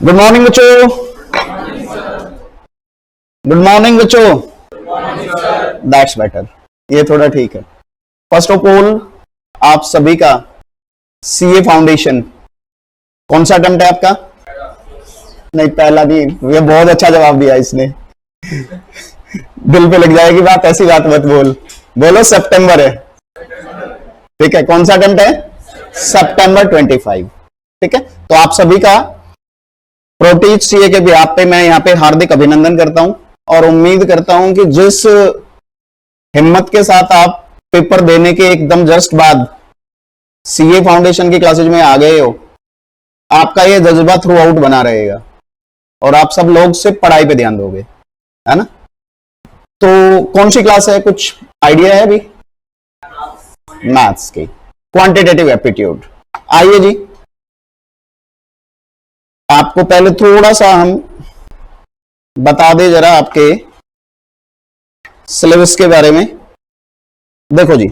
Good morning बच्चों। Good morning बच्चों। That's better, ये थोड़ा ठीक है। फर्स्ट ऑफ ऑल आप सभी का सीए फाउंडेशन कौन सा अटेम्प्ट है आपका? नहीं पहला नहीं, ये बहुत अच्छा जवाब दिया इसने। दिल पे लग जाएगी बात, ऐसी बात मत बोल। बोलो सितंबर है। ठीक है, कौन सा अटेम्प्ट है? सितंबर 25। ठीक है, तो आप सभी का प्रोटीज सीए के भी आप पे मैं यहाँ पे हार्दिक अभिनंदन करता हूं और उम्मीद करता हूं कि जिस हिम्मत के साथ आप पेपर देने के एकदम जस्ट बाद सीए फाउंडेशन की क्लासेज में आ गए हो, आपका ये जज्बा थ्रू आउट बना रहेगा और आप सब लोग सिर्फ पढ़ाई पे ध्यान दोगे, है ना? तो कौन सी क्लास है, कुछ आइडिया है अभी? मैथ्स की क्वांटिटेटिव एप्टीट्यूड। आइए जी, आपको पहले थोड़ा सा हम बता दें जरा आपके सिलेबस के बारे में। देखो जी,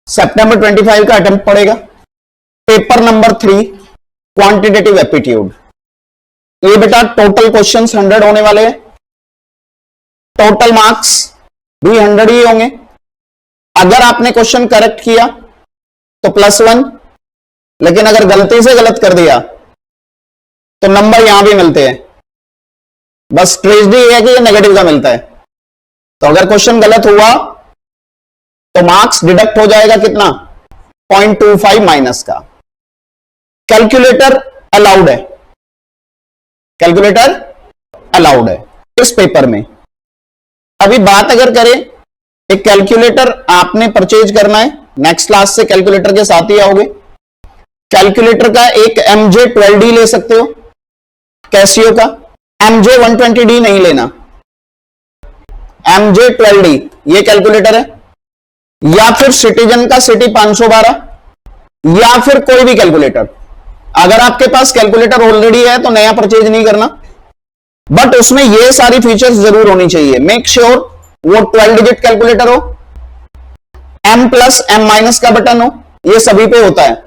सितंबर 25 का अटेम्प्ट पड़ेगा, पेपर नंबर 3 क्वांटिटेटिव एप्टीट्यूड। ये बेटा टोटल क्वेश्चंस 100 होने वाले हैं, टोटल मार्क्स भी 100 ही होंगे। अगर आपने क्वेश्चन करेक्ट किया तो +1, लेकिन अगर गलती से गलत कर दिया तो नंबर यहां भी मिलते हैं। बस ट्रेजेडी ये है कि ये नेगेटिव का मिलता है। तो अगर क्वेश्चन गलत हुआ तो मार्क्स डिडक्ट हो जाएगा कितना? 0.25 माइनस का। कैलकुलेटर अलाउड है, कैलकुलेटर अलाउड है इस पेपर में। अभी बात अगर करें, एक कैलकुलेटर आपने परचेज करना है, नेक्स्ट क्लास से कैलकुलेटर के साथ ही आओगे। कैलकुलेटर का एक MJ12D ले सकते हो, कैसियो का। MJ120D नहीं लेना, MJ12D ये कैलकुलेटर है, या फिर सिटीजन का सिटी 512, या फिर कोई भी कैलकुलेटर। अगर आपके पास कैलकुलेटर ऑलरेडी है तो नया परचेज नहीं करना, बट उसमें ये सारी फीचर्स जरूर होनी चाहिए। मेक श्योर वो 12 डिजिट कैलकुलेटर हो, M+ M- का बटन हो, ये सभी पे होता है।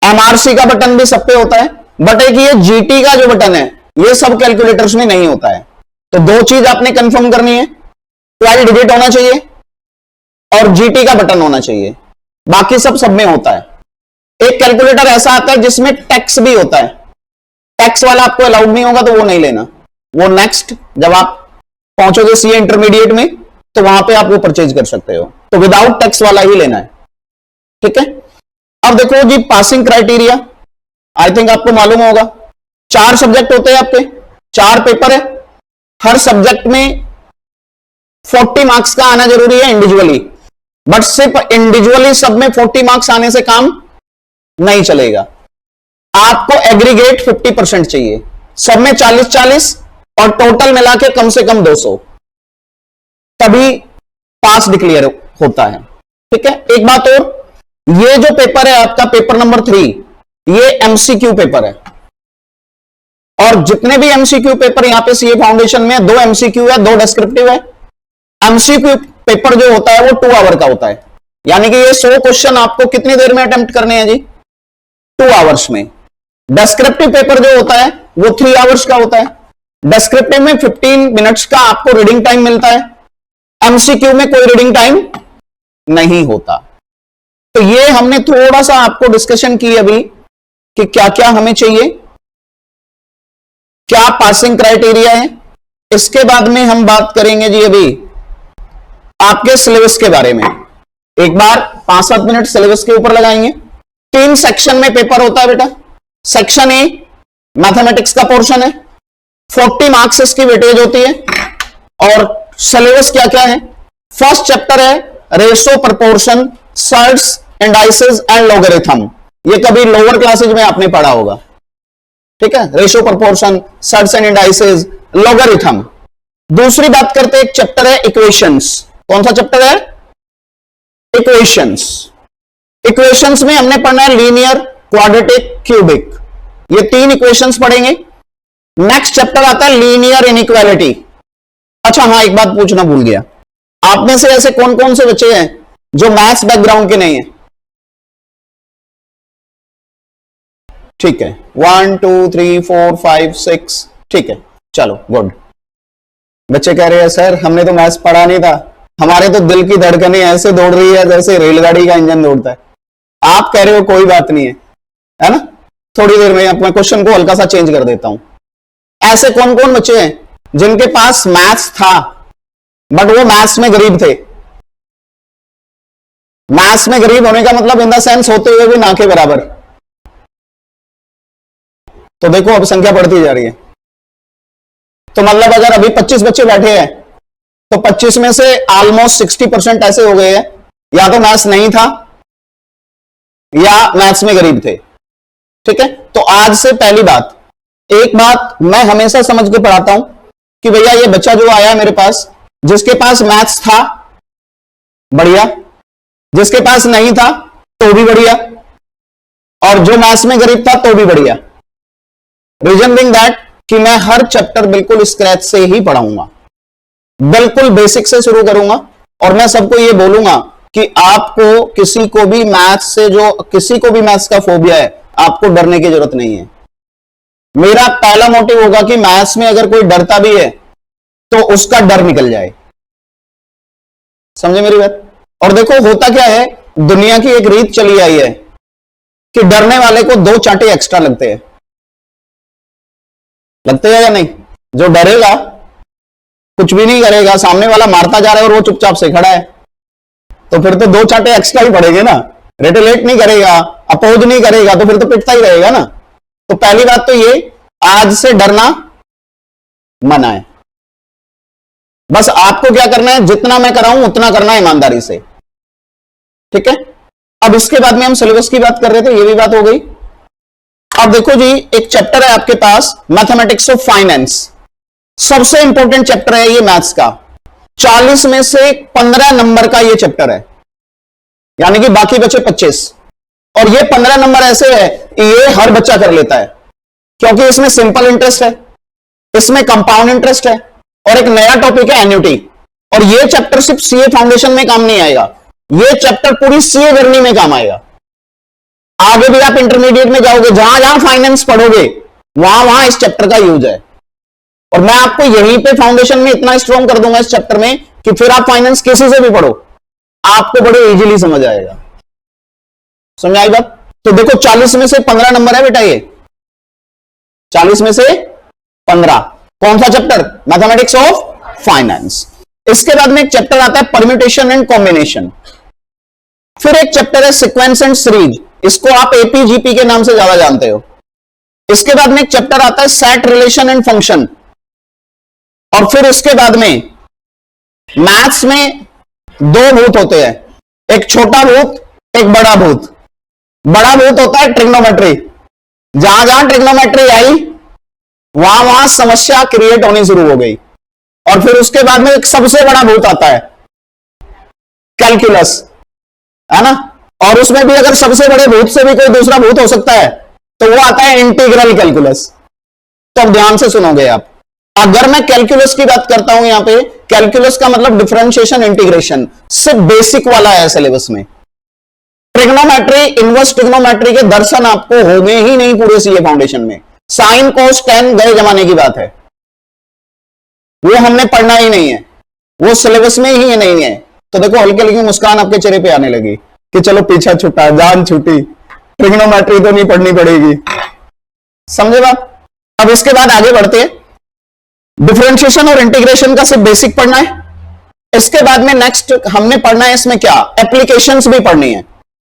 MRC का बटन भी सब पे होता है, बट एक ये GT का जो बटन है ये सब कैलकुलेटर्स में नहीं होता है। तो दो चीज आपने कंफर्म करनी है, 12 डिजिट होना चाहिए और GT का बटन होना चाहिए, बाकी सब में होता है। एक कैलकुलेटर ऐसा आता है जिसमें टैक्स भी होता है, टैक्स वाला आपको अलाउड नहीं होगा तो वो नहीं लेना, वो नेक्स्ट जब आप पहुंचोगे सीए इंटरमीडिएट में तो वहां पे आप वो परचेज कर सकते हो। तो विदाउट टैक्स वाला ही लेना है, ठीक है। अब देखो जी, पासिंग क्राइटेरिया आई थिंक आपको मालूम होगा। 4 सब्जेक्ट होते हैं आपके, 4 पेपर है, हर सब्जेक्ट में 40 मार्क्स का आना जरूरी है इंडिविजुअली, बट सिर्फ इंडिविजुअली सब में 40 मार्क्स आने से काम नहीं चलेगा। आपको एग्रीगेट 50% चाहिए, सब में 40-40 और टोटल मिला के कम से कम 200, तभी पास डिक्लेयर होता है, ठीक है। एक बात और, ये जो पेपर है आपका पेपर नंबर 3, ये MCQ पेपर है, और जितने भी MCQ पेपर यहां पे सीए फाउंडेशन में 2 MCQ है, 2 डिस्क्रिप्टिव है। MCQ पेपर जो होता है वो 2 आवर का होता है, यानी कि ये 100 क्वेश्चन आपको कितनी देर में अटेम्प्ट करने हैं जी? 2 आवर्स में। डिस्क्रिप्टिव पेपर जो होता है वो 3 आवर्स का होता है। डिस्क्रिप्टिव में 15 मिनट्स का आपको रीडिंग टाइम मिलता है, MCQ में कोई रीडिंग टाइम नहीं होता। तो ये हमने थोड़ा सा आपको डिस्कशन की अभी कि क्या क्या हमें चाहिए, क्या पासिंग क्राइटेरिया है। इसके बाद में हम बात करेंगे जी अभी आपके सिलेबस के बारे में। एक बार 5-7 मिनट सिलेबस के ऊपर लगाएंगे। 3 सेक्शन में पेपर होता है बेटा। सेक्शन ए मैथमेटिक्स का पोर्शन है, 40 मार्क्स इसकी वेटेज होती है। और सिलेबस क्या क्या है? फर्स्ट चैप्टर है ratio, proportion, surds, indices and logarithm. ये कभी लोअर क्लासेज में आपने पढ़ा होगा, ठीक है। Ratio, proportion, shirts and indices, logarithm. दूसरी बात करते हैं, एक चैप्टर है इक्वेशंस। कौन सा चैप्टर है? इक्वेशंस। इक्वेशंस में हमने पढ़ना है लीनियर, क्वाड्रेटिक, क्यूबिक, ये 3 इक्वेशंस पढ़ेंगे। नेक्स्ट चैप्टर आता है लीनियर इनइक्वालिटी। अच्छा हाँ, एक बात पूछना भूल गया, आप में से ऐसे कौन कौन से बच्चे हैं जो मैथ्स बैकग्राउंड के नहीं है? ठीक है, 1 2 3 4 5 6, ठीक है, चलो गुड। बच्चे कह रहे हैं सर हमने तो मैथ्स पढ़ा नहीं था, हमारे तो दिल की धड़कनें ऐसे दौड़ रही है जैसे रेलगाड़ी का इंजन दौड़ता है। आप कह रहे हो कोई बात नहीं है ना। थोड़ी देर में अपने क्वेश्चन को हल्का सा चेंज कर देता हूं। ऐसे कौन कौन बच्चे हैं जिनके पास मैथ्स था बट वो मैथ्स में गरीब थे? मैथ्स में गरीब होने का मतलब इन द सेंस होते हुए भी ना के बराबर। तो देखो अब संख्या बढ़ती जा रही है। तो मतलब अगर अभी 25 बच्चे बैठे हैं तो 25 में से ऑलमोस्ट 60% ऐसे हो गए हैं या तो मैथ्स नहीं था या मैथ्स में गरीब थे। ठीक है, तो आज से पहली बात, एक बात मैं हमेशा समझ के पढ़ाता हूं कि भैया ये बच्चा जो आया मेरे पास, जिसके पास मैथ्स था बढ़िया, जिसके पास नहीं था तो भी बढ़िया, और जो मैथ्स में गरीब था तो भी बढ़िया। रीजन बिंग दैट कि मैं हर चैप्टर बिल्कुल स्क्रैच से ही पढ़ाऊंगा, बिल्कुल बेसिक से शुरू करूंगा। और मैं सबको ये बोलूंगा कि आपको किसी को भी मैथ्स से, जो किसी को भी मैथ्स का फोबिया है, आपको डरने की जरूरत नहीं है। मेरा पहला मोटिव होगा कि मैथ्स में अगर कोई डरता भी है तो उसका डर निकल जाए। समझे मेरी बात? और देखो होता क्या है, दुनिया की एक रीत चली आई है कि डरने वाले को 2 चांटे एक्स्ट्रा लगते हैं। लगते हैं या नहीं? जो डरेगा कुछ भी नहीं करेगा, सामने वाला मारता जा रहा है और वो चुपचाप से खड़ा है, तो फिर तो 2 चांटे एक्स्ट्रा ही पड़ेंगे ना। रिटेलेट नहीं करेगा, अपोज नहीं करेगा, तो फिर तो पिटता ही रहेगा ना। तो पहली बात तो ये, आज से डरना मना है। बस आपको क्या करना है, जितना मैं कराऊं उतना करना है ईमानदारी से। ठीक है, अब इसके बाद में हम सिलेबस की बात कर रहे थे, ये भी बात हो गई। अब देखो जी, एक चैप्टर है आपके पास मैथमेटिक्स ऑफ फाइनेंस, सबसे इंपॉर्टेंट चैप्टर है ये मैथ्स का। 40 में से 15 नंबर का ये चैप्टर है, यानी कि बाकी बचे 25। और ये 15 नंबर ऐसे है ये हर बच्चा कर लेता है, क्योंकि इसमें सिंपल इंटरेस्ट है, इसमें कंपाउंड इंटरेस्ट है, और एक नया टॉपिक है एन्युटी। और ये चैप्टर सिर्फ सीए फाउंडेशन में काम नहीं आएगा, ये चैप्टर पूरी सीए जर्नी में काम आएगा। आगे भी आप इंटरमीडिएट में जाओगे, जहां जहां फाइनेंस पढ़ोगे वहां वहां इस चैप्टर का यूज है। और मैं आपको यहीं पे फाउंडेशन में इतना स्ट्रॉन्ग कर दूंगा इस चैप्टर में कि फिर आप फाइनेंस किसी से भी पढ़ो, आपको बड़े इजीली समझ आएगा। समझ आई बात? तो देखो 40 में से 15 नंबर है बेटा, ये 40 में से 15 कौन सा चैप्टर? Mathematics of finance. इसके बाद में एक चैप्टर आता है परम्यूटेशन एंड कॉम्बिनेशन। फिर एक चैप्टर है सीक्वेंस एंड सीरीज, इसको आप एपीजीपी के नाम से ज्यादा जानते हो। इसके बाद में एक चैप्टर आता है सेट रिलेशन एंड फंक्शन। और फिर इसके बाद में मैथ्स में 2 भूत होते हैं, एक छोटा भूत एक बड़ा भूत। बड़ा भूत होता है ट्रिग्नोमेट्री, जहां जहां ट्रिग्नोमेट्री आई वहां वहां समस्या क्रिएट होनी शुरू हो गई। और फिर उसके बाद में एक सबसे बड़ा भूत आता है कैलकुलस, है ना। और उसमें भी अगर सबसे बड़े भूत से भी कोई दूसरा भूत हो सकता है तो वो आता है इंटीग्रल कैलकुलस। तो अब ध्यान से सुनोगे आप, अगर मैं कैलकुलस की बात करता हूं यहां पे, कैलकुलस का मतलब डिफरेंशिएशन इंटीग्रेशन, सिर्फ बेसिक वाला है सिलेबस में। ट्रिग्नोमेट्री, इनवर्स ट्रिग्नोमेट्री के दर्शन आपको होंगे ही नहीं पूरे सीए फाउंडेशन में। साइन कोस टेन गए जमाने की बात है, वो हमने पढ़ना ही नहीं है, वो सिलेबस में ही नहीं है। तो देखो हल्की हल्की मुस्कान आपके चेहरे पे आने लगी कि चलो पीछा छूटा, जान छूटी, ट्रिग्नोमेट्री तो नहीं पढ़नी पड़ेगी। समझे बात? अब इसके बाद आगे बढ़ते हैं, डिफरेंशिएशन और इंटीग्रेशन का सिर्फ बेसिक पढ़ना है। इसके बाद में नेक्स्ट हमने पढ़ना है इसमें क्या, एप्लीकेशंस भी पढ़नी है।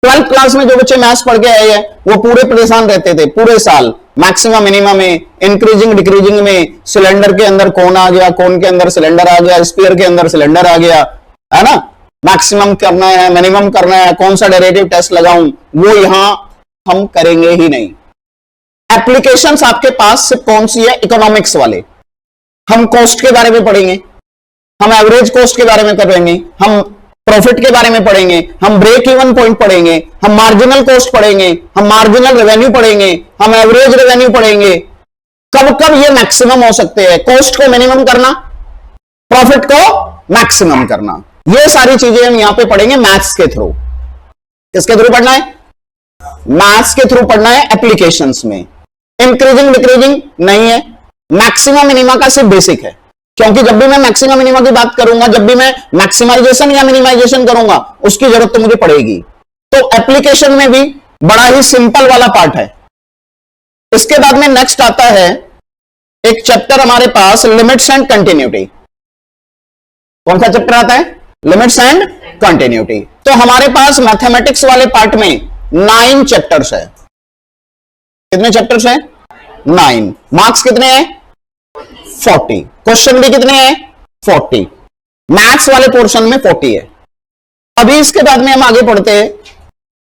12th क्लास में जो बच्चे मैथ्स पढ़ के आए हैं वो पूरे परेशान रहते थे पूरे साल, मैक्सिमम मिनिमम में, इंक्रीजिंग डिक्रीजिंग में, सिलेंडर के अंदर कौन आ गया, कौन के अंदर सिलेंडर आ गया, स्फीयर के अंदर सिलेंडर आ गया, है ना। मैक्सिमम करना है, मिनिमम करना है, कौन सा डेरिवेटिव टेस्ट लगाऊं, वो यहां हम करेंगे ही नहीं। एप्लीकेशंस आपके पास सिर्फ कौन सी है, इकोनॉमिक्स वाले। हम कॉस्ट के बारे में पढ़ेंगे, हम एवरेज कॉस्ट के बारे में करेंगे, हम प्रॉफिट के बारे में पढ़ेंगे, हम ब्रेक इवन पॉइंट पढ़ेंगे, हम मार्जिनल कॉस्ट पढ़ेंगे, हम मार्जिनल रेवेन्यू पढ़ेंगे, हम एवरेज रेवेन्यू पढ़ेंगे। कब कब ये मैक्सिमम हो सकते हैं, कॉस्ट को मिनिमम करना, प्रॉफिट को मैक्सिमम करना, ये सारी चीजें हम यहां पे पढ़ेंगे मैथ्स के थ्रू। किसके थ्रू पढ़ना है? मैथ्स के थ्रू पढ़ना है एप्लीकेशंस में। इंक्रीजिंग डिक्रीजिंग नहीं है, मैक्सिमम मिनिमा का सिर्फ बेसिक है, क्योंकि जब भी मैं मैक्सिमम मिनिमा की बात करूंगा, जब भी मैं मैक्सिमाइजेशन या मिनिमाइजेशन करूंगा, उसकी जरूरत तो मुझे पड़ेगी। तो एप्लीकेशन में भी बड़ा ही सिंपल वाला पार्ट है। इसके बाद में नेक्स्ट आता है एक चैप्टर हमारे पास, लिमिट्स एंड कंटिन्यूटी। कौन सा चैप्टर आता है? Limits and continuity. तो हमारे पास मैथमेटिक्स वाले पार्ट में 9 चैप्टर्स है। कितने चैप्टर्स हैं? 9। मार्क्स कितने हैं? 40। क्वेश्चन भी कितने हैं? 40। मैथ्स वाले पोर्शन में 40 है। अभी इसके बाद में हम आगे पढ़ते हैं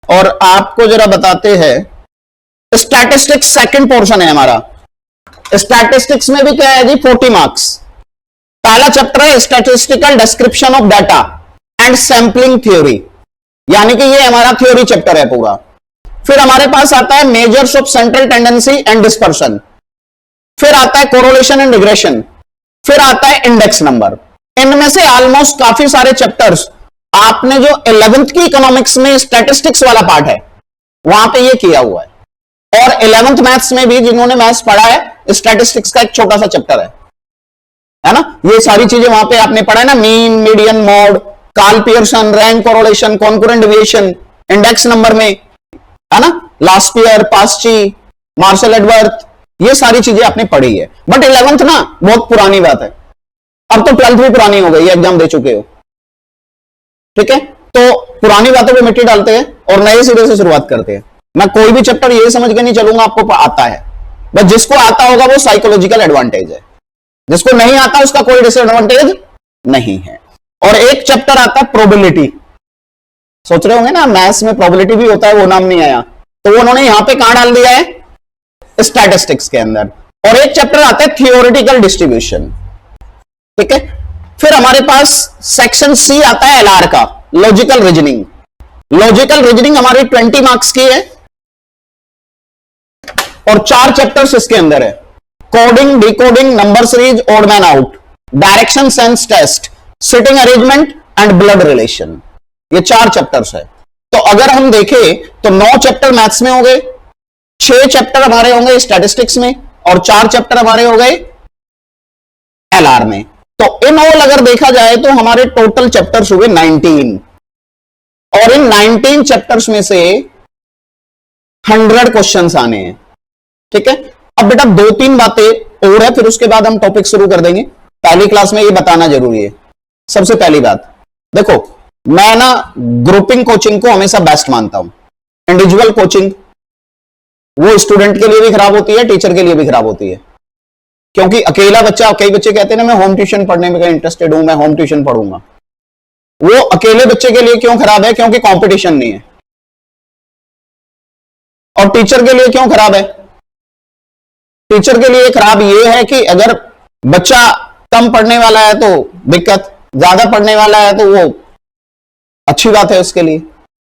और आपको जरा बताते हैं, स्टैटिस्टिक्स सेकंड पोर्शन है हमारा। स्टैटिस्टिक्स में भी क्या है जी? 40 मार्क्स। पहला चैप्टर है statistical description of data and sampling theory, यानी कि ये हमारा थ्योरी चैप्टर है पूरा। फिर हमारे पास आता है measures of central tendency and dispersion, फिर आता है कोरिलेशन एंड रिग्रेशन, फिर आता है इंडेक्स नंबर। इनमें से ऑलमोस्ट काफी सारे चैप्टर्स आपने जो 11th की इकोनॉमिक्स में स्टैटिस्टिक्स वाला पार्ट है वहां पे ये किया हुआ है, और 11th मैथ्स में भी जिन्होंने मैथ्स पढ़ा है, स्टैटिस्टिक्स का एक छोटा सा चैप्टर है ना। ये सारी चीजें वहां पे आपने पढ़ा है ना, mean, median, mode, Karl Pearson, rank correlation, concurrent deviation, index number में, है ना, लास्पियर, पास्ची, मार्शल एडवर्थ, ये सारी चीजें आपने पढ़ी है। बट 11th ना बहुत पुरानी बात है, अब तो 12th भी पुरानी हो गई, एग्जाम दे चुके हो, ठीक है। तो पुरानी बातों को मिट्टी डालते हैं और नए सिरे से शुरुआत करते हैं। मैं कोई भी चैप्टर ये समझ के नहीं चलूंगा आपको आता है, बस जिसको आता होगा वो साइकोलॉजिकल एडवांटेज है, जिसको नहीं आता उसका कोई डिसएडवांटेज नहीं है। और एक चैप्टर आता है प्रोबेबिलिटी। सोच रहे होंगे ना मैथ्स में प्रोबेबिलिटी भी होता है, वो नाम नहीं आया, तो उन्होंने यहां पे कहां डाल दिया है? स्टैटिस्टिक्स के अंदर। और एक चैप्टर आता है थियोरेटिकल डिस्ट्रीब्यूशन, ठीक है। फिर हमारे पास सेक्शन सी आता है एलआर का, लॉजिकल रीजनिंग। लॉजिकल रीजनिंग हमारी 20 मार्क्स की है और 4 चैप्टर्स इसके अंदर है, coding, decoding, number series, odd man out, direction sense test, sitting arrangement and blood relation. ये 4 चैप्टर्स है। तो अगर हम देखें तो 9 चैप्टर मैथ्स में हो गए, 6 चैप्टर हमारे होंगे स्टैटिस्टिक्स में और 4 चैप्टर हमारे हो गए एलआर में। तो इन ऑल अगर देखा जाए तो हमारे टोटल चैप्टर्स हुए 19, और इन 19 चैप्टर्स में से 100 क्वेश्चंस आने हैं, ठीक है। अब बेटा 2-3 बातें और है, फिर उसके बाद हम टॉपिक शुरू कर देंगे। पहली क्लास में ये बताना जरूरी है। सबसे पहली बात देखो, मैं ना ग्रुपिंग कोचिंग को हमेशा बेस्ट मानता हूं। इंडिविजुअल कोचिंग वो स्टूडेंट के लिए भी खराब होती है, टीचर के लिए भी खराब होती है, क्योंकि अकेला बच्चा, कई बच्चे कहते हैं ना मैं होम ट्यूशन पढ़ने में इंटरेस्टेड हूं, मैं होम ट्यूशन पढ़ूंगा। वो अकेले बच्चे के लिए क्यों खराब है? क्योंकि कंपटीशन नहीं है। और टीचर के लिए क्यों खराब है? टीचर के लिए खराब ये है कि अगर बच्चा कम पढ़ने वाला है तो दिक्कत, ज्यादा पढ़ने वाला है तो वो अच्छी बात है उसके लिए,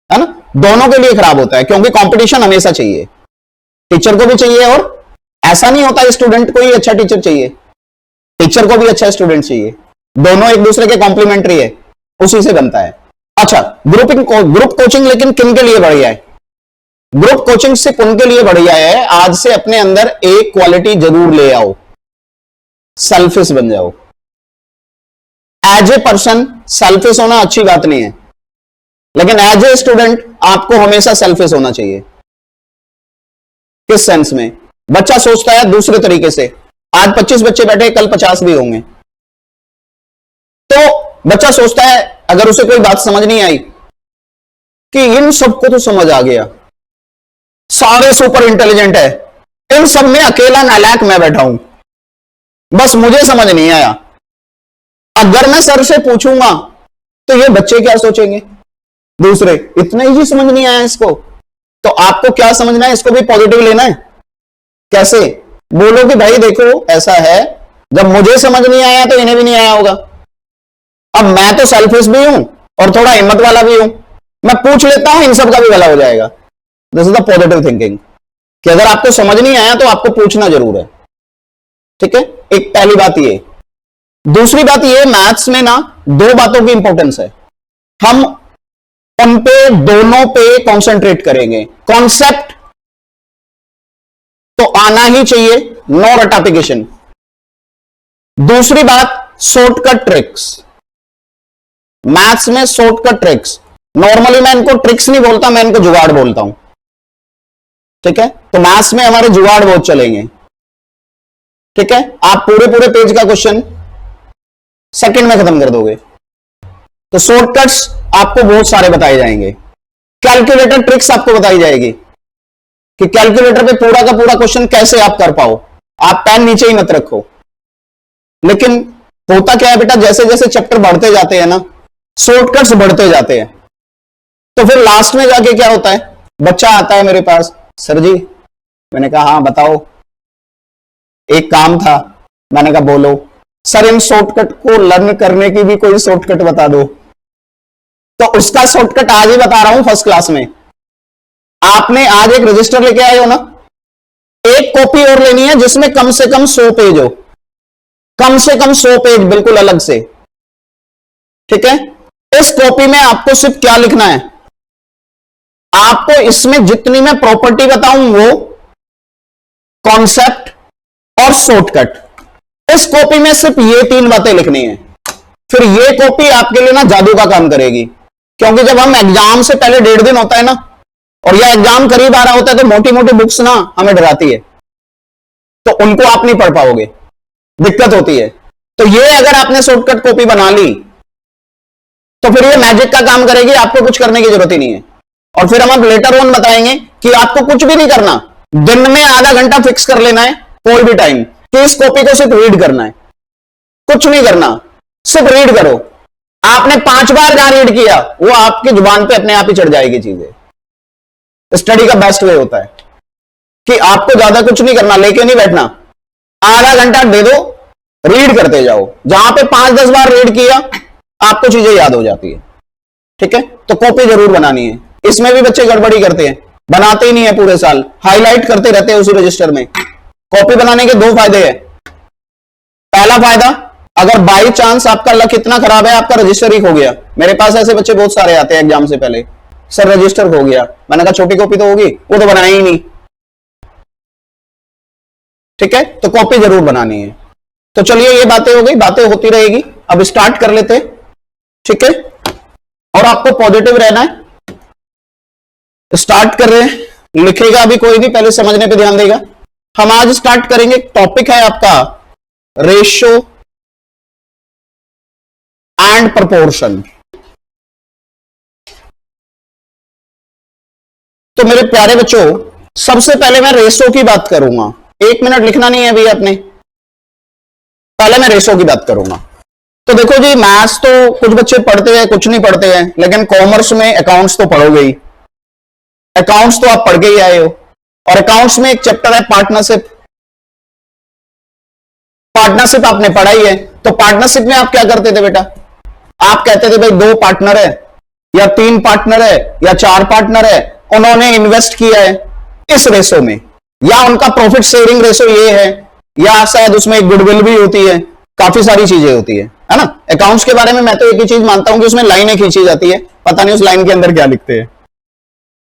है ना। दोनों के लिए खराब होता है, क्योंकि कंपटीशन हमेशा चाहिए, टीचर को भी चाहिए, और ऐसा नहीं होता स्टूडेंट को ही अच्छा टीचर चाहिए, टीचर को भी अच्छा स्टूडेंट चाहिए। दोनों एक दूसरे के कॉम्प्लीमेंट्री है, उसी से बनता है। अच्छा, ग्रुप कोचिंग लेकिन किन के लिए बढ़िया है? ग्रुप कोचिंग से उनके लिए बढ़िया है, आज से अपने अंदर एक क्वालिटी जरूर ले आओ, सेल्फिश बन जाओ। एज ए पर्सन सेल्फिश होना अच्छी बात नहीं है, लेकिन एज ए स्टूडेंट आपको हमेशा सेल्फिश होना चाहिए। किस सेंस में? बच्चा सोचता है दूसरे तरीके से, आज 25 बच्चे बैठे, कल 50 भी होंगे, तो बच्चा सोचता है अगर उसे कोई बात समझ नहीं आई कि इन सबको तो समझ आ गया, सारे सुपर इंटेलिजेंट है, इन सब में अकेला नालायक मैं बैठा हूं, बस मुझे समझ नहीं आया। अगर मैं सर से पूछूंगा तो ये बच्चे क्या सोचेंगे? दूसरे, इतना ही समझ नहीं आया इसको। तो आपको क्या समझना है? इसको भी पॉजिटिव लेना है। कैसे? बोलो कि भाई देखो ऐसा है, जब मुझे समझ नहीं आया तो इन्हें भी नहीं आया होगा। अब मैं तो सेल्फिश भी हूं और थोड़ा हिम्मत वाला भी हूं, मैं पूछ लेता हूं, इन सब का भी भला हो जाएगा। This is the positive thinking, कि अगर आपको समझ नहीं आया तो आपको पूछना जरूर है, ठीक है। एक पहली बात ये। दूसरी बात ये, मैथ्स में ना 2 बातों की इंपॉर्टेंस है, हम उन पे दोनों पे कॉन्सेंट्रेट करेंगे, कॉन्सेप्ट तो आना ही चाहिए, नो रटाफिकेशन। दूसरी बात, शॉर्टकट ट्रिक्स। मैथ्स में शॉर्टकट ट्रिक्स, नॉर्मली मैं इनको ट्रिक्स नहीं बोलता, मैं इनको जुगाड़ बोलता हूं, ठीक है। तो मैथ्स में हमारे जुगाड़ बहुत चलेंगे, ठीक है। आप पूरे पूरे पेज का क्वेश्चन सेकंड में खत्म कर दोगे। तो शॉर्टकट्स आपको बहुत सारे बताए जाएंगे। कैलकुलेटर ट्रिक्स आपको बताई जाएगी कि कैलकुलेटर पे पूरा का पूरा क्वेश्चन कैसे आप कर पाओ। आप पेन नीचे ही मत रखो। लेकिन होता क्या है बेटा, जैसे जैसे चैप्टर बढ़ते जाते हैं ना, शॉर्टकट्स बढ़ते जाते हैं। तो फिर लास्ट में जाके क्या होता है, बच्चा आता है मेरे पास, सर जी, मैंने कहा हाँ बताओ, एक काम था। मैंने कहा बोलो। सर इन शॉर्टकट को लर्न करने की भी कोई शॉर्टकट बता दो। तो उसका शॉर्टकट आज ही बता रहा हूं फर्स्ट क्लास में। आपने आज एक रजिस्टर लेके आए हो ना, एक कॉपी और लेनी है जिसमें कम से कम 100 पेज हो, कम से कम 100 पेज बिल्कुल अलग से, ठीक है। इस कॉपी में आपको सिर्फ क्या लिखना है, आपको इसमें जितनी मैं प्रॉपर्टी बताऊं वो, कॉन्सेप्ट और शॉर्टकट, इस कॉपी में सिर्फ ये 3 बातें लिखनी है। फिर ये कॉपी आपके लिए ना जादू का काम करेगी। क्योंकि जब हम एग्जाम से पहले 1.5 दिन होता है ना, और यह एग्जाम करीब आ रहा होता है, तो मोटी मोटी बुक्स ना हमें डराती है, तो उनको आप नहीं पढ़ पाओगे, दिक्कत होती है। तो ये अगर आपने शॉर्टकट कॉपी बना ली तो फिर ये मैजिक का काम करेगी, आपको कुछ करने की जरूरत ही नहीं है। और फिर हम अब लेटर ऑन बताएंगे कि आपको कुछ भी नहीं करना, दिन में आधा घंटा फिक्स कर लेना है कोई भी टाइम, कि इस कॉपी को सिर्फ रीड करना है, कुछ नहीं करना, सिर्फ रीड करो। आपने 5 बार जहां रीड किया वो आपकी जुबान पे अपने आप ही चढ़ जाएगी चीजें। स्टडी का बेस्ट वे होता है कि आपको ज्यादा कुछ नहीं करना, लेके नहीं बैठना, आधा घंटा दे दो, रीड करते जाओ। जहां पे 5-10 बार रीड किया आपको चीजें याद हो जाती है, ठीक है। तो कॉपी जरूर बनानी है। इसमें भी बच्चे गड़बड़ी करते हैं, बनाते ही नहीं है पूरे साल, हाईलाइट करते रहते हैं उसी रजिस्टर में। कॉपी बनाने के 2 फायदे हैं। पहला फायदा, अगर बाई चांस आपका लक इतना खराब है आपका रजिस्टर ही खो गया, मेरे पास ऐसे बच्चे बहुत सारे आते हैं एग्जाम से पहले, सर रजिस्टर खो गया। मैंने कहा छोटी कॉपी तो होगी, वो तो बनाई ही नहीं, ठीक है। तो कॉपी जरूर बनानी है। तो चलिए ये बातें हो गई, बातें होती रहेगी, अब स्टार्ट कर लेते, ठीक है। और आपको पॉजिटिव रहना है। स्टार्ट कर रहे हैं, लिखेगा अभी कोई भी, पहले समझने पे ध्यान देगा। हम आज स्टार्ट करेंगे, टॉपिक है आपका रेशो एंड प्रपोर्शन। तो मेरे प्यारे बच्चों, सबसे पहले मैं रेशो की बात करूंगा। 1 मिनट लिखना नहीं है अभी आपने, पहले मैं रेशो की बात करूंगा। तो देखो जी, मैथ्स तो कुछ बच्चे पढ़ते हैं, कुछ नहीं पढ़ते हैं, लेकिन कॉमर्स में अकाउंट्स तो पढ़ोगे ही। अकाउंट्स तो आप पढ़ के ही आए हो, और अकाउंट्स में एक चैप्टर है पार्टनरशिप। पार्टनरशिप आपने पढ़ा ही है। तो पार्टनरशिप में आप क्या करते थे बेटा, आप कहते थे भाई 2 पार्टनर है या 3 पार्टनर है या 4 पार्टनर है, उन्होंने इन्वेस्ट किया है इस रेशो में, या उनका प्रॉफिट शेयरिंग रेशो ये है, या शायद उसमें एक गुडविल भी होती है, काफी सारी चीजें होती है ना। अकाउंट्स के बारे में मैं तो एक ही चीज मानता हूं कि उसमें लाइनें खींची जाती है, पता नहीं उस लाइन के अंदर क्या लिखते हैं,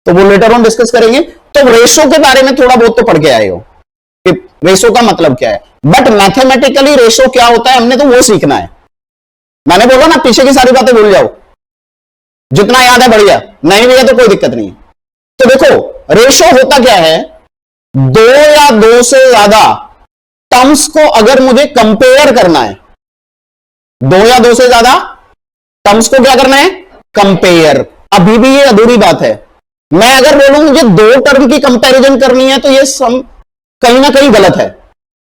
तो वो लेटर ऑन डिस्कस करेंगे। तो रेशो के बारे में थोड़ा बहुत तो पढ़ के आए हो कि रेशो का मतलब क्या है, बट मैथमेटिकली रेशो क्या होता है हमने तो वो सीखना है। मैंने बोला ना, पीछे की सारी बातें भूल जाओ, जितना याद है बढ़िया, नहीं भी है तो कोई दिक्कत नहीं है। तो देखो रेशो होता क्या है, 2 या 2 से ज्यादा टर्म्स को अगर मुझे कंपेयर करना है, 2 या 2 से ज्यादा टर्म्स को क्या करना है, कंपेयर। अभी भी ये अधूरी बात है। मैं अगर बोलूं मुझे 2 टर्म की कंपैरिजन करनी है तो ये कहीं ना कहीं गलत है।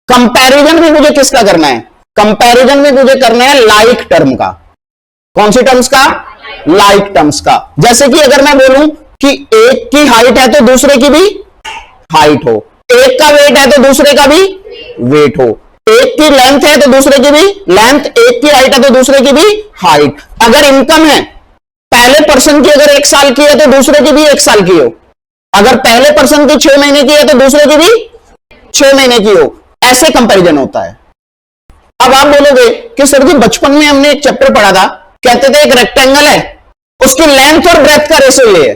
कंपैरिजन भी मुझे किसका करना है, कंपैरिजन भी मुझे करना है लाइक टर्म का। कौन सी टर्म्स का, लाइक टर्म्स का। जैसे कि अगर मैं बोलूं कि एक की हाइट है तो दूसरे की भी हाइट हो, एक का वेट है तो दूसरे का भी वेट हो, एक की लेंथ है तो दूसरे की भी लेंथ, एक की हाइट है तो दूसरे की भी हाइट। अगर इनकम है, पहले पर्सन की अगर 1 साल की है तो दूसरे की भी 1 साल की हो, अगर पहले पर्सन की 6 महीने की है तो दूसरे की भी 6 महीने की हो, ऐसे कंपैरिजन होता है। अब आप बोलोगे कि सर जी बचपन में हमने एक चैप्टर पढ़ा था, कहते थे एक रेक्टेंगल है, उसकी लेंथ और ब्रेथ का रेशो ये है।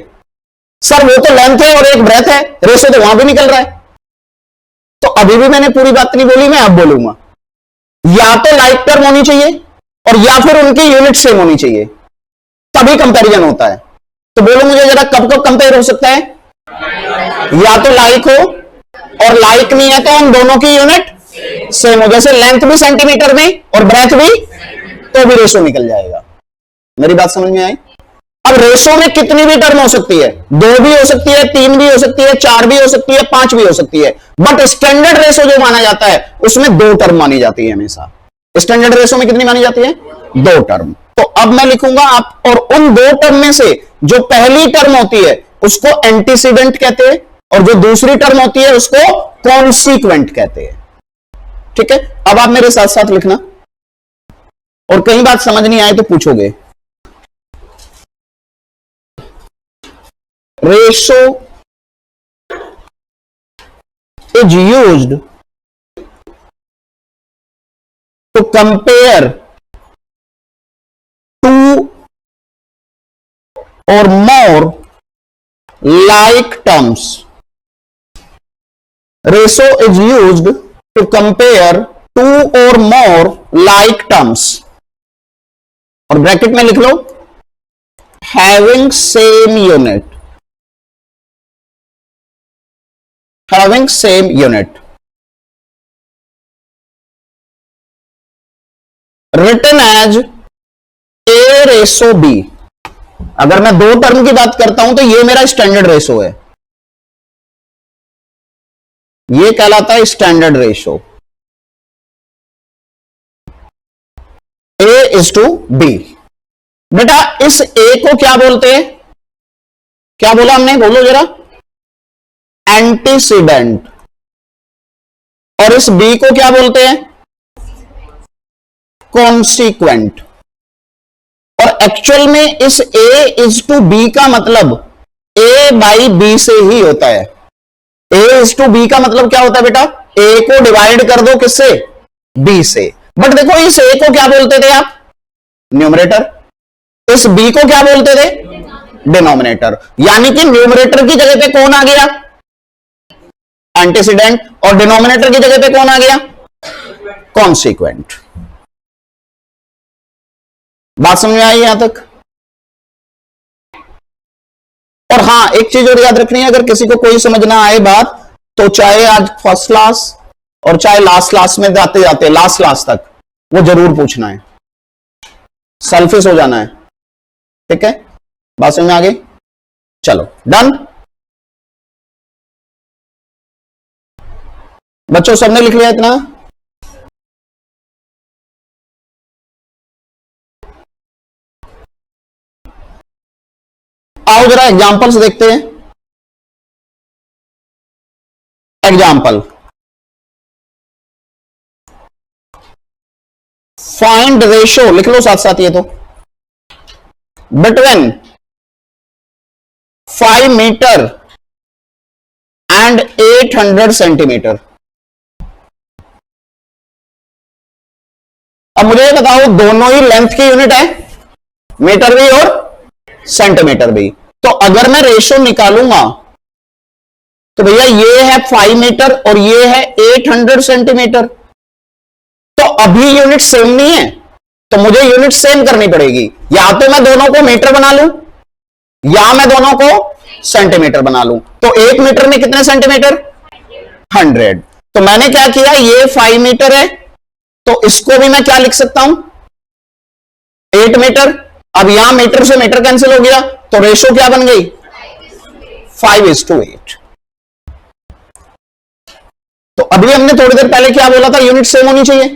सर वो तो लेंथ है और एक ब्रेथ है, रेशो तो वहां भी निकल रहा है। तो अभी भी मैंने पूरी बात नहीं बोली, मैं अब बोलूंगा। या तो लाइक टर्म होनी चाहिए और या फिर उनकी यूनिट सेम होनी चाहिए, तभी कंपैरिजन होता है। तो बोलो मुझे जरा, कब कब कंपेयर हो सकता है? या तो लाइक हो, और लाइक नहीं है तो उन दोनों की यूनिट सेम हो, जैसे लेंथ भी सेंटीमीटर में और ब्रेथ भी, तो भी रेशो निकल जाएगा। मेरी बात समझ में आई? अब रेशो में कितनी भी टर्म हो सकती है, 2 भी हो सकती है, 3 भी हो सकती है, 4 भी हो सकती है, 5 भी हो सकती है, बट स्टैंडर्ड रेशो जो माना जाता है उसमें 2 टर्म मानी जाती है हमेशा। स्टैंडर्ड रेशो में कितनी मानी जाती है? 2 टर्म। तो अब मैं लिखूंगा आप, और उन 2 टर्म में से जो पहली टर्म होती है उसको एंटीसीडेंट कहते हैं, और जो दूसरी टर्म होती है उसको कॉन्सिक्वेंट कहते हैं। ठीक है, अब आप मेरे साथ साथ लिखना, और कहीं बात समझ नहीं आए तो पूछोगे। Ratio is used to compare 2 or more like terms. Ratio is used to compare 2 or more like terms. और ब्रैकेट में लिख लो having same unit. Having same unit. Written as A ratio B. अगर मैं 2 टर्म की बात करता हूं तो ये मेरा स्टैंडर्ड रेशो है, ये कहलाता है स्टैंडर्ड रेशो, A:B। बेटा इस A को क्या बोलते हैं? क्या बोला हमने, बोलो जरा? एंटीसीडेंट। और इस B को क्या बोलते हैं? कॉन्सिक्वेंट। और एक्चुअल में इस A:B का मतलब A/B से ही होता है। A:B का मतलब क्या होता है बेटा? A को डिवाइड कर दो किससे? B से। बट देखो इस A को क्या बोलते थे आप? न्यूमरेटर। इस B को क्या बोलते थे? डिनोमिनेटर। यानी कि न्यूमरेटर की जगह पे कौन आ गया? एंटीसीडेंट। और डिनोमिनेटर की जगह पे कौन आ गया? कॉन्सिक्वेंट। बात समझ में आई यहां तक? और हां, एक चीज और याद रखनी है, अगर किसी को कोई समझ ना आए बात, तो चाहे आज फर्स्ट क्लास और चाहे लास्ट क्लास में जाते जाते लास्ट क्लास तक वो जरूर पूछना है, सेल्फिश हो जाना है। ठीक है, बात समझ में आ गई? चलो डन। बच्चों सबने लिख लिया इतना? आओ जरा एग्जांपल्स देखते हैं। एग्जांपल, फाइंड रेशो, लिख लो साथ साथ ये तो, बिटवीन 5 मीटर एंड 800 सेंटीमीटर। अब मुझे बताओ, दोनों ही लेंथ की यूनिट है, मीटर भी और सेंटीमीटर भी। तो अगर मैं रेशो निकालूंगा तो भैया ये है 5 मीटर और ये है 800 सेंटीमीटर। तो अभी यूनिट सेम नहीं है, तो मुझे यूनिट सेम करनी पड़ेगी। या तो मैं दोनों को मीटर बना लूं या मैं दोनों को सेंटीमीटर बना लूं। तो 1 मीटर में कितने सेंटीमीटर? 100। तो मैंने क्या किया, ये 5 मीटर है तो इसको भी मैं क्या लिख सकता हूं? 8 मीटर। अब यहां मीटर से मीटर कैंसिल हो गया, तो रेशो क्या बन गई? 5:8। तो अभी हमने थोड़ी देर पहले क्या बोला था? यूनिट सेम होनी चाहिए।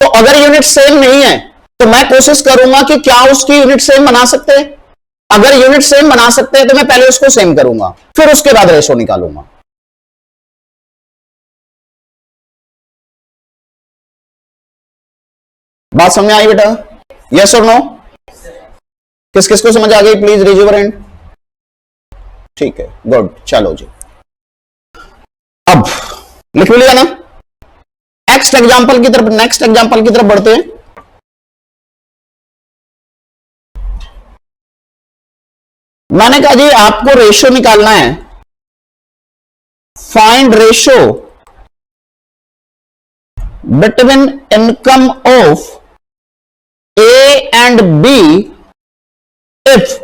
तो अगर यूनिट सेम नहीं है तो मैं कोशिश करूंगा कि क्या उसकी यूनिट सेम बना सकते हैं। अगर यूनिट सेम बना सकते हैं तो मैं पहले उसको सेम करूंगा, फिर उसके बाद रेशो निकालूंगा। बात समझ में आई बेटा? यस और नो? किस किस को समझ आ गई? Please raise your hand. ठीक है, गुड। चलो जी, अब लिख लिया ना? नेक्स्ट एग्जांपल की तरफ बढ़ते हैं। मैंने कहा जी आपको रेशो निकालना है, find ratio between income of A and B if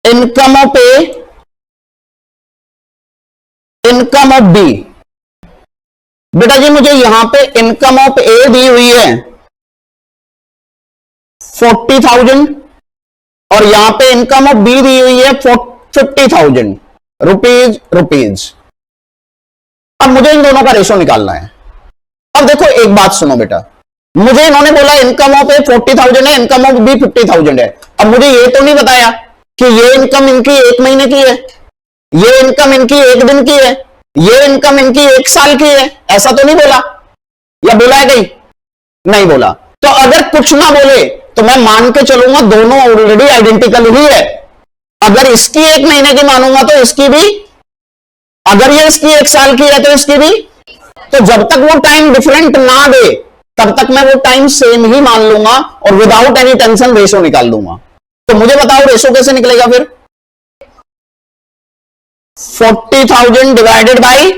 income of A, income of B. बेटा जी मुझे यहां पे इनकम ऑफ ए दी हुई है 40,000 और यहां पे इनकम ऑफ बी दी हुई है 50,000 रुपीज। अब मुझे इन दोनों का रेशो निकालना है। अब देखो एक बात सुनो बेटा, मुझे इन्होंने बोला इनकम ऑफ ए 40,000 है, इनकम ऑफ बी 50,000 है। अब मुझे ये तो नहीं बताया कि ये इनकम इनकी 1 महीने की है, ये इनकम इनकी 1 दिन की है, ये इनकम इनकी 1 साल की है, ऐसा तो नहीं बोला, या बोला है कहीं? नहीं बोला। तो अगर कुछ ना बोले तो मैं मान के चलूंगा दोनों ऑलरेडी आइडेंटिकल ही है। अगर इसकी 1 महीने की मानूंगा तो इसकी भी, अगर ये इसकी 1 साल की है तो इसकी भी। तो जब तक वो टाइम डिफरेंट ना दे तब तक मैं वो टाइम सेम ही मान लूंगा और विदाउट एनी टेंशन रेशो निकाल दूंगा। तो मुझे बताओ रेशो कैसे निकलेगा फिर? 40,000 डिवाइडेड बाई,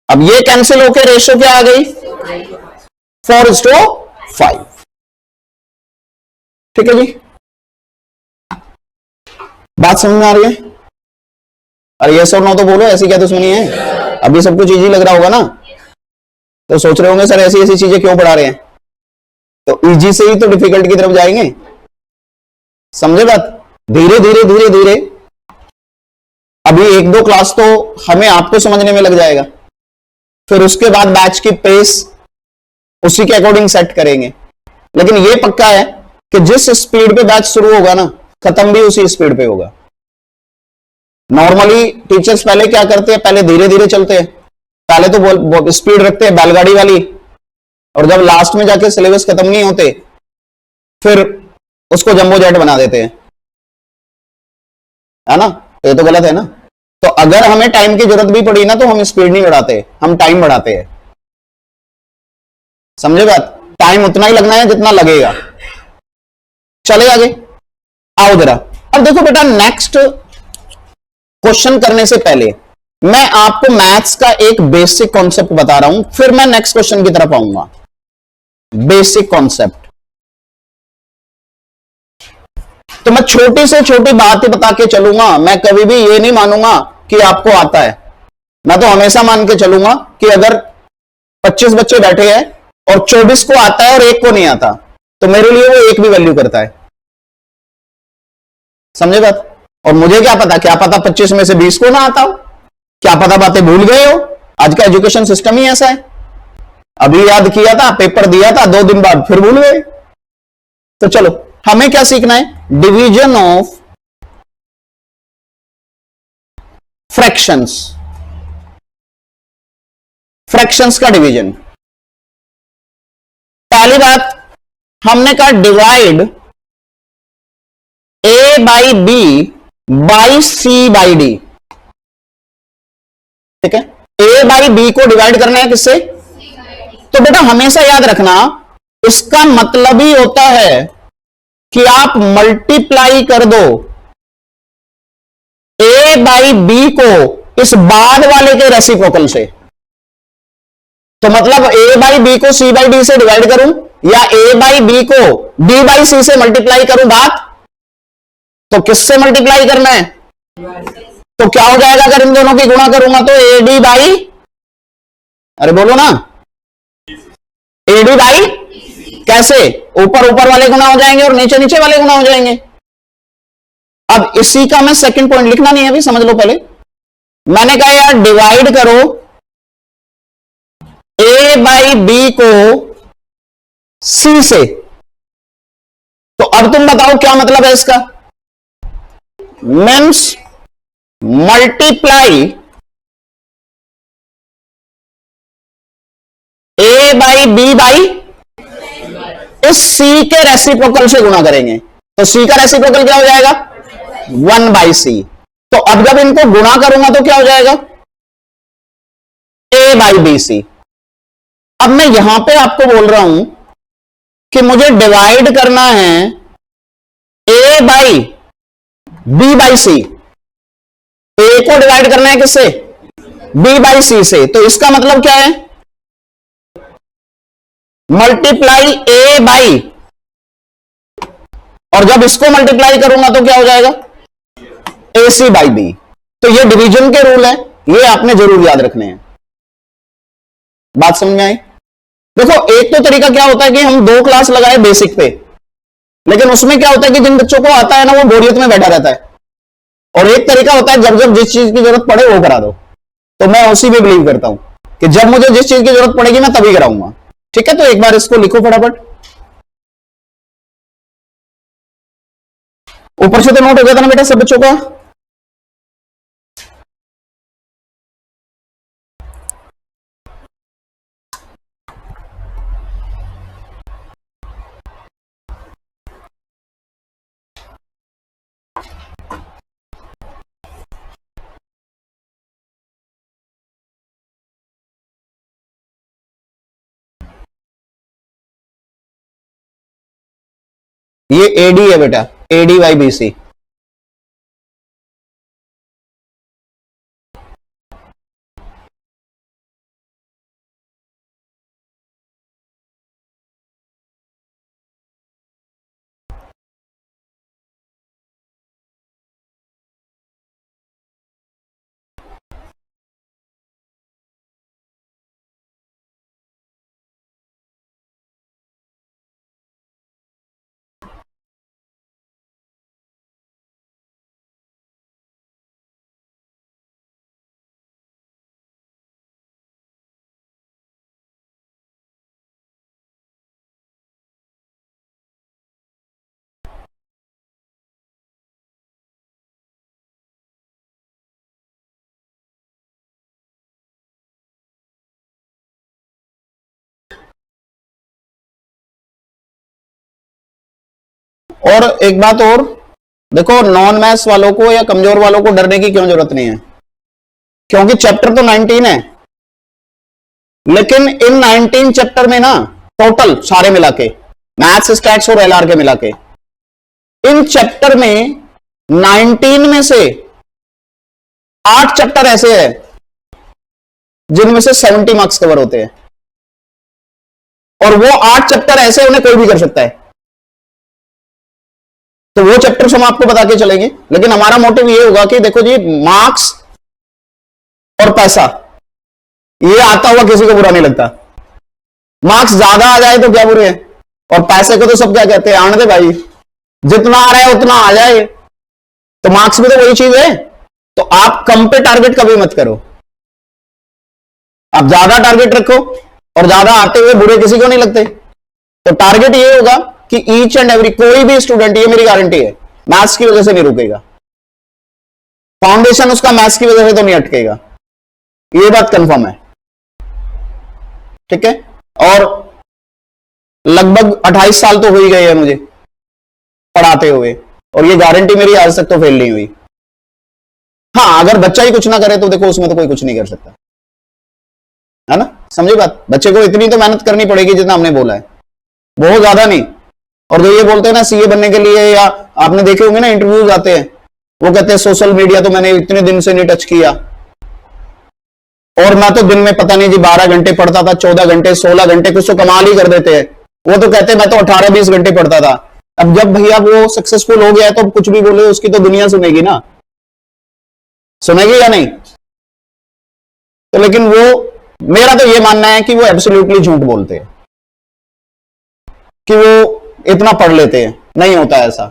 अब ये कैंसिल होकर रेशो क्या आ गई? 4:5। ठीक है जी, बात समझ में आ रही है? अरे यस और नो तो बोलो, ऐसी क्या दुश्मनी है? अभी सब कुछ इजी लग रहा होगा ना, तो सोच रहे होंगे सर ऐसी ऐसी चीजें क्यों पढ़ा रहे हैं। तो इजी से ही तो डिफिकल्ट की तरफ जाएंगे, समझे बात? धीरे धीरे धीरे धीरे अभी 1-2 क्लास तो हमें आपको समझने में लग जाएगा, फिर उसके बाद बैच की पेस उसी के अकॉर्डिंग सेट करेंगे। लेकिन ये पक्का है कि जिस स्पीड पे बैच शुरू होगा ना, खत्म भी उसी स्पीड पे होगा। नॉर्मली टीचर्स पहले क्या करते हैं, पहले धीरे धीरे चलते हैं, पहले तो स्पीड रखते हैं बैलगाड़ी वाली, और जब लास्ट में जाके सिलेबस खत्म नहीं होते फिर उसको जंबो जेट बना देते हैं, है ना? ये तो गलत है ना। तो अगर हमें टाइम की जरूरत भी पड़ी ना तो हम स्पीड नहीं बढ़ाते, हम टाइम बढ़ाते हैं। समझे बात? टाइम उतना ही लगना है जितना लगेगा। चले आगे, आओ जरा। अब देखो बेटा, नेक्स्ट क्वेश्चन करने से पहले मैं आपको मैथ्स का एक बेसिक कॉन्सेप्ट बता रहा हूं, फिर मैं नेक्स्ट क्वेश्चन की तरफ आऊंगा। बेसिक कॉन्सेप्ट तो मैं छोटी से छोटी बात ही बता के चलूंगा। मैं कभी भी ये नहीं मानूंगा कि आपको आता है। मैं तो हमेशा मान के चलूंगा कि अगर 25 बच्चे बैठे हैं और 24 को आता है और 1 को नहीं आता, तो मेरे लिए वो 1 भी वैल्यू करता है। समझे बात? और मुझे क्या पता 25 में से 20 को ना आता हो, क्या पता बातें भूल गए हो। आज का एजुकेशन सिस्टम ही ऐसा है। अभी याद किया था, पेपर दिया था, 2 दिन बाद फिर भूल गए। तो चलो, हमें क्या सीखना है? डिवीजन ऑफ फ्रैक्शंस, फ्रैक्शंस का डिवीजन। पहली बात हमने कहा divide A by B by C by D. ठीक है, ए बाई बी को डिवाइड करना है किससे? तो बेटा हमेशा याद रखना, इसका मतलब ही होता है कि आप मल्टीप्लाई कर दो ए बाई बी को इस बाद वाले के रेसिप्रोकल से। तो मतलब ए बाई बी को सी बाई डी से डिवाइड करूं या ए बाई बी को डी बाई सी से मल्टीप्लाई करूं, बात तो किससे मल्टीप्लाई करना है? तो क्या हो जाएगा अगर इन दोनों की गुणा करूंगा? तो ए डी बाई, अरे बोलो ना, ए डी बाई कैसे? ऊपर ऊपर वाले गुना हो जाएंगे और नीचे नीचे वाले गुना हो जाएंगे। अब इसी का मैं सेकंड पॉइंट लिखना नहीं है, अभी समझ लो। पहले मैंने कहा यार डिवाइड करो ए बाई बी को सी से। तो अब तुम बताओ क्या मतलब है इसका? Means multiply A by B by इस सी के रेसिप्रोकल से गुणा करेंगे। तो सी का रेसिप्रोकल क्या हो जाएगा? 1 बाई सी। तो अब जब इनको गुणा करूंगा तो क्या हो जाएगा? ए बाई बी सी। अब मैं यहां पे आपको बोल रहा हूं कि मुझे डिवाइड करना है ए बाई बी बाई सी। ए को डिवाइड करना है किससे? बी बाई सी से, तो इसका मतलब क्या है, मल्टीप्लाई ए बाई, और जब इसको मल्टीप्लाई करूंगा तो क्या हो जाएगा, ए सी बाई बी। तो ये डिवीजन के रूल है, ये आपने जरूर याद रखने हैं। बात समझ में आई? देखो एक तो तरीका क्या होता है कि हम 2 क्लास लगाए बेसिक पे, लेकिन उसमें क्या होता है कि जिन बच्चों को आता है ना वो बोरियत में बैठा रहता है, और एक तरीका होता है जब जब जिस चीज की जरूरत पड़े वो करा दो। तो मैं उसी में बिलीव करता हूं कि जब मुझे जिस चीज की जरूरत पड़ेगी मैं तभी कराऊंगा। ठीक है, तो एक बार इसको लिखो फटाफट। ऊपर से तो नोट हो गया था ना बेटा सब बच्चों का? ये एडी है बेटा, एडी वाई बी सी। और एक बात और देखो, नॉन मैथ्स वालों को या कमजोर वालों को डरने की क्यों जरूरत नहीं है, क्योंकि चैप्टर तो 19 है, लेकिन इन 19 चैप्टर में ना टोटल सारे मिला के, मैथ्स स्टैट्स और एलआर के मिला के, इन चैप्टर में 19 में से 8 चैप्टर ऐसे हैं जिनमें से 70 मार्क्स कवर होते हैं, और वो 8 चैप्टर ऐसे उन्हें कोई भी कर सकता है। तो वो चैप्टर्स हम आपको बता के चलेंगे, लेकिन हमारा मोटिव ये होगा कि देखो जी, मार्क्स और पैसा ये आता हुआ किसी को बुरा नहीं लगता। मार्क्स ज्यादा आ जाए तो क्या बुरे है, और पैसे को तो सब क्या कहते हैं, आने दे भाई, जितना आ रहा है उतना आ जाए। तो मार्क्स भी तो वही चीज है। तो आप कम पे टारगेट कभी मत करो, आप ज्यादा टारगेट रखो, और ज्यादा आते हुए बुरे किसी को नहीं लगते। तो टारगेट ये होगा कि ईच एंड एवरी, कोई भी स्टूडेंट, ये मेरी गारंटी है, मैथ्स की वजह से नहीं रुकेगा, फाउंडेशन उसका मैथ्स की वजह से तो नहीं अटकेगा, ये बात कंफर्म है। ठीक है, और लगभग 28 साल तो हो ही गए हैं मुझे पढ़ाते हुए, और ये गारंटी मेरी आज तक तो फेल नहीं हुई। हाँ, अगर बच्चा ही कुछ ना करे तो देखो उसमें तो कोई कुछ नहीं कर सकता, है ना, समझे बात। बच्चे को इतनी तो मेहनत करनी पड़ेगी जितना हमने बोला है, बहुत ज्यादा नहीं। और जो ये बोलते हैं ना सीए बनने के लिए, या आपने देखे होंगे ना इंटरव्यूज आते हैं, वो कहते हैं सोशल मीडिया तो मैंने इतने दिन से नहीं टच किया, और मैं तो दिन में पता नहीं जी 12 घंटे पढ़ता था, 14 घंटे, 16 घंटे, कुछ तो कमाल ही कर देते हैं। वो तो कहते हैं मैं तो 18-20 घंटे पढ़ता था। अब जब भैया वो सक्सेसफुल हो गया है तो कुछ भी बोले उसकी तो दुनिया सुनेगी ना, सुनेगी या नहीं? तो लेकिन वो, मेरा तो ये मानना है कि वो एब्सोल्युटली झूठ बोलते हैं कि वो इतना पढ़ लेते हैं, नहीं होता ऐसा।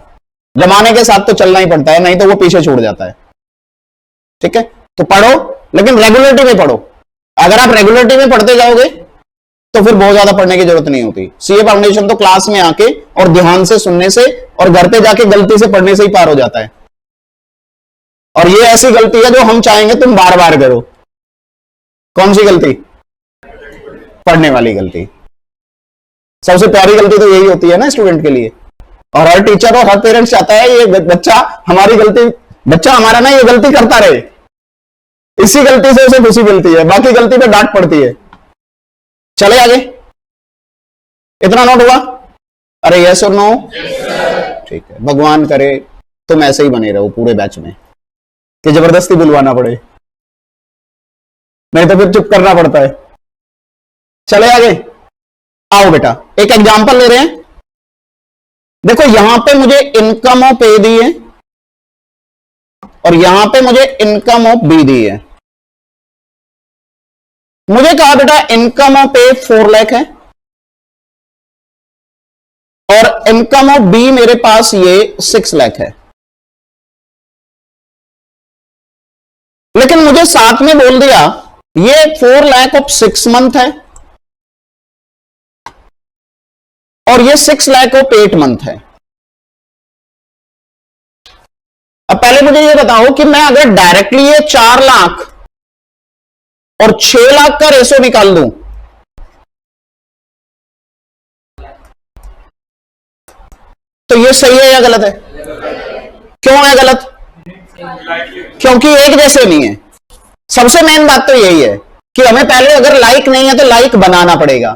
जमाने के साथ तो चलना ही पड़ता है, नहीं तो वो पीछे छूट जाता है। ठीक है, तो पढ़ो, लेकिन रेगुलरिटी में पढ़ो। अगर आप रेगुलरिटी में पढ़ते जाओगे तो फिर बहुत ज्यादा पढ़ने की जरूरत नहीं होती। सीए फाउंडेशन तो क्लास में आके और ध्यान से सुनने से और घर पे जाके गलती से पढ़ने से ही पार हो जाता है। और ये ऐसी गलती है जो हम चाहेंगे तुम बार बार करो। कौन सी गलती? पढ़ने वाली गलती। सबसे प्यारी गलती तो यही होती है ना स्टूडेंट के लिए, और हर टीचर और हर पेरेंट्स चाहता है ये बच्चा हमारी गलती, बच्चा हमारा ना ये गलती करता रहे, इसी गलती से उसे खुशी मिलती है, बाकी गलती पे डांट पड़ती है। चले आगे, इतना नोट हुआ? अरे यस और नो? ठीक है, भगवान करे तुम ऐसे ही बने रहो पूरे बैच में, कि जबरदस्ती बुलवाना पड़े। नहीं तो फिर चुप करना पड़ता है। चले आगे, आओ बेटा एक एग्जांपल ले रहे हैं। देखो यहां पे मुझे इनकम ऑफ ए दी है और यहां पे मुझे इनकम ऑफ बी दी है। मुझे कहा बेटा इनकम ऑफ ए 4 लाख है और इनकम ऑफ बी मेरे पास ये 6 लाख है। लेकिन मुझे साथ में बोल दिया ये 4 लाख ऑफ 6 मंथ है और ये 6 लाख ऑफ 8 मंथ है। अब पहले मुझे ये बताओ कि मैं अगर डायरेक्टली ये 4 लाख और 6 लाख का रेशो निकाल दूं तो ये सही है या गलत है? क्यों है गलत? क्योंकि एक जैसे नहीं है। सबसे मेन बात तो यही है कि हमें पहले अगर लाइक नहीं है तो लाइक बनाना पड़ेगा।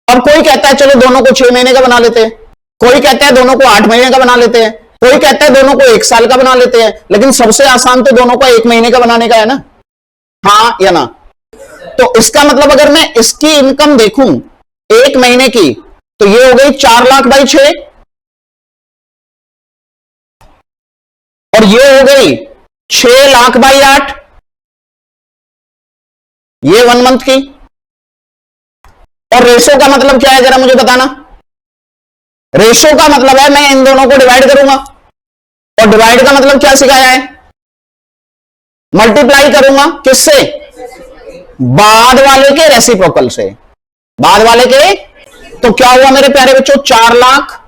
अब कोई कहता है चलो दोनों को 6 महीने का बना लेते हैं, कोई कहता है दोनों को 8 महीने का बना लेते हैं, कोई कहता है दोनों को 1 साल का बना लेते हैं, लेकिन सबसे आसान तो दोनों को 1 महीने का बनाने का है ना, हाँ या ना? तो इसका मतलब अगर मैं इसकी इनकम देखूं 1 महीने की तो ये हो गई 4 लाख बाई 6 और ये हो गई 6 लाख बाई 8, ये 1 मंथ की। और रेशो का मतलब क्या है जरा मुझे बताना? रेशो का मतलब है मैं इन दोनों को डिवाइड करूंगा और डिवाइड का मतलब क्या सिखाया है? मल्टीप्लाई करूंगा किससे? बाद वाले के रेसिप्रोकल से। बाद वाले के तो क्या हुआ मेरे प्यारे बच्चों? 4 लाख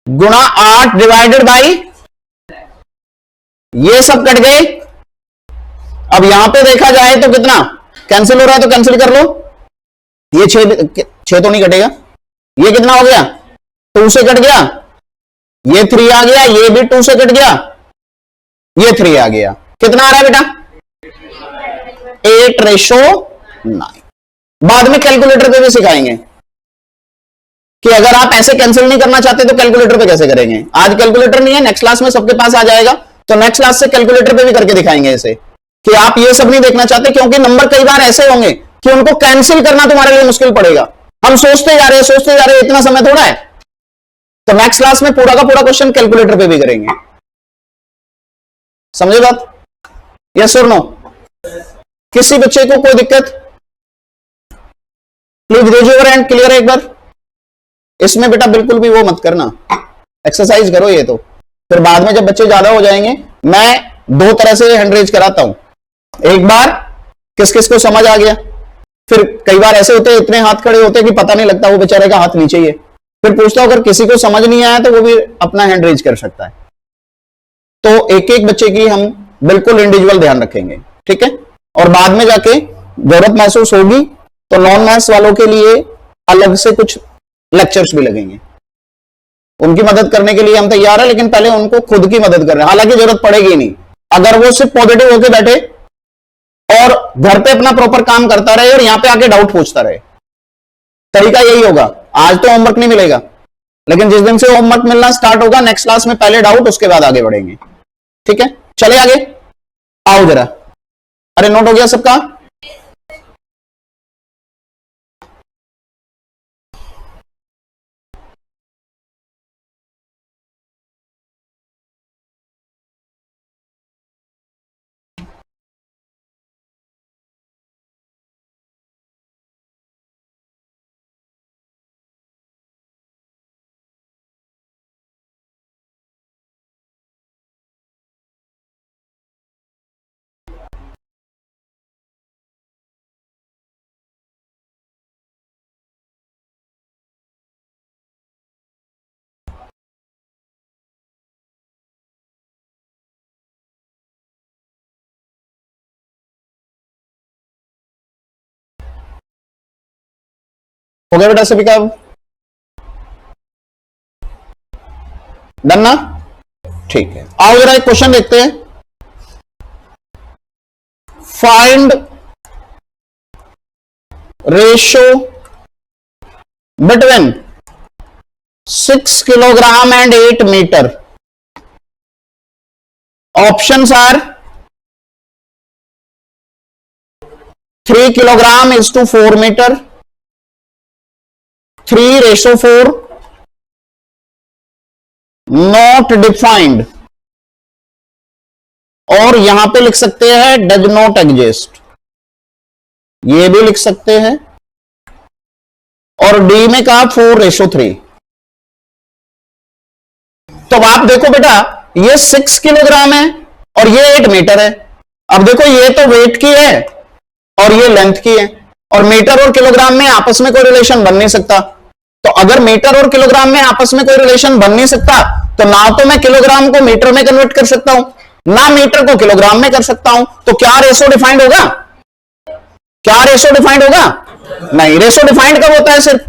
गुणा 8 डिवाइडेड बाई, ये सब कट गए। अब यहां पे देखा जाए तो कितना कैंसिल हो रहा है, तो कैंसिल कर लो। ये 6 तो नहीं कटेगा, ये कितना हो गया? 2 से कट गया, ये 3 आ गया, ये भी 2 से कट गया, ये 3 आ गया। कितना आ रहा है बेटा? 8:9। बाद में कैलकुलेटर पे भी सिखाएंगे कि अगर आप ऐसे कैंसिल नहीं करना चाहते तो कैलकुलेटर पे कैसे करेंगे। आज कैलकुलेटर नहीं है, नेक्स्ट क्लास में सबके पास आ जाएगा, तो नेक्स्ट क्लास से कैलकुलेटर पे भी करके दिखाएंगे ऐसे कि आप ये सब नहीं देखना चाहते, क्योंकि नंबर कई बार ऐसे होंगे कि उनको कैंसिल करना तुम्हारे लिए मुश्किल पड़ेगा। हम सोचते जा रहे हैं, इतना समय थोड़ा है। तो नेक्स्ट क्लास में पूरा का पूरा क्वेश्चन कैलकुलेटर पे भी करेंगे। समझे बात? यस और नो? किसी बच्चे को कोई दिक्कत? Please raise your hand. Clear है एक बार? इसमें बेटा बिल्कुल भी वो मत करना, एक्सरसाइज करो। ये तो फिर बाद में जब बच्चे ज्यादा हो जाएंगे, मैं 2 तरह से हैंड रेज कराता हूं। एक बार किस किस को समझ आ गया, फिर कई बार ऐसे होते हैं इतने हाथ खड़े होते हैं कि पता नहीं लगता वो बेचारे का हाथ नीचे ही है। फिर पूछता हूं अगर किसी को समझ नहीं आया तो वो भी अपना हैंड रेज कर सकता है। तो एक एक बच्चे की हम बिल्कुल इंडिविजुअल ध्यान रखेंगे, ठीक है? और बाद में जाके जरूरत महसूस होगी तो नॉन मैथ्स वालों के लिए अलग से कुछ लेक्चर्स भी लगेंगे। उनकी मदद करने के लिए हम तैयार है, लेकिन पहले उनको खुद की मदद कर रहे हैं। हालांकि जरूरत पड़ेगी नहीं, अगर वो सिर्फ पॉजिटिव होकर बैठे और घर पे अपना प्रॉपर काम करता रहे और यहां पे आके डाउट पूछता रहे। तरीका यही होगा। आज तो होमवर्क नहीं मिलेगा, लेकिन जिस दिन से होमवर्क मिलना स्टार्ट होगा नेक्स्ट क्लास में पहले डाउट, उसके बाद आगे बढ़ेंगे, ठीक है? चले आगे, आओ जरा। अरे नोट हो गया सबका? हो गया बेटा सभी का? डन ना? ठीक है, आओ जरा एक क्वेश्चन देखते हैं। Find ratio between 6 kilogram and 8 metre. Options are 3 kilogram is to 4 metre, 3:4, not defined, और यहां पे लिख सकते हैं डज नॉट एग्जिस्ट, ये भी लिख सकते हैं। और डी में कहा 4:3। तो आप देखो बेटा, ये 6 किलोग्राम है और ये 8 मीटर है। अब देखो, ये तो वेट की है और ये लेंथ की है, और मीटर और किलोग्राम में आपस में कोई रिलेशन बन नहीं सकता। तो अगर मीटर और किलोग्राम में आपस में कोई रिलेशन बन नहीं सकता, तो ना तो मैं किलोग्राम को मीटर में कन्वर्ट कर सकता हूं, ना मीटर को किलोग्राम में कर सकता हूं। तो क्या रेशो डिफाइंड होगा? क्या रेशो डिफाइंड होगा? नहीं। रेशो डिफाइंड कब होता है? सिर्फ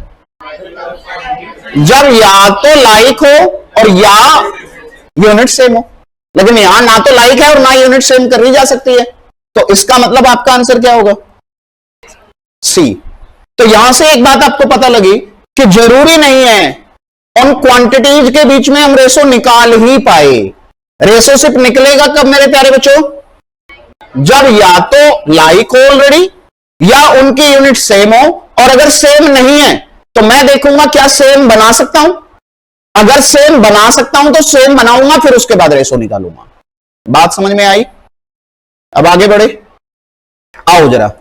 जब या तो लाइक हो और या यूनिट सेम हो। लेकिन यहां ना तो लाइक है और ना यूनिट सेम करी जा सकती है, तो इसका मतलब आपका आंसर क्या होगा? सी। तो यहां से एक बात आपको पता लगी कि जरूरी नहीं है उन क्वांटिटीज के बीच में हम रेशो निकाल ही पाए। रेशो सिर्फ निकलेगा कब मेरे प्यारे बच्चों? जब या तो लाइक हो ऑलरेडी, या उनकी यूनिट सेम हो, और अगर सेम नहीं है तो मैं देखूंगा क्या सेम बना सकता हूं। अगर सेम बना सकता हूं तो सेम बनाऊंगा, फिर उसके बाद रेशो निकालूंगा। बात समझ में आई? अब आगे बढ़े, आओ जरा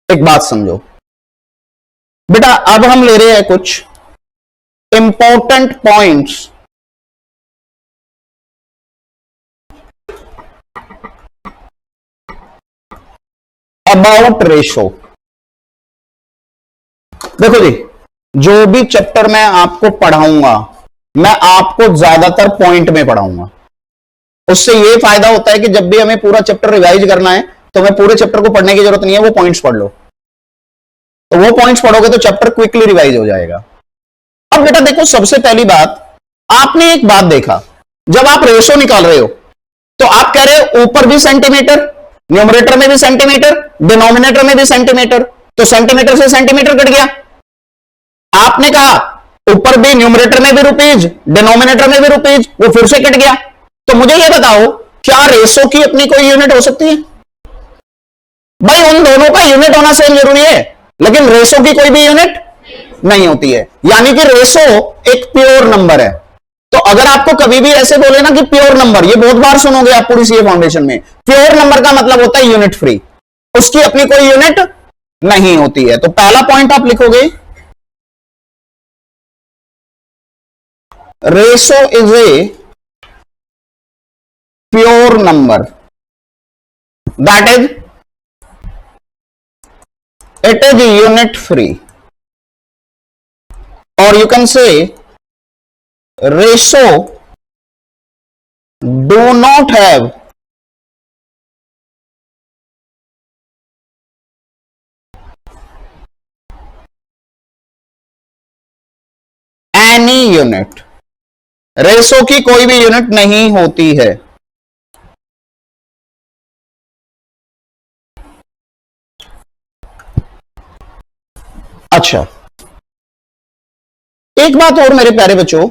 एक बात समझो बेटा। अब हम ले रहे हैं कुछ इंपॉर्टेंट पॉइंट्स अबाउट रेशो। देखो जी, जो भी चैप्टर मैं आपको पढ़ाऊंगा, मैं आपको ज्यादातर पॉइंट में पढ़ाऊंगा। उससे यह फायदा होता है कि जब भी हमें पूरा चैप्टर रिवाइज करना है, तो मैं पूरे चैप्टर को पढ़ने की जरूरत नहीं है, वो पॉइंट्स पढ़ लो। तो वो पॉइंट्स पढ़ोगे तो चैप्टर क्विकली रिवाइज हो जाएगा। अब बेटा देखो, सबसे पहली बात, आपने एक बात देखा, जब आप रेशो निकाल रहे हो तो आप कह रहे हो ऊपर भी सेंटीमीटर, न्यूमरेटर में भी सेंटीमीटर, डिनोमिनेटर में भी सेंटीमीटर, तो सेंटीमीटर से सेंटीमीटर कट गया। आपने कहा ऊपर भी, न्यूमरेटर में भी रुपीज, डिनोमिनेटर में भी रुपीज, वो फिर से कट गया। तो मुझे ये बताओ, क्या रेशो की अपनी कोई यूनिट हो सकती है? भाई उन दोनों का यूनिट होना सेम जरूरी है, लेकिन रेशो की कोई भी यूनिट नहीं होती है। यानी कि रेशो एक प्योर नंबर है। तो अगर आपको कभी भी ऐसे बोले ना कि प्योर नंबर, ये बहुत बार सुनोगे आप पूरी सीए फाउंडेशन में, प्योर नंबर का मतलब होता है यूनिट फ्री, उसकी अपनी कोई यूनिट नहीं होती है। तो पहला पॉइंट आप लिखोगे, ratio is a pure number, that is it is unit free, or you can say ratio do not have any unit, ratio की कोई भी यूनिट नहीं होती है। अच्छा, एक बात और मेरे प्यारे बच्चों,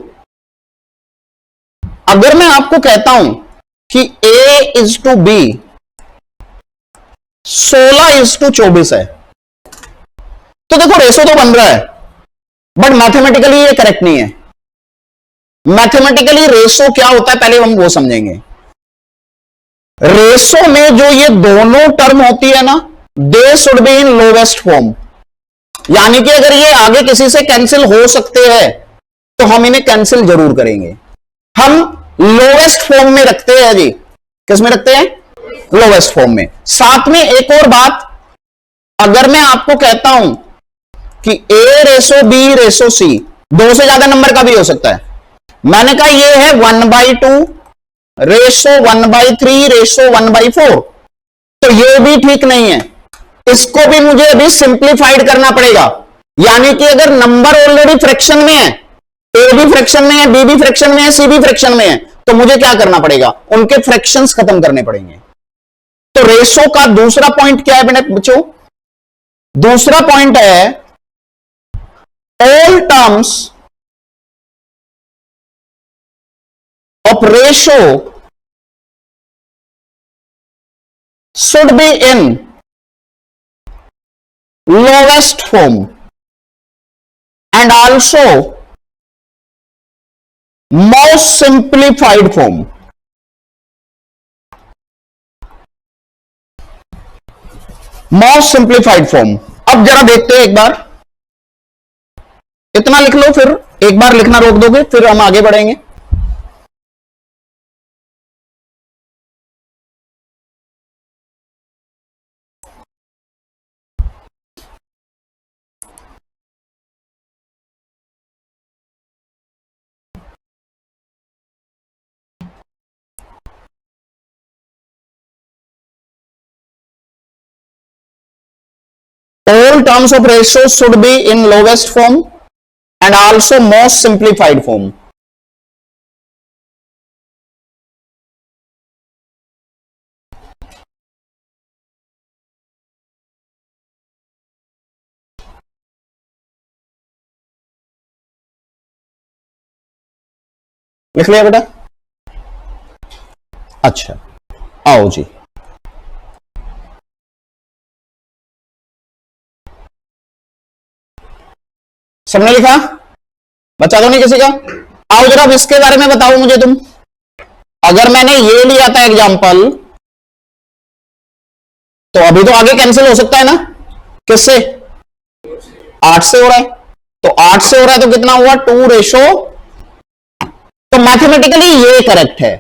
अगर मैं आपको कहता हूं कि A इज टू B 16:24 है, तो देखो रेशो तो बन रहा है, बट मैथमेटिकली ये करेक्ट नहीं है। मैथमेटिकली रेशो क्या होता है पहले हम वो समझेंगे। रेशो में जो ये दोनों टर्म होती है ना, they should be in lowest form. यानी कि अगर ये आगे किसी से कैंसिल हो सकते हैं तो हम इन्हें कैंसिल जरूर करेंगे। हम लोवेस्ट फॉर्म में रखते हैं जी। किस में रखते हैं? लोवेस्ट फॉर्म में। साथ में एक और बात, अगर मैं आपको कहता हूं कि A:B:C, 2 से ज्यादा नंबर का भी हो सकता है। मैंने कहा ये है 1/2 1/3 1/4, तो ये भी ठीक नहीं है। इसको भी मुझे अभी सिंप्लीफाइड करना पड़ेगा। यानी कि अगर नंबर ऑलरेडी फ्रैक्शन में है, ए भी फ्रैक्शन में है, बी भी फ्रैक्शन में है, सी भी फ्रैक्शन में है, तो मुझे क्या करना पड़ेगा? उनके फ्रैक्शंस खत्म करने पड़ेंगे। तो रेशो का दूसरा पॉइंट क्या है बच्चों? दूसरा पॉइंट है all terms of ratio should be in lowest form and also most simplified form. Most simplified form. अब जरा देखते हैं एक बार, इतना लिख लो, फिर एक बार लिखना रोक दोगे, फिर हम आगे बढ़ेंगे। All terms of ratios should be in lowest form and also most simplified form. लिख लिया बेटा? अच्छा, आओ जी। सबने लिखा? बचा दो नहीं किसी का? आओ जरा इसके बारे में बताओ मुझे तुम। अगर मैंने ये लिया था एग्जांपल, तो अभी तो आगे कैंसिल हो सकता है ना? किससे? 8 से हो रहा है, तो 8 से हो रहा है तो कितना हुआ? 2 तो मैथमेटिकली ये करेक्ट है।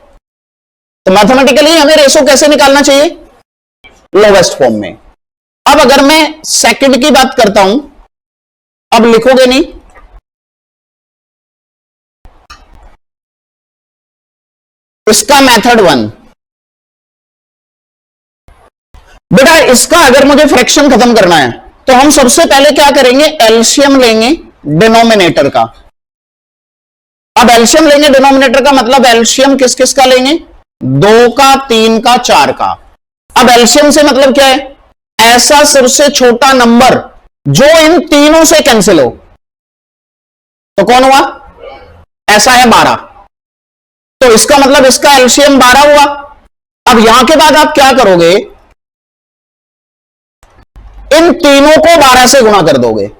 तो मैथमेटिकली हमें रेशो कैसे निकालना चाहिए? लोवेस्ट फॉर्म में। अब अगर मैं सेकंड की बात करता हूं, अब लिखोगे नहीं, इसका मेथड 1। बेटा इसका अगर मुझे फ्रैक्शन खत्म करना है तो हम सबसे पहले क्या करेंगे? एलसीएम लेंगे डिनोमिनेटर का। अब एलसीएम लेंगे डिनोमिनेटर का मतलब एलसीएम किस किस का लेंगे? 2 का, 3 का, 4 का। अब एलसीएम से मतलब क्या है? ऐसा सबसे छोटा नंबर जो इन तीनों से कैंसिल हो। तो कौन हुआ? ऐसा है 12, तो इसका मतलब इसका एलसीएम 12 हुआ। अब यहां के बाद आप क्या करोगे? इन तीनों को 12 से गुणा कर दोगे।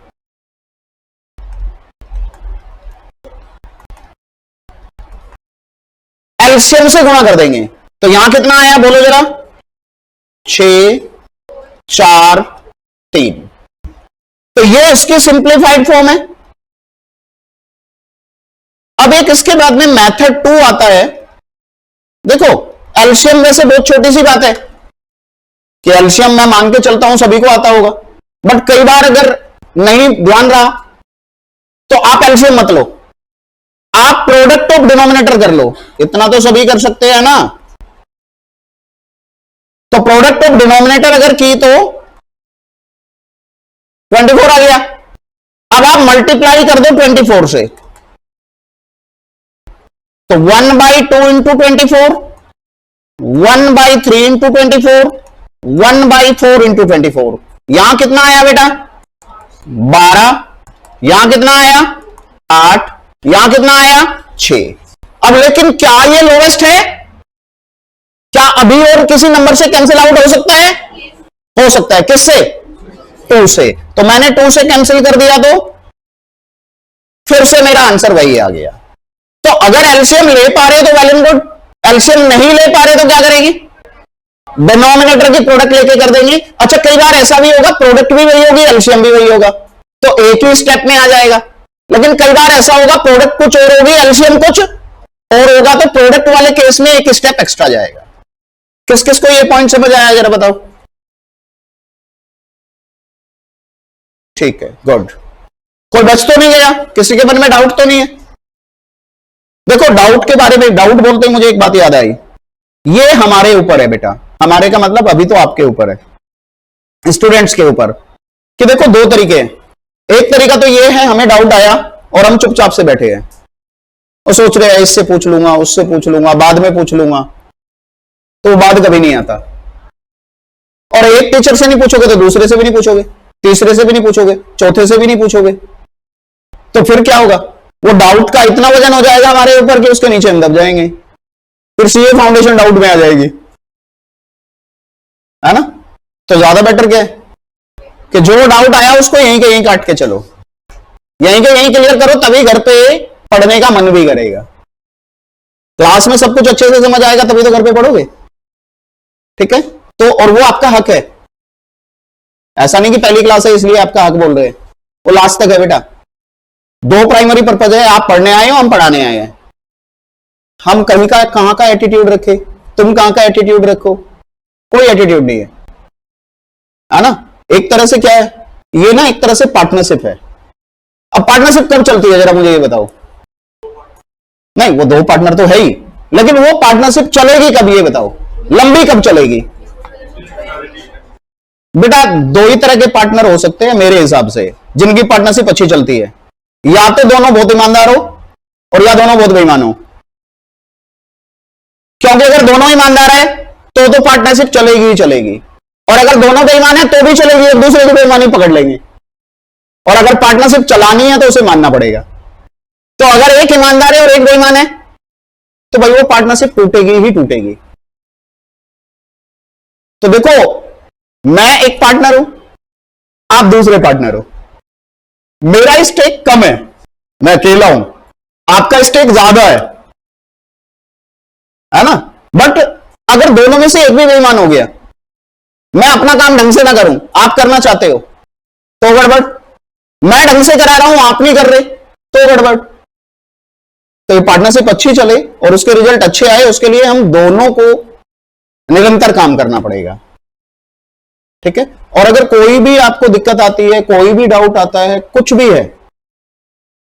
एलसीएम से गुणा कर देंगे, तो यहां कितना आया बोलो जरा? 6, 4, 3। तो ये इसकी सिंप्लीफाइड फॉर्म है। अब एक इसके बाद में मेथड 2 आता है। देखो एलसीएम वैसे बहुत छोटी सी बात है कि एलसीएम मैं मान के चलता हूं सभी को आता होगा, बट कई बार अगर नहीं ध्यान रहा तो आप एलसीएम मत लो, आप प्रोडक्ट ऑफ डिनोमिनेटर कर लो। इतना तो सभी कर सकते हैं ना? तो प्रोडक्ट ऑफ डिनोमिनेटर अगर की तो 24 आ गया। अब आप मल्टीप्लाई कर दो 24 से, तो 1/2 इंटू 24, 1/3 इंटू 24, 1/4 इंटू 24। यहां कितना आया बेटा? 12। यहां कितना आया? 8। यहां कितना आया? 6। अब लेकिन क्या ये लोवेस्ट है? क्या अभी और किसी नंबर से कैंसिल आउट हो सकता है? हो सकता है। किससे? 2 से। तो मैंने 2 से कैंसिल कर दिया, तो फिर से मेरा आंसर वही आ गया। तो अगर एलसीएम ले पा रहे हो तो वेल एंड गुड, एलसीएम नहीं ले पा रहे तो क्या करेंगे? डिनोमिनेटर की प्रोडक्ट लेके कर देंगे। अच्छा कई बार ऐसा भी होगा प्रोडक्ट भी वही होगी, एलसीएम भी वही होगा, तो एक ही स्टेप में आ जाएगा। लेकिन कई बार ऐसा होगा प्रोडक्ट कुछ और होगी, एलसीएम कुछ और होगा, तो प्रोडक्ट वाले केस में एक स्टेप एक्स्ट्रा जाएगा। किस किस को ये पॉइंट समझ आया जरा बताओ? ठीक है, गुड। कोई बच तो नहीं गया? किसी के मन में डाउट तो नहीं है? देखो डाउट के बारे में, डाउट बोलते ही मुझे एक बात याद आई, ये हमारे ऊपर है बेटा। हमारे का मतलब अभी तो आपके ऊपर है, स्टूडेंट्स के ऊपर, कि देखो 2 तरीके हैं। एक तरीका तो ये है हमें डाउट आया और हम चुपचाप से बैठे हैं और सोच रहे हैं इससे पूछ लूंगा, उससे पूछ लूंगा, बाद में पूछ लूंगा, तो बाद कभी नहीं आता। और एक टीचर से नहीं पूछोगे तो दूसरे से भी नहीं पूछोगे, तीसरे से भी नहीं पूछोगे, चौथे से भी नहीं पूछोगे, तो फिर क्या होगा? वो डाउट का इतना वजन हो जाएगा हमारे ऊपर कि उसके नीचे हम दब जाएंगे, फिर सीए फाउंडेशन डाउट में आ जाएगी। है ना। तो ज्यादा बेटर क्या है कि जो डाउट आया उसको यहीं के यहीं काट के चलो, यहीं के यहीं क्लियर करो, तभी घर पे पढ़ने का मन भी करेगा। क्लास में सब कुछ अच्छे से समझ आएगा तभी तो घर पे पढ़ोगे, ठीक है। तो और वो आपका हक है, ऐसा नहीं कि पहली क्लास है इसलिए आपका हक बोल रहे हैं, वो लास्ट तक है बेटा। दो प्राइमरी पर्पज है, आप पढ़ने आए हो, हम पढ़ाने आए हैं। हम कहीं का कहां का एटीट्यूड रखे, तुम कहां का एटीट्यूड रखो, कोई एटीट्यूड नहीं है ना। एक तरह से क्या है ये ना, एक तरह से पार्टनरशिप है। अब पार्टनरशिप कब चलती है जरा मुझे ये बताओ। नहीं, वो दो पार्टनर तो है ही, लेकिन वो पार्टनरशिप चलेगी कब ये बताओ, लंबी कब चलेगी। बेटा दो ही तरह के पार्टनर हो सकते हैं मेरे हिसाब से जिनकी पार्टनरशिप अच्छी चलती है, या तो दोनों बहुत ईमानदार हो और या दोनों बहुत बेईमान हो। क्योंकि अगर दोनों ईमानदार है तो पार्टनरशिप चलेगी ही चलेगी, और अगर दोनों बेईमान है तो भी चलेगी, एक दूसरे की बेईमानी पकड़ लेंगे। और अगर पार्टनरशिप चलानी है तो उसे मानना पड़ेगा। तो अगर एक ईमानदार है और एक बेईमान है तो भाई वो पार्टनरशिप टूटेगी ही टूटेगी। तो देखो, मैं एक पार्टनर हूं, आप दूसरे पार्टनर हो, मेरा स्टेक कम है, मैं अकेला हूं, आपका स्टेक ज्यादा है ना। बट अगर दोनों में से एक भी बेईमान हो गया, मैं अपना काम ढंग से ना करूं, आप करना चाहते हो तो गड़बड़, मैं ढंग से करा रहा हूं आप नहीं कर रहे तो गड़बड़। तो ये पार्टनरशिप अच्छी चले और उसके रिजल्ट अच्छे आए, उसके लिए हम दोनों को निरंतर काम करना पड़ेगा, ठीक है। और अगर कोई भी आपको दिक्कत आती है, कोई भी डाउट आता है, कुछ भी है,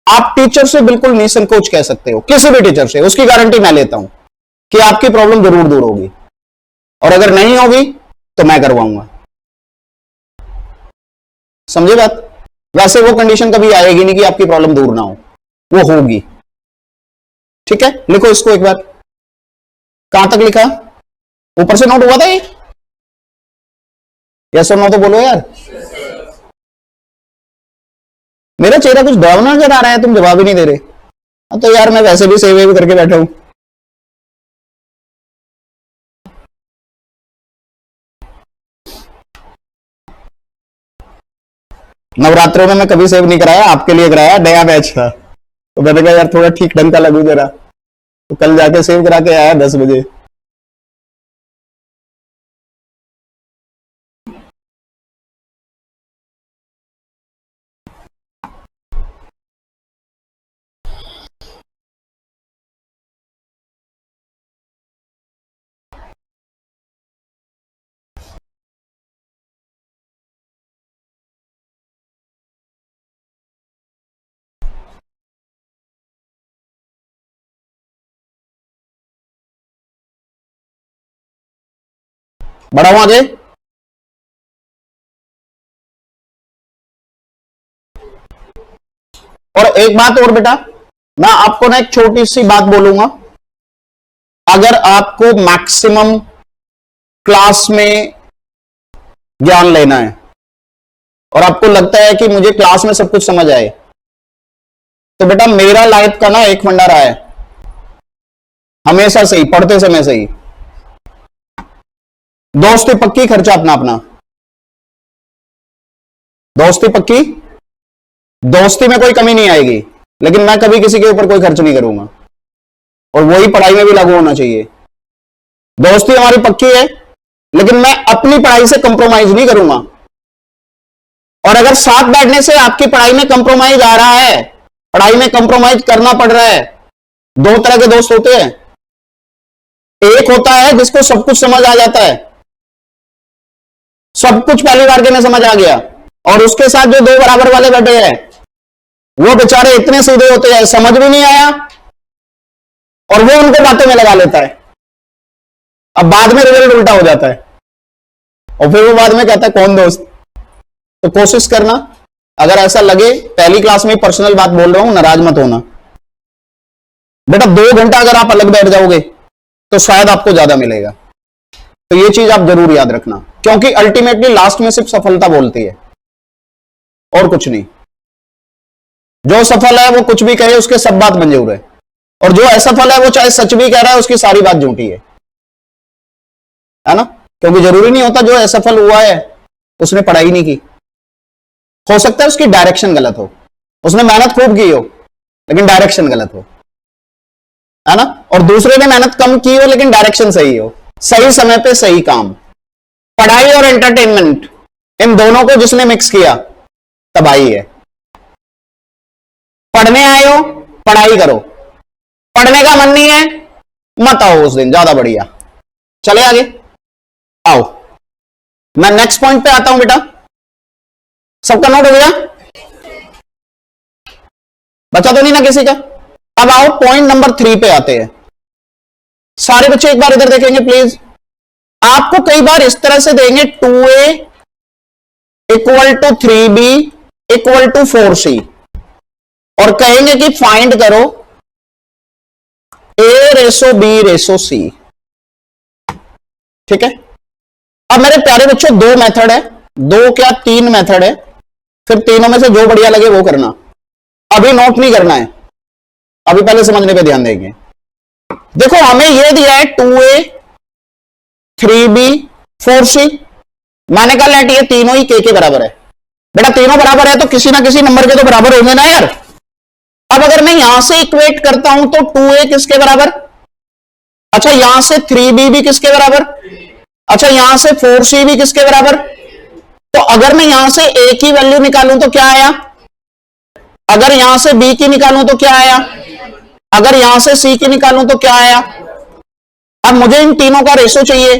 आप टीचर से बिल्कुल निसंकोच कह सकते हो, किसी भी टीचर से, उसकी गारंटी मैं लेता हूं कि आपकी प्रॉब्लम जरूर दूर होगी, और अगर नहीं होगी तो मैं करवाऊंगा। समझे बात। वैसे वो कंडीशन कभी आएगी नहीं कि आपकी प्रॉब्लम दूर ना हो, वो होगी, ठीक है। लिखो इसको एक बार, कहां तक लिखा, ऊपर से नोट हुआ था ये, यस और नो तो बोलो यार। मेरा चेहरा कुछ डरावना नजर आ रहा है, तुम जवाब ही नहीं दे रहे। तो यार मैं वैसे भी सेव वेव करके बैठा हूं। नवरात्रों में मैं कभी सेव नहीं कराया, आपके लिए कराया, नया बैच था तो मैंने कहा यार थोड़ा ठीक ढंग का लगू जरा, तो कल जाके सेव करा के आया 10 बजे। बढ़ाओ आगे। और एक बात और बेटा, मैं आपको ना एक छोटी सी बात बोलूंगा, अगर आपको मैक्सिमम क्लास में ज्ञान लेना है और आपको लगता है कि मुझे क्लास में सब कुछ समझ आए, तो बेटा मेरा लाइफ का ना एक फंडा रहा है हमेशा से ही, पढ़ते समय से ही, दोस्ती पक्की, खर्चा अपना अपना। दोस्ती पक्की, दोस्ती में कोई कमी नहीं आएगी, लेकिन मैं कभी किसी के ऊपर कोई खर्च नहीं करूंगा, और वही पढ़ाई में भी लागू होना चाहिए। दोस्ती हमारी पक्की है, लेकिन मैं अपनी पढ़ाई से कंप्रोमाइज नहीं करूंगा। और अगर साथ बैठने से आपकी पढ़ाई में कंप्रोमाइज आ रहा है, पढ़ाई में कंप्रोमाइज करना पड़ रहा है, दो तरह के दोस्त होते हैं। एक होता है जिसको सब कुछ समझ आ जाता है, सब कुछ पहली बार के में समझ आ गया, और उसके साथ जो दो बराबर वाले बैठे हैं वो बेचारे इतने सीधे होते हैं, समझ भी नहीं आया और वो उनको बातों में लगा लेता है। अब बाद में रिजल्ट उल्टा हो जाता है, और फिर वो बाद में कहता है कौन दोस्त। तो कोशिश करना, अगर ऐसा लगे, पहली क्लास में पर्सनल बात बोल रहा हूं, नाराज मत होना बेटा। 2 घंटा अगर आप अलग बैठ जाओगे तो शायद आपको ज्यादा मिलेगा। तो ये चीज आप जरूर याद रखना, क्योंकि अल्टीमेटली लास्ट में सिर्फ सफलता बोलती है और कुछ नहीं। जो सफल है वो कुछ भी कहे, उसके सब बात मंजूर है, और जो असफल है वो चाहे सच भी कह रहा है, उसकी सारी बात झूठी है ना। क्योंकि जरूरी नहीं होता जो असफल हुआ है उसने पढ़ाई नहीं की, हो सकता है उसकी डायरेक्शन गलत हो, उसने मेहनत खूब की हो लेकिन डायरेक्शन गलत हो, है ना। और दूसरे ने मेहनत कम की हो लेकिन डायरेक्शन सही हो, सही समय पे सही काम। पढ़ाई और एंटरटेनमेंट इन दोनों को जिसने मिक्स किया तबाही है। पढ़ने आए हो पढ़ाई करो, पढ़ने का मन नहीं है मत आओ उस दिन, ज्यादा बढ़िया। चले आगे आओ, मैं नेक्स्ट पॉइंट पे आता हूं बेटा, सबका नोट हो गया, बचा तो नहीं ना किसी का। अब आओ पॉइंट नंबर 3 पे आते हैं। सारे बच्चे एक बार इधर देखेंगे प्लीज। आपको कई बार इस तरह से देंगे 2a equal to 3b equal to 4c और कहेंगे कि फाइंड करो a ratio b ratio c। ठीक है। अब मेरे प्यारे बच्चों दो मेथड है, दो क्या 3 मेथड है, फिर तीनों में से जो बढ़िया लगे वो करना। अभी नोट नहीं करना है, अभी पहले समझने पे ध्यान देंगे। देखो हमें यह दिया है 2a 3b 4c, मैंने कहा लेट ये तीनों ही के बराबर है। बेटा तीनों बराबर है तो किसी ना किसी नंबर के तो बराबर होंगे ना यार। अब अगर मैं यहां से इक्वेट करता हूं तो 2a किसके बराबर, अच्छा यहां से 3b भी किसके बराबर, अच्छा यहां से 4c भी किसके बराबर। तो अगर मैं यहां से a की वैल्यू निकालूं तो क्या आया, अगर यहां से b की निकालूं तो क्या आया, अगर यहां से c की निकालूं तो क्या आया। अब मुझे इन तीनों का रेशो चाहिए।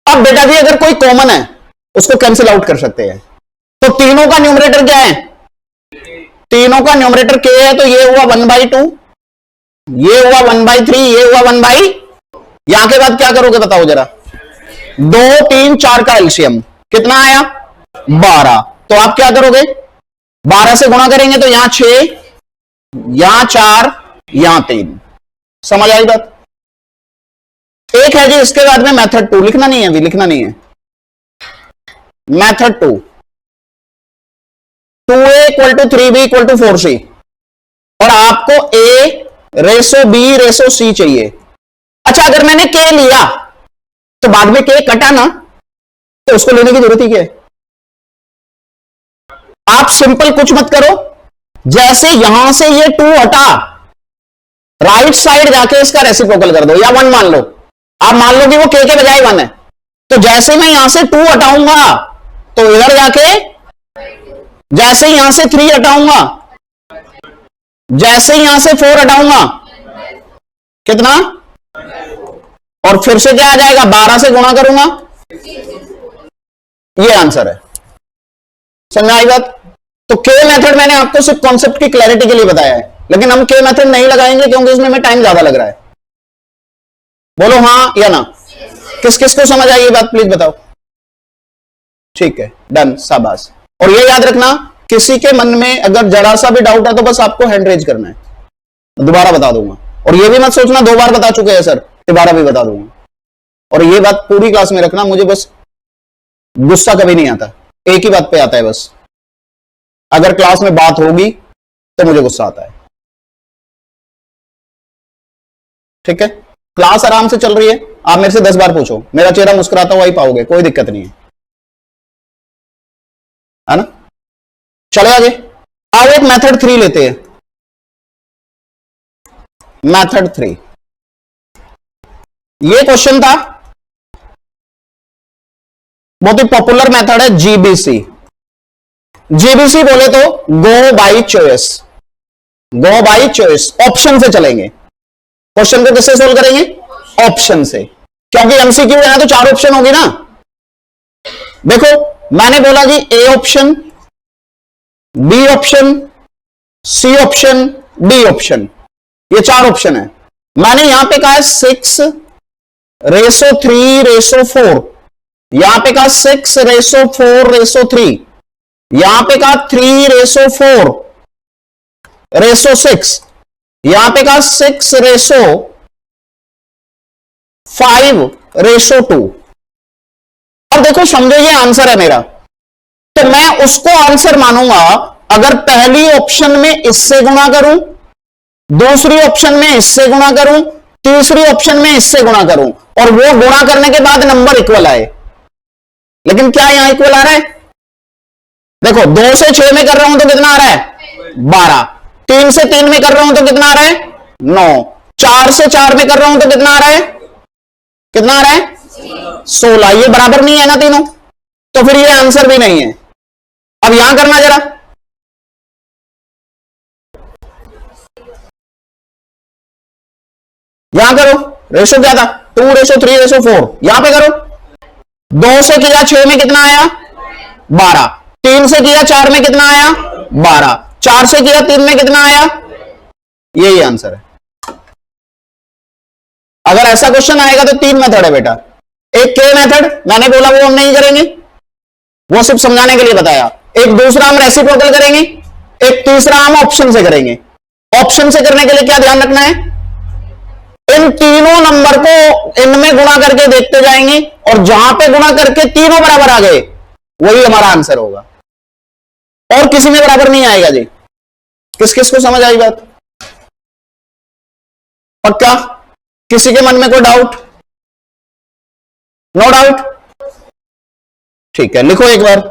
अब बेटा जी अगर कोई कॉमन है उसको कैंसिल आउट कर सकते हैं, तो तीनों का न्यूमरेटर क्या है, तीनों का न्यूमरेटर k है, तो ये हुआ 1/2, ये हुआ 1/3, ये हुआ 1/, यहां के बाद क्या करोगे बताओ जरा, 2 3 4 का एलसीएम कितना आया 12। तो आप क्या करोगे 12 से गुणा करेंगे तो यहां 6, यहां 4, यहां 3। समझ आई बात। एक है जी इसके बाद में मेथड 2, लिखना नहीं है अभी, लिखना नहीं है। Method 2 2a equal to 3b equal to 4c और आपको a ratio b ratio c चाहिए। अच्छा अगर मैंने k लिया तो बाद में k कटा ना, तो उसको लेने की जरूरत ही क्या है। आप सिंपल कुछ मत करो, जैसे यहां से ये 2 हटा, राइट साइड जाके इसका रेसिप्रोकल कर दो या 1 मान लो। आप मान लो कि वो k के बजाय 1 है, तो जैसे मैं यहां से 2 हटाऊंगा तो इधर जाके, जैसे यहां से 3 हटाऊंगा, जैसे यहां से 4 हटाऊंगा कितना, और फिर से क्या आ जाएगा 12 से गुणा करूंगा, ये आंसर है। समझ आई बात। तो के मेथड मैंने आपको सिर्फ कॉन्सेप्ट की क्लैरिटी के लिए बताया है, लेकिन हम के मेथड नहीं लगाएंगे क्योंकि इसमें हमें टाइम ज्यादा लग रहा है। बोलो हां या ना, किस किस को समझ आई ये बात प्लीज बताओ। ठीक है डन, शाबाश। और ये याद रखना किसी के मन में अगर जरा सा भी डाउट है तो बस आपको हैंड रेज करना है, दोबारा बता दूंगा। और ये भी मत सोचना 2 बार बता चुके हैं सर, दोबारा भी बता दूंगा। और ये बात पूरी क्लास में रखना, मुझे बस गुस्सा कभी नहीं आता, एक ही बात पे आता है बस, अगर क्लास में बात होगी तो मुझे गुस्सा आता है। ठीक है, क्लास आराम से चल रही है, आप मेरे से 10 बार पूछो, मेरा चेहरा मुस्कुराता हुआ ही पाओगे, कोई दिक्कत नहीं है ना। चले आगे, आओ एक मेथड 3 लेते हैं। मेथड 3, ये क्वेश्चन था, बहुत ही पॉपुलर मेथड है जीबीसी। जीबीसी बोले तो go by choice, go by choice, option से चलेंगे। क्वेश्चन को किससे सोल्व करेंगे, ऑप्शन से, क्योंकि एमसीक्यू है तो 4 ऑप्शन होगी ना। देखो मैंने बोला जी A option, B option, C option, D option, ये 4 ऑप्शन है। मैंने यहां पे कहा है 6 रेसो 3 रेसो 4, यहां पे कहा 6 रेसो 4 रेसो 3, यहां पे कहा 3 रेसो 4 रेसो 6, यहां पे कहा 6 रेसो 5 रेसो 2। अब देखो समझो ये आंसर है मेरा, तो मैं उसको आंसर मानूंगा अगर पहली ऑप्शन में इससे गुणा करूं, दूसरी ऑप्शन में इससे गुणा करूं, तीसरी ऑप्शन में इससे गुणा करूं, और वो गुणा करने के बाद नंबर इक्वल आए। लेकिन क्या यहां इक्वल आ रहा है? देखो 2 से 6 में कर रहा हूं तो कितना आ रहा है? 12। 3 से 3 में कर रहा हूं तो कितना आ रहा है? 9। 4 से 4 में कर रहा हूं तो कितना आ रहा है? कितना आ रहा है? 16। ये बराबर नहीं है ना तीनों, तो फिर ये आंसर भी नहीं है। अब यहां करना जरा, यहां करो। रेशो क्या था? 2:3:4। यहां पे करो। 2 से किया 6 में कितना आया? 12। 3 से किया 4 में कितना आया? 12। 4 से किया 3 में कितना आया? यही आंसर है। अगर ऐसा क्वेश्चन आएगा तो 3 मेथड है बेटा। एक के मेथड मैंने बोला वो हम नहीं करेंगे, वो सिर्फ समझाने के लिए बताया। एक दूसरा हम रेसिप्रोकल करेंगे, एक तीसरा हम ऑप्शन से करेंगे। ऑप्शन से करने के लिए क्या ध्यान रखना है? इन तीनों नंबर को इनमें गुणा करके देखते जाएंगे, और जहां पे गुणा करके तीनों बराबर आ गए वही हमारा आंसर होगा, और किसी में बराबर नहीं आएगा जी। किस किस को समझ आई बात? पक्का? किसी के मन में कोई डाउट? No doubt? ठीक है, लिखो एक बार।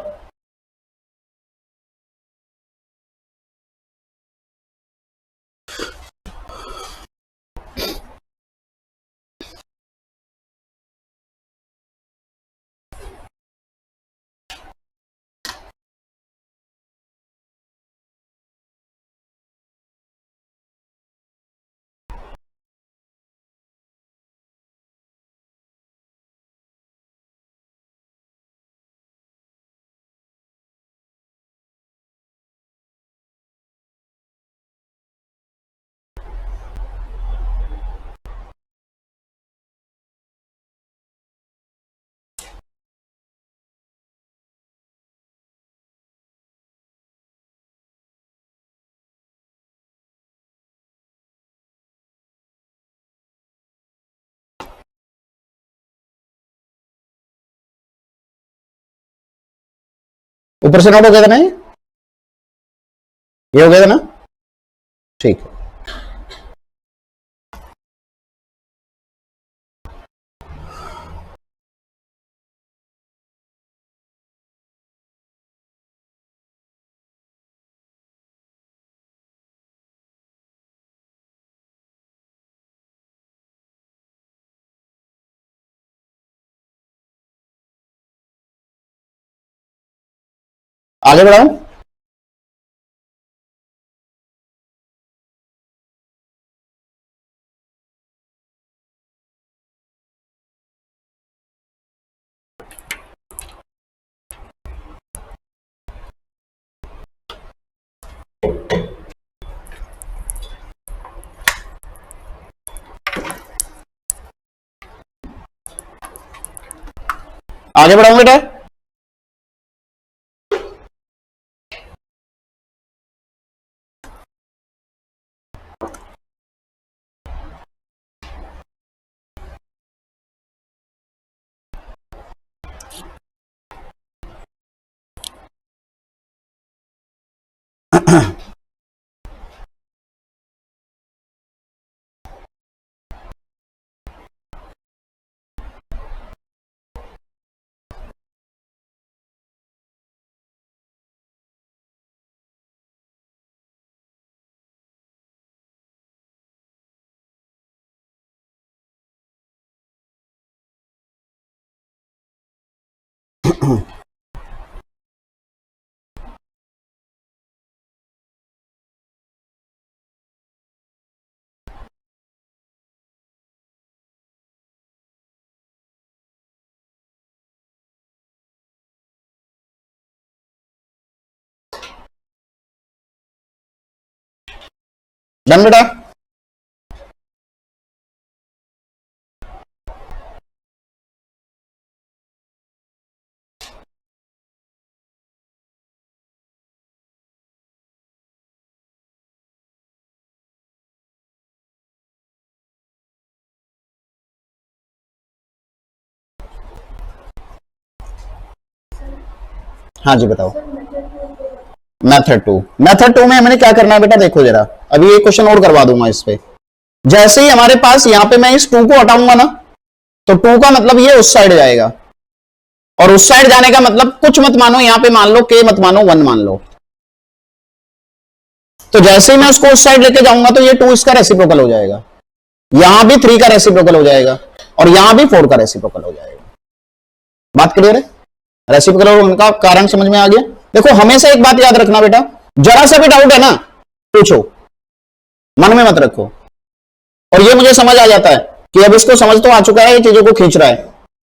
ऊपर से नोट हो गया था ना? ये हो गया था ना? ठीक है। आगे बढ़ाऊं? आगे बढ़ाऊं बेटा? डन बेटा? हाँ जी बताओ। मेथड 2 में हमने क्या करना है बेटा, देखो जरा, अभी एक क्वेश्चन और करवा दूंगा इस पे। जैसे ही हमारे पास यहां पे मैं इस 2 को हटाऊंगा ना, तो 2 का मतलब ये उस साइड जाएगा, और उस साइड जाने का मतलब कुछ मत मानो, यहां पे मान लो k मत मानो, 1 मान लो। तो जैसे ही मैं उसको उस साइड लेके जाऊंगा तो ये 2 इसका रेसिप्रोकल हो जाएगा, यहां भी 3 का रेसिप्रोकल हो जाएगा, और यहां भी 4 का रेसिप्रोकल हो जाएगा। बात क्लियर है? रेसिप्रोकल होने का कारण समझ में आ गया? देखो हमेशा एक बात याद रखना बेटा, जरा सा भी डाउट है ना, पूछो, मन में मत रखो। और ये मुझे समझ आ जाता है कि अब इसको समझ तो आ चुका है, ये चीजों को खींच रहा है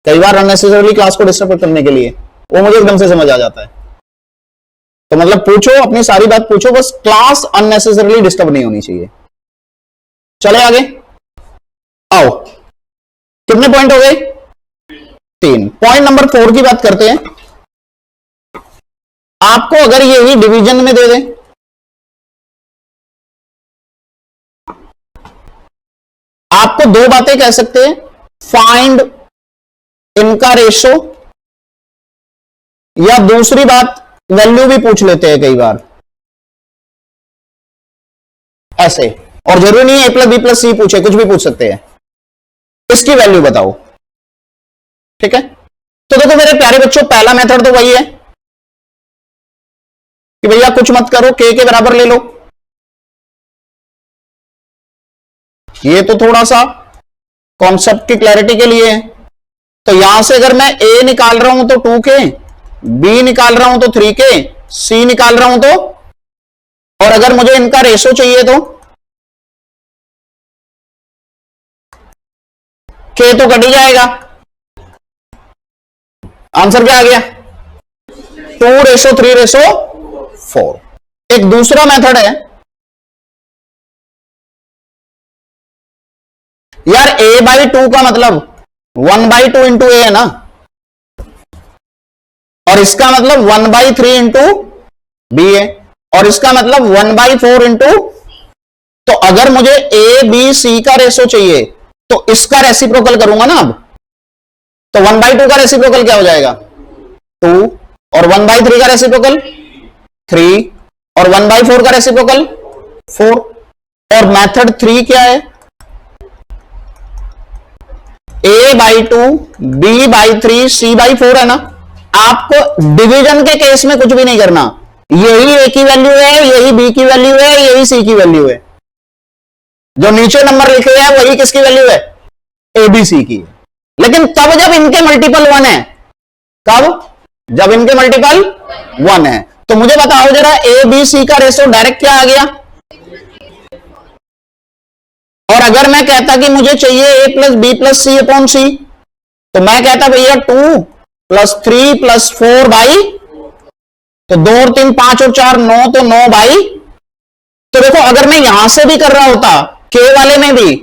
कई बार अननेसेसरली क्लास को डिस्टर्ब करने के लिए, वो मुझे एकदम से समझ आ जाता है। तो मतलब पूछो, अपनी सारी बात पूछो, बस क्लास अननेसेसरली डिस्टर्ब नहीं होनी चाहिए। चले आगे, आओ, कितने पॉइंट हो गए? 3। पॉइंट नंबर 4 की बात करते हैं। आपको अगर यही डिवीजन में दे दें, आपको दो बातें कह सकते हैं, फाइंड इनका रेशो, या दूसरी बात वैल्यू भी पूछ लेते हैं कई बार ऐसे, और जरूरी नहीं है a प्लस बी प्लस सी पूछे, कुछ भी पूछ सकते हैं, इसकी वैल्यू बताओ। ठीक है, तो देखो मेरे प्यारे बच्चों, पहला मेथड तो वही है कि भैया कुछ मत करो, के बराबर ले लो। ये तो थोड़ा सा कॉन्सेप्ट की क्लैरिटी के लिए है। तो यहां से अगर मैं ए निकाल रहा हूं तो 2k, बी निकाल रहा हूं तो 3k, सी निकाल रहा हूं तो, और अगर मुझे इनका रेशो चाहिए तो k तो कट ही जाएगा। आंसर क्या आ गया? 2:3:4। एक दूसरा मेथड है यार, a/2 का मतलब 1/2 इंटू ए है ना, और इसका मतलब 1/3 इंटू बी है, और इसका मतलब 1/4 इंटू, तो अगर मुझे ए बी सी का रेशो चाहिए तो इसका रेसिप्रोकल करूंगा ना अब, तो 1/2 का रेसिप्रोकल क्या हो जाएगा? 2, और 1/3 का रेसिप्रोकल 3, और 1/4 का रेसिप्रोकल 4। और मेथड 3 क्या है? a/2, b/3, c/4 है ना। आपको डिवीजन के केस में कुछ भी नहीं करना, यही a की वैल्यू है, यही b की वैल्यू है, यही c की वैल्यू है, जो नीचे नंबर लिखे हैं वही किसकी वैल्यू है? abc की। लेकिन तब जब इनके मल्टीपल 1 है, कब? जब इनके मल्टीपल 1 है। तो मुझे बताओ जरा, ए बी सी का रेशो डायरेक्ट क्या आ गया? और अगर मैं कहता कि मुझे चाहिए ए प्लस बी प्लस सी अपॉन सी, तो मैं कहता भैया 2+3+4 तो 2 और 3 5 और 4 9, तो 9 तो देखो अगर मैं यहां से भी कर रहा होता के वाले में भी,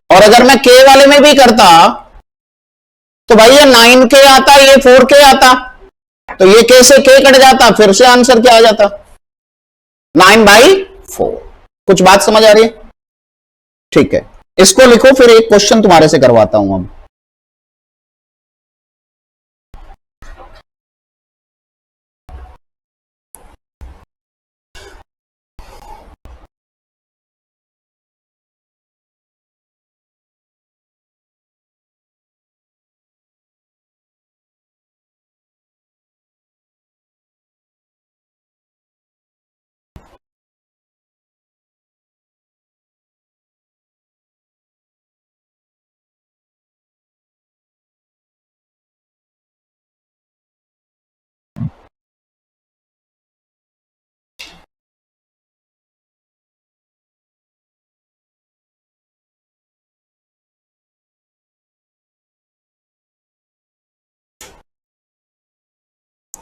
और अगर मैं के वाले में भी करता, तो भाई ये 9k आता, ये 4k आता, तो ये के से के कट जाता, फिर से आंसर क्या आ जाता? 9/4। कुछ बात समझ आ रही है? ठीक है, इसको लिखो, फिर एक क्वेश्चन तुम्हारे से करवाता हूं अब।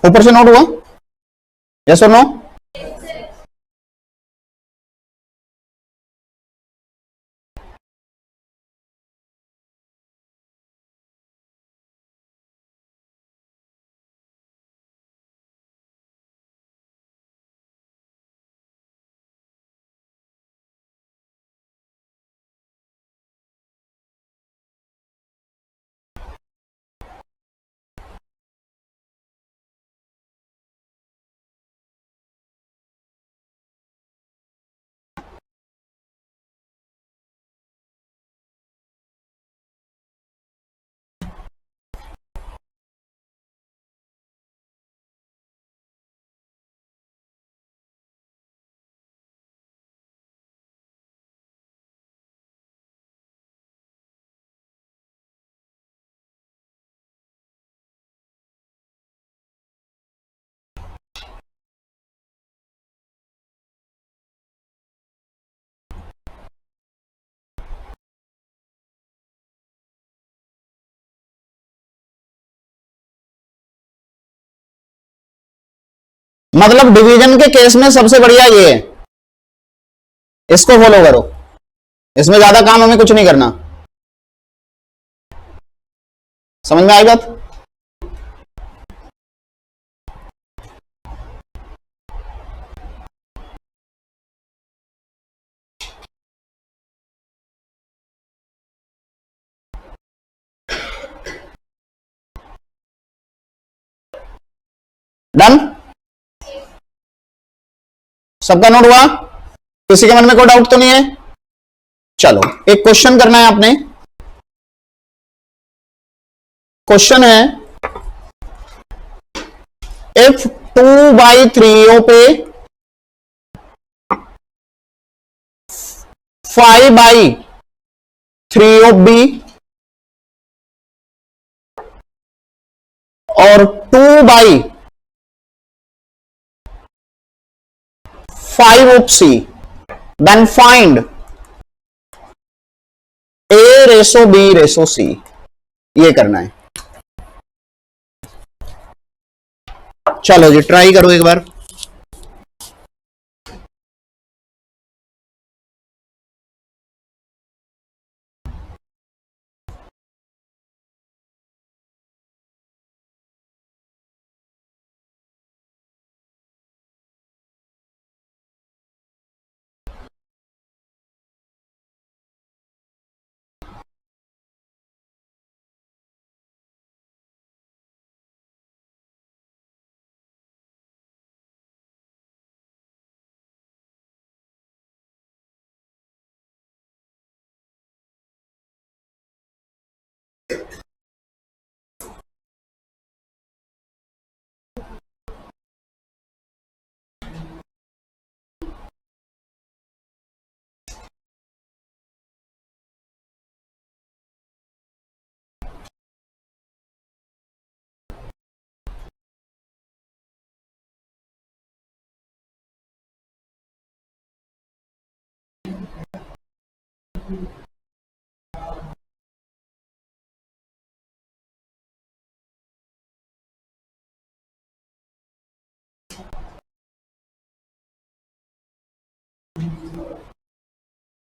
ऊपर से नोट हुआ? यस और नो? मतलब डिवीजन के केस में सबसे बढ़िया ये है, इसको फॉलो करो, इसमें ज्यादा काम हमें कुछ नहीं करना। समझ में आई बात? डन? सबका नोट हुआ? किसी के मन में कोई डाउट तो नहीं है? चलो एक क्वेश्चन करना है आपने। क्वेश्चन है, इफ 2/3 पे 5/3 ऑफ बी और 2/5 of C, then find A ratio B ratio C। ये करना है। चलो जी ट्राई करो एक बार।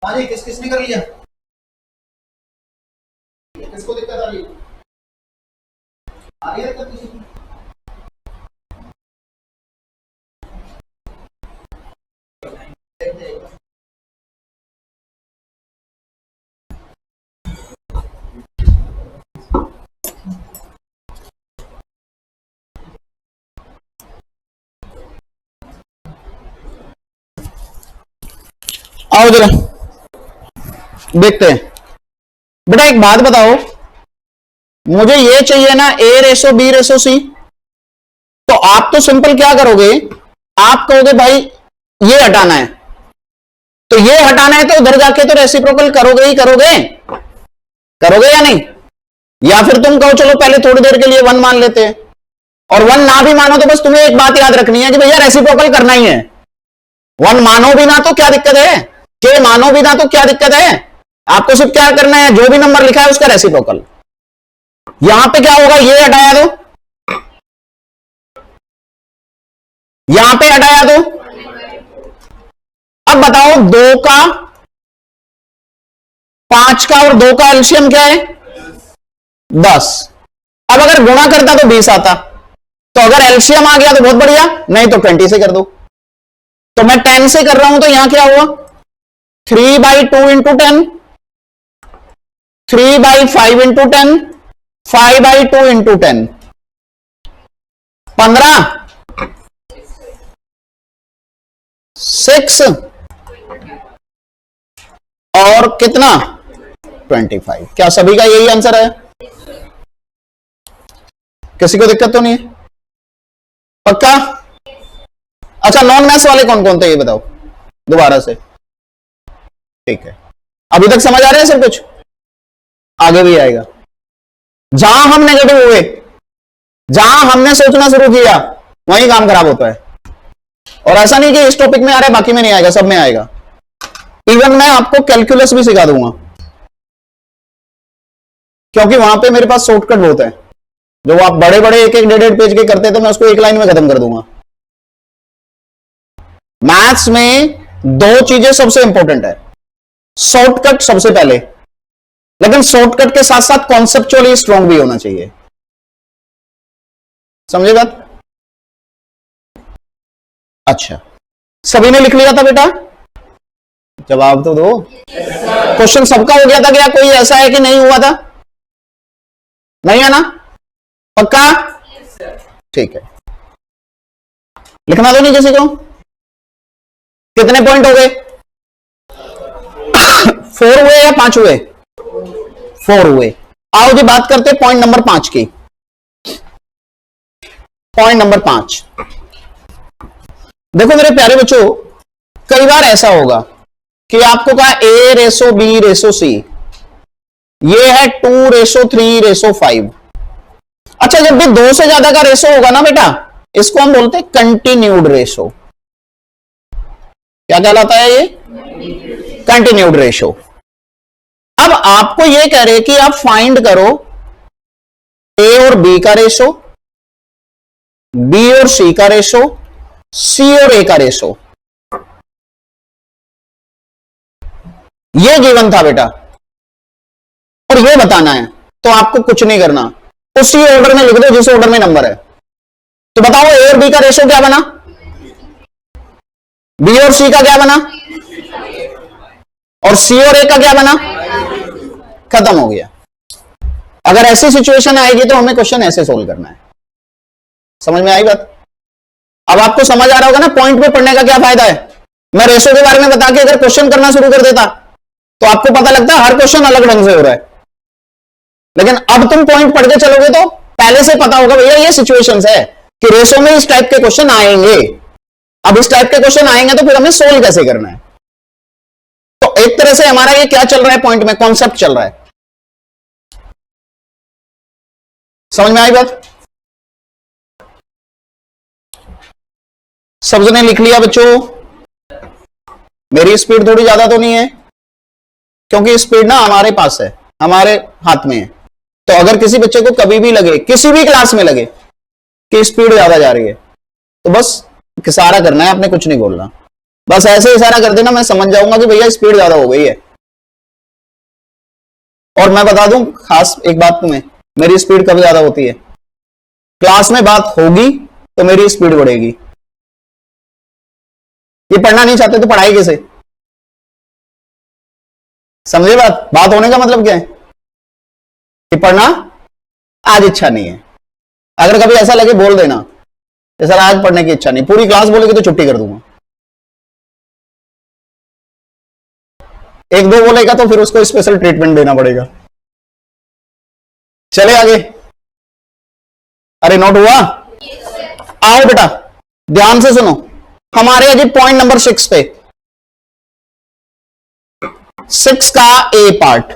हाँ जी, किस किसने कर लिया? किसको दिक्कत आ रही है? आ रही है दिक्कत किसी को? आओ जरा देखते हैं। बेटा एक बात बताओ, मुझे ये चाहिए ना A ratio B ratio C, तो आप तो सिंपल क्या करोगे, आप कहोगे भाई ये हटाना है, तो ये हटाना है तो उधर जाके तो रेसिप्रोकल करोगे ही करोगे, करोगे या नहीं? या फिर तुम कहो चलो पहले थोड़ी देर के लिए 1 मान लेते हैं, और 1 ना भी मानो तो बस तुम्हें एक बात याद रखनी है कि भैया रेसिप्रोकल करना ही है। 1 मानो भी ना तो क्या दिक्कत है, K मानो भी ना तो क्या दिक्कत है, आपको सिर्फ क्या करना है, जो भी नंबर लिखा है उसका रेसिप्रोकल। यहां पे क्या होगा, ये हटाया दो, यहां पे हटाया दो। अब बताओ 2 का, 5 का और 2 का एलसीएम क्या है? 10। अब अगर गुणा करता तो 20 आता, तो अगर एलसीएम आ गया तो बहुत बढ़िया, नहीं तो 20 से कर दो। तो मैं 10 से कर रहा हूं, तो यहां क्या हुआ, 3/2 इंटू 10, 3/5 इंटू 10, 5/2 इंटू 10, 15, 6 और कितना 25। क्या सभी का यही आंसर है? किसी को दिक्कत तो नहीं है? पक्का? अच्छा नॉन मैथ्स वाले कौन कौन थे ये बताओ दोबारा से। ठीक है, अभी तक समझ आ रहा है सब कुछ? आगे भी आएगा। जहां हम नेगेटिव हुए, जहां हमने सोचना शुरू किया, वहीं काम खराब होता है। और ऐसा नहीं कि इस टॉपिक में आ रहा है बाकी में नहीं आएगा, सब में आएगा। इवन मैं आपको कैलकुलस भी सिखा दूंगा, क्योंकि वहां पे मेरे पास शॉर्टकट बहुत है। जो आप बड़े बड़े एक एक 1.5 पेज के करते थे, मैं उसको एक लाइन में खत्म कर दूंगा। मैथ्स में दो चीजें सबसे इंपॉर्टेंट है, शॉर्टकट सबसे पहले, लेकिन शॉर्टकट के साथ साथ कॉन्सेप्चुअली स्ट्रांग भी होना चाहिए। समझे बात? अच्छा, सभी ने लिख लिया था बेटा? जवाब तो दो। क्वेश्चन सबका हो गया था क्या? कोई ऐसा है कि नहीं हुआ था? नहीं है ना? पक्का? ठीक है, लिखना तो नहीं किसी को? कितने पॉइंट हो गए? 4 हुए या 5 हुए? 4 हुए। आओ जी बात करते पॉइंट नंबर 5 की। पॉइंट नंबर 5, देखो मेरे प्यारे बच्चों, कई बार ऐसा होगा कि आपको कहा A ratio B ratio C, ये है 2:3:5। अच्छा, जब भी 2 से ज्यादा का रेसो होगा ना बेटा, इसको हम बोलते हैं कंटिन्यूड रेशो। क्या कहलाता है ये? Continued ratio. अब आपको ये कह रहे कि आप फाइंड करो A और B का रेशो, B और C का रेशो, C और A का रेशो। ये गिवन था बेटा, और ये बताना है, तो आपको कुछ नहीं करना, उसी ऑर्डर में लिख दो जिस ऑर्डर में नंबर है। तो बताओ A और B का रेशो क्या बना? B और C का क्या बना? और C और A का क्या बना? खत्म हो गया। अगर ऐसी सिचुएशन आएगी तो हमें क्वेश्चन ऐसे सोल्व करना है। समझ में आई बात? अब आपको समझ आ रहा होगा ना पॉइंट पे पढ़ने का क्या फायदा है। मैं रेशो के बारे में बता के अगर क्वेश्चन करना शुरू कर देता तो आपको पता लगता है हर क्वेश्चन अलग ढंग से हो रहा है, लेकिन अब तुम पॉइंट पढ़ के चलोगे तो पहले से पता होगा भैया ये सिचुएशंस है कि रेशो में इस टाइप के क्वेश्चन आएंगे। अब इस टाइप के क्वेश्चन आएंगे तो फिर हमें सोल्व कैसे करना है। तो एक तरह से हमारा ये क्या चल रहा है, पॉइंट में कॉन्सेप्ट चल रहा है। समझ में आई बात? सबने लिख लिया बच्चों? मेरी स्पीड थोड़ी ज्यादा तो नहीं है, क्योंकि स्पीड ना हमारे पास है, हमारे हाथ में है। तो अगर किसी बच्चे को कभी भी लगे, किसी भी क्लास में लगे कि स्पीड ज्यादा जा रही है, तो बस इशारा करना है, आपने कुछ नहीं बोलना, बस ऐसे इशारा कर देना, मैं समझ जाऊंगा कि भैया स्पीड ज्यादा हो गई है। और मैं बता दूं खास एक बात तुम्हें, मेरी स्पीड कब ज्यादा होती है? क्लास में बात होगी तो मेरी स्पीड बढ़ेगी। ये पढ़ना नहीं चाहते तो पढ़ाई कैसे? समझे बात? बात होने का मतलब क्या है कि पढ़ना आज इच्छा नहीं है। अगर कभी ऐसा लगे बोल देना सर आज पढ़ने की इच्छा नहीं, पूरी क्लास बोलेगी तो छुट्टी कर दूंगा। एक दो बोलेगा तो फिर उसको स्पेशल ट्रीटमेंट देना पड़ेगा। चले आगे। अरे नोट हुआ? आओ बेटा ध्यान से सुनो, हमारे अभी पॉइंट नंबर 6 पे, 6 का ए पार्ट,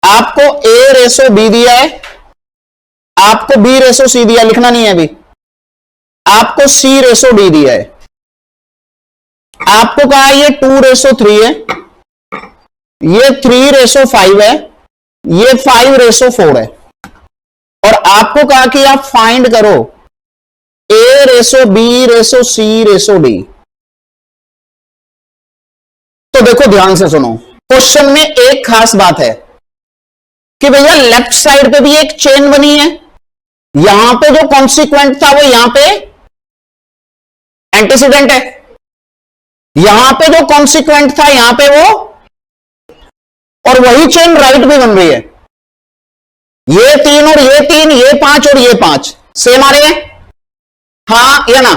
आपको A रेशो B दिया है, आपको B रेशो C दिया, लिखना नहीं है अभी, आपको C रेशो D दिया है, आपको कहा ये 2:3 है, ये 3:5 है, ये 5:4 है, और आपको कहा कि आप फाइंड करो A ratio B ratio C ratio D। तो देखो ध्यान से सुनो, क्वेश्चन में एक खास बात है कि भैया लेफ्ट साइड पे भी एक चेन बनी है, यहां पे जो कॉन्सिक्वेंट था वो यहां पे एंटीसीडेंट है, यहां पे जो कॉन्सिक्वेंट था यहां पे वो, और वही चेन राइट भी बन रही है। ये 3 और ये 3, ये 5 और ये 5 सेम आ रहे हैं, हाँ या ना?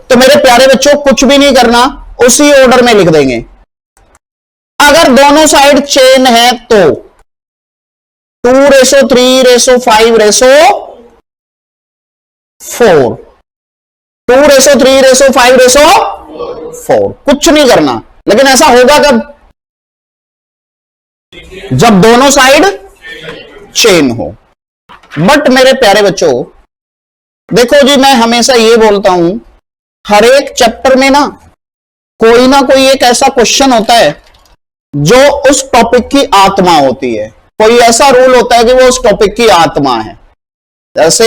तो मेरे प्यारे बच्चों कुछ भी नहीं करना, उसी ऑर्डर में लिख देंगे। अगर दोनों साइड चेन है तो 2:3:5:4, 2:3:5:4, कुछ नहीं करना। लेकिन ऐसा होगा कब? जब दोनों साइड चेन हो। बट मेरे प्यारे बच्चों देखो जी, मैं हमेशा ये बोलता हूं हर एक चैप्टर में ना कोई एक ऐसा क्वेश्चन होता है जो उस टॉपिक की आत्मा होती है, कोई ऐसा रूल होता है कि वो उस टॉपिक की आत्मा है। जैसे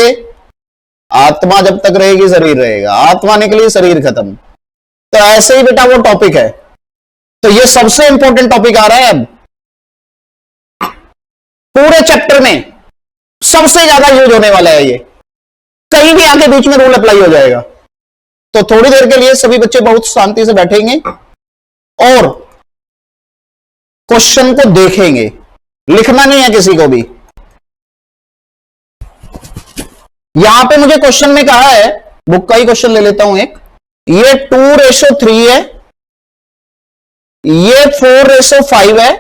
आत्मा जब तक रहेगी शरीर रहेगा, आत्मा निकली शरीर खत्म। तो ऐसे ही बेटा वो टॉपिक है। तो ये सबसे इंपॉर्टेंट टॉपिक आ रहा है अब पूरे चैप्टर में, सबसे ज्यादा यूज होने वाला है ये, कहीं भी आके बीच में रूल अप्लाई हो जाएगा। तो थोड़ी देर के लिए सभी बच्चे बहुत शांति से बैठेंगे और क्वेश्चन को देखेंगे, लिखना नहीं है किसी को भी। यहां पे मुझे क्वेश्चन में कहा है, बुक का ही क्वेश्चन ले लेता हूं एक, ये 2:3 है, ये 4:5 है,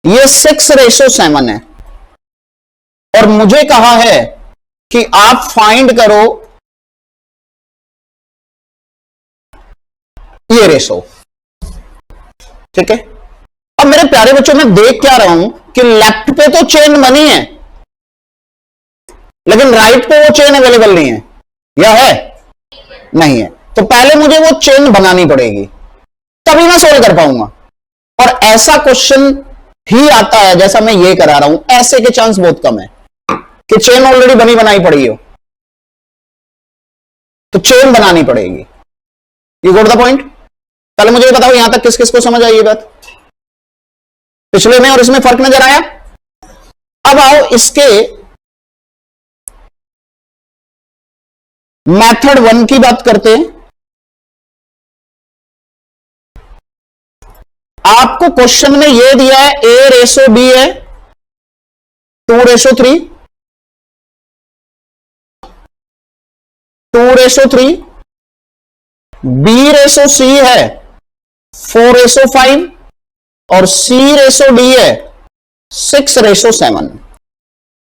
ये 6:7 है, और मुझे कहा है कि आप फाइंड करो ये रेशो। ठीक है, अब मेरे प्यारे बच्चों में देख क्या रहा हूं कि लेफ्ट पे तो चेन बनी है, लेकिन राइट पे वो चेन अवेलेबल नहीं है, या है? नहीं है। तो पहले मुझे वो चेन बनानी पड़ेगी, तभी मैं सोल्व कर पाऊंगा। और ऐसा क्वेश्चन ही आता है जैसा मैं ये करा रहा हूं, ऐसे के चांस बहुत कम है कि चेन ऑलरेडी बनी बनाई पड़ी हो। तो चेन बनानी पड़ेगी। You got the point? पहले मुझे बताओ यहां तक किस किस को समझ आई ये बात? पिछले में और इसमें फर्क नजर आया? अब आओ इसके मेथड 1 की बात करते हैं। आपको क्वेश्चन में यह दिया है A:B है 2:3, 2:3, B:C है 4:5 और C:D है 6:7।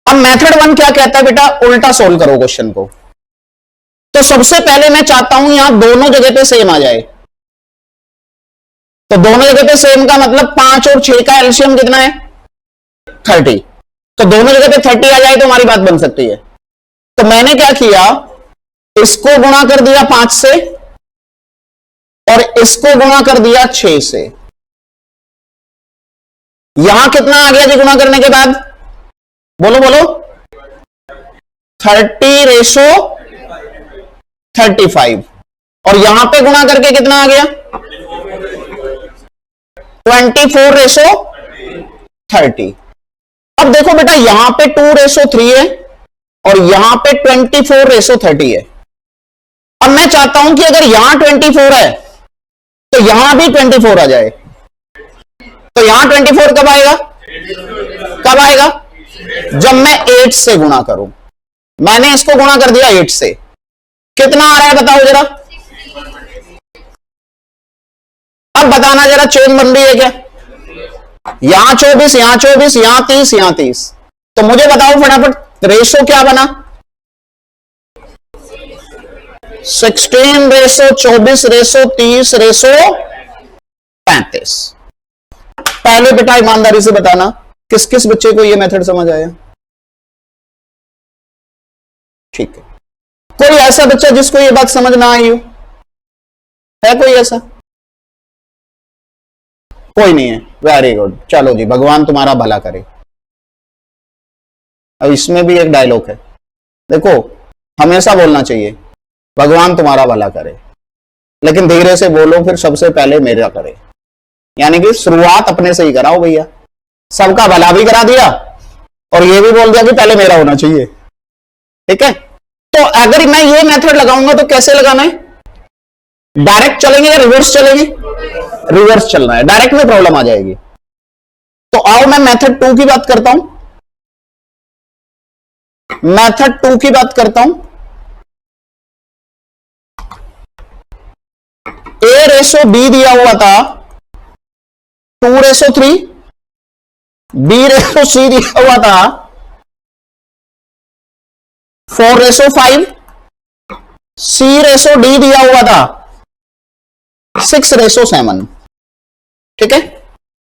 अब मेथड 1 क्या कहता है बेटा? उल्टा सोल्व करो क्वेश्चन को। तो सबसे पहले मैं चाहता हूं यहां दोनों जगह पे सेम आ जाए। तो दोनों जगह पे सेम का मतलब 5 और 6 का एलसीएम कितना है? 30। तो दोनों जगह पे 30 आ जाए तो हमारी बात बन सकती है। तो मैंने क्या किया, इसको गुणा कर दिया 5 से और इसको गुणा कर दिया 6 से। यहां कितना आ गया जी गुणा करने के बाद? बोलो बोलो। 30:35। और यहां पे गुणा करके कितना आ गया? 24:30। अब देखो बेटा यहां पे 2:3 है और यहां पे 24:30 है। अब मैं चाहता हूं कि अगर यहां 24 है तो यहां भी 24 आ जाए। तो यहां 24 कब आएगा? कब आएगा? जब मैं 8 से गुणा करूं। मैंने इसको गुणा कर दिया 8 से, कितना आ रहा है बताओ जरा। अब बताना जरा, चेन बन रही है क्या? यहां 24, यहां 24, यहां 30, यहां 30। तो मुझे बताओ फटाफट रेशो क्या बना? 16:24:30:35। पहले बेटा ईमानदारी से बताना किस किस बच्चे को यह मेथड समझ आया? ठीक है। कोई ऐसा बच्चा जिसको यह बात समझ ना आई हो? है कोई ऐसा? कोई नहीं है। वेरी गुड, चलो जी, भगवान तुम्हारा भला करे। अब इसमें भी एक डायलॉग है, देखो हमेशा बोलना चाहिए भगवान तुम्हारा भला करे, लेकिन धीरे से बोलो, फिर सबसे पहले मेरा करे। यानी कि शुरुआत अपने से ही कराओ भैया। सबका भला भी करा दिया और ये भी बोल दिया कि पहले मेरा होना चाहिए। ठीक है, तो अगर मैं ये मेथड लगाऊंगा तो कैसे लगाना है? डायरेक्ट चलेंगे या रिवर्स चलेंगे? रिवर्स चलना है, डायरेक्ट में प्रॉब्लम आ जाएगी। तो आओ मैं मेथड 2 की बात करता हूं। मेथड 2 की बात करता हूं। A:B दिया हुआ था 2:3, B:C दिया हुआ था 4:5, C:D दिया हुआ था 6:7। ठीक है,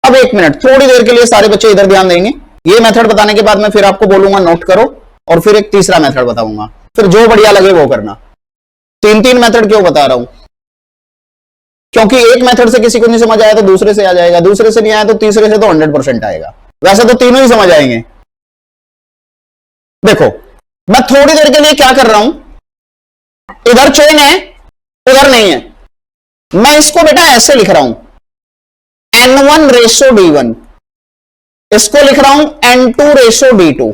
अब एक मिनट, थोड़ी देर के लिए सारे बच्चे इधर ध्यान देंगे। ये मेथड बताने के बाद मैं फिर आपको बोलूंगा नोट करो, और फिर एक तीसरा मेथड बताऊंगा, फिर जो बढ़िया लगे वो करना। 3 मेथड क्यों बता रहा हूं? क्योंकि एक मेथड से किसी को नहीं समझ आया तो दूसरे से आ जाएगा, दूसरे से नहीं आया तो तीसरे से तो 100% आएगा। वैसे तो तीनों ही समझ आएंगे। देखो मैं थोड़ी देर के लिए क्या कर रहा हूं, इधर चेन है उधर नहीं है, मैं इसको बेटा ऐसे लिख रहा हूं N1 रेशो D1, इसको लिख रहा हूं N2 रेशो D2,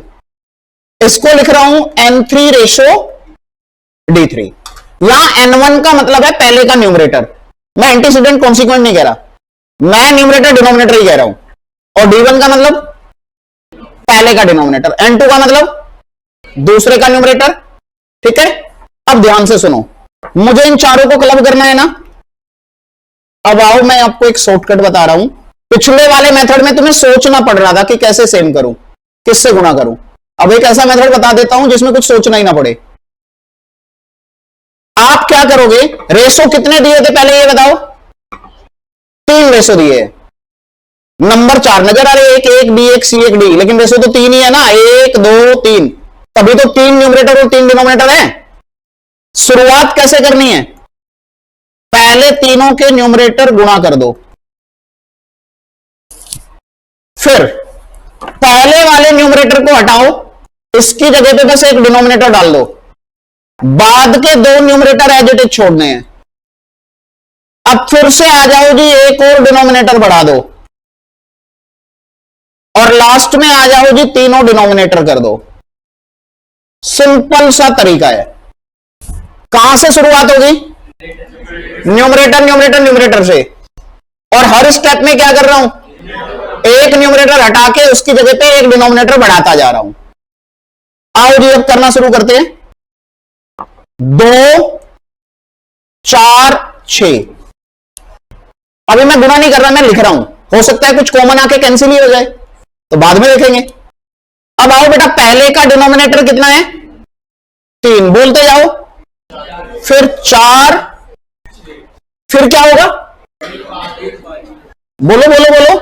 इसको लिख रहा हूं N3 रेशो D3। यहां N1 का मतलब है पहले का न्यूमरेटर, मैं एंटीसीडेंट कॉन्सिक्वेंट नहीं कह रहा, मैं न्यूमरेटर डिनोमिनेटर ही कह रहा हूं, और D1 का मतलब पहले का डिनोमिनेटर, N2 का मतलब दूसरे का न्यूमरेटर। ठीक है, अब ध्यान से सुनो, मुझे इन चारों को क्लब करना है ना। अब आओ मैं आपको एक शॉर्टकट बता रहा हूं, पिछले वाले मेथड में तुम्हें सोचना पड़ रहा था कि कैसे सेम करूं, किससे गुणा करूं, अब एक ऐसा मेथड बता देता हूं जिसमें कुछ सोचना ही ना पड़े। आप क्या करोगे, रेशो कितने दिए थे पहले ये बताओ, 3 रेशो दिए, नंबर 4 नजर आ रहे, एक एक बी एक सी एक डी, लेकिन रेशो तो 3 ही है ना, 1 2 3, तभी तो 3 न्यूमरेटर और 3 डिनोमिनेटर है। शुरुआत कैसे करनी है, पहले तीनों के न्यूमरेटर गुणा कर दो, फिर पहले वाले न्यूमरेटर को हटाओ, इसकी जगह पे बस एक डिनोमिनेटर डाल दो, बाद के 2 न्यूमरेटर एज इट इज छोड़ने हैं। अब फिर से आ जाओ जी, एक और डिनोमिनेटर बढ़ा दो, और लास्ट में आ जाओ जी, तीनों डिनोमिनेटर कर दो। सिंपल सा तरीका है। कहां से शुरुआत होगी, न्यूमरेटर न्यूमरेटर न्यूमरेटर से, और हर स्टेप में क्या कर रहा हूं, एक न्यूमरेटर हटा के उसकी जगह पे एक डिनोमिनेटर बढ़ाता जा रहा हूं। आओ जी अब करना शुरू करते हैं, 2 4 6, अभी मैं गुणा नहीं कर रहा, मैं लिख रहा हूं, हो सकता है कुछ कॉमन आके कैंसिल ही हो जाए, तो बाद में देखेंगे। अब आओ बेटा, पहले का डिनोमिनेटर कितना है, 3, बोलते जाओ, फिर 4, फिर क्या होगा, बोलो बोलो बोलो,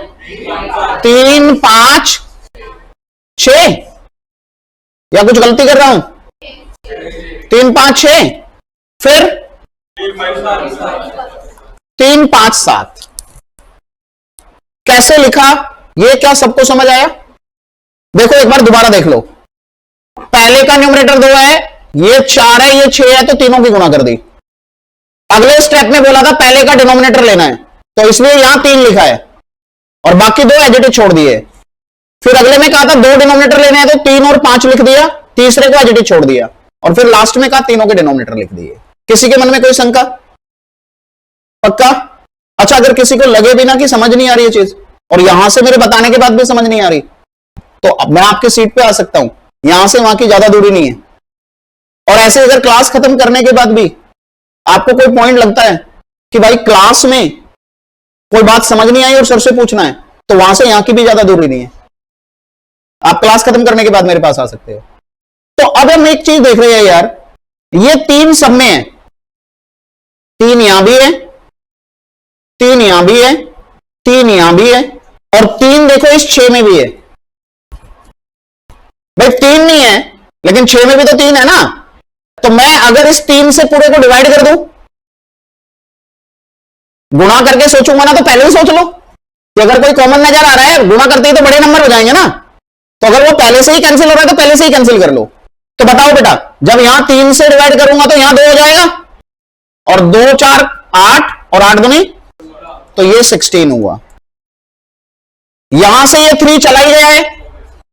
3 5 6, या कुछ गलती कर रहा हूं, 3 5 6, फिर 3 5 7, कैसे लिखा, ये क्या सबको समझ आया, देखो एक बार दोबारा देख लो, पहले का न्यूमरेटर 2 है, ये 4 है, ये 6 है, तो तीनों की गुणा कर दी। अगले स्टेप में बोला था पहले का डिनोमिनेटर लेना है, तो इसलिए यहां 3 लिखा है, और बाकी 2 एज इट इज छोड़ दिए। फिर अगले में कहा था 2 डिनोमिनेटर लेने हैं, तो 3 और 5 लिख दिया, तीसरे को एज इट इज छोड़ दिया, और फिर लास्ट में कहा तीनों के डिनोमिनेटर लिख दिए। किसी के मन में कोई शंका, पक्का? अच्छा, अगर किसी को लगे भी ना कि समझ नहीं आ रही है चीज, और यहां से मेरे बताने के बाद भी समझ नहीं आ रही, तो अब मैं आपके सीट पे आ सकता हूं, यहां से वहां की ज्यादा दूरी नहीं है। और ऐसे अगर क्लास खत्म करने के बाद भी आपको कोई पॉइंट लगता है कि भाई क्लास में कोई बात समझ नहीं आई और सर से पूछना है, तो वहां से यहां की भी ज्यादा दूरी नहीं है, आप क्लास खत्म करने के बाद मेरे पास आ सकते हो। तो अब हम एक चीज देख रहे हैं यार, ये 3 सब में है, 3 यहां भी है, 3 यहां भी है, 3 यहां भी है, और 3 देखो इस 6 में भी है। भाई 3 नहीं है, लेकिन 6 में भी तो 3 है ना, तो मैं अगर इस 3 से पूरे को डिवाइड कर दूं, गुणा करके सोचूंगा ना, तो पहले ही सोच लो कि अगर कोई कॉमन नजर आ रहा है, गुणा करते ही तो बड़े नंबर हो जाएंगे ना, तो अगर वो पहले से ही कैंसिल हो रहा है तो पहले से ही कैंसिल कर लो। तो बताओ बेटा, जब यहां 3 से डिवाइड करूंगा तो यहां 2 हो जाएगा, और 2 4 8, और 8 दूनी, तो ये 16 हुआ। यहां से ये 3 चला ही गया है,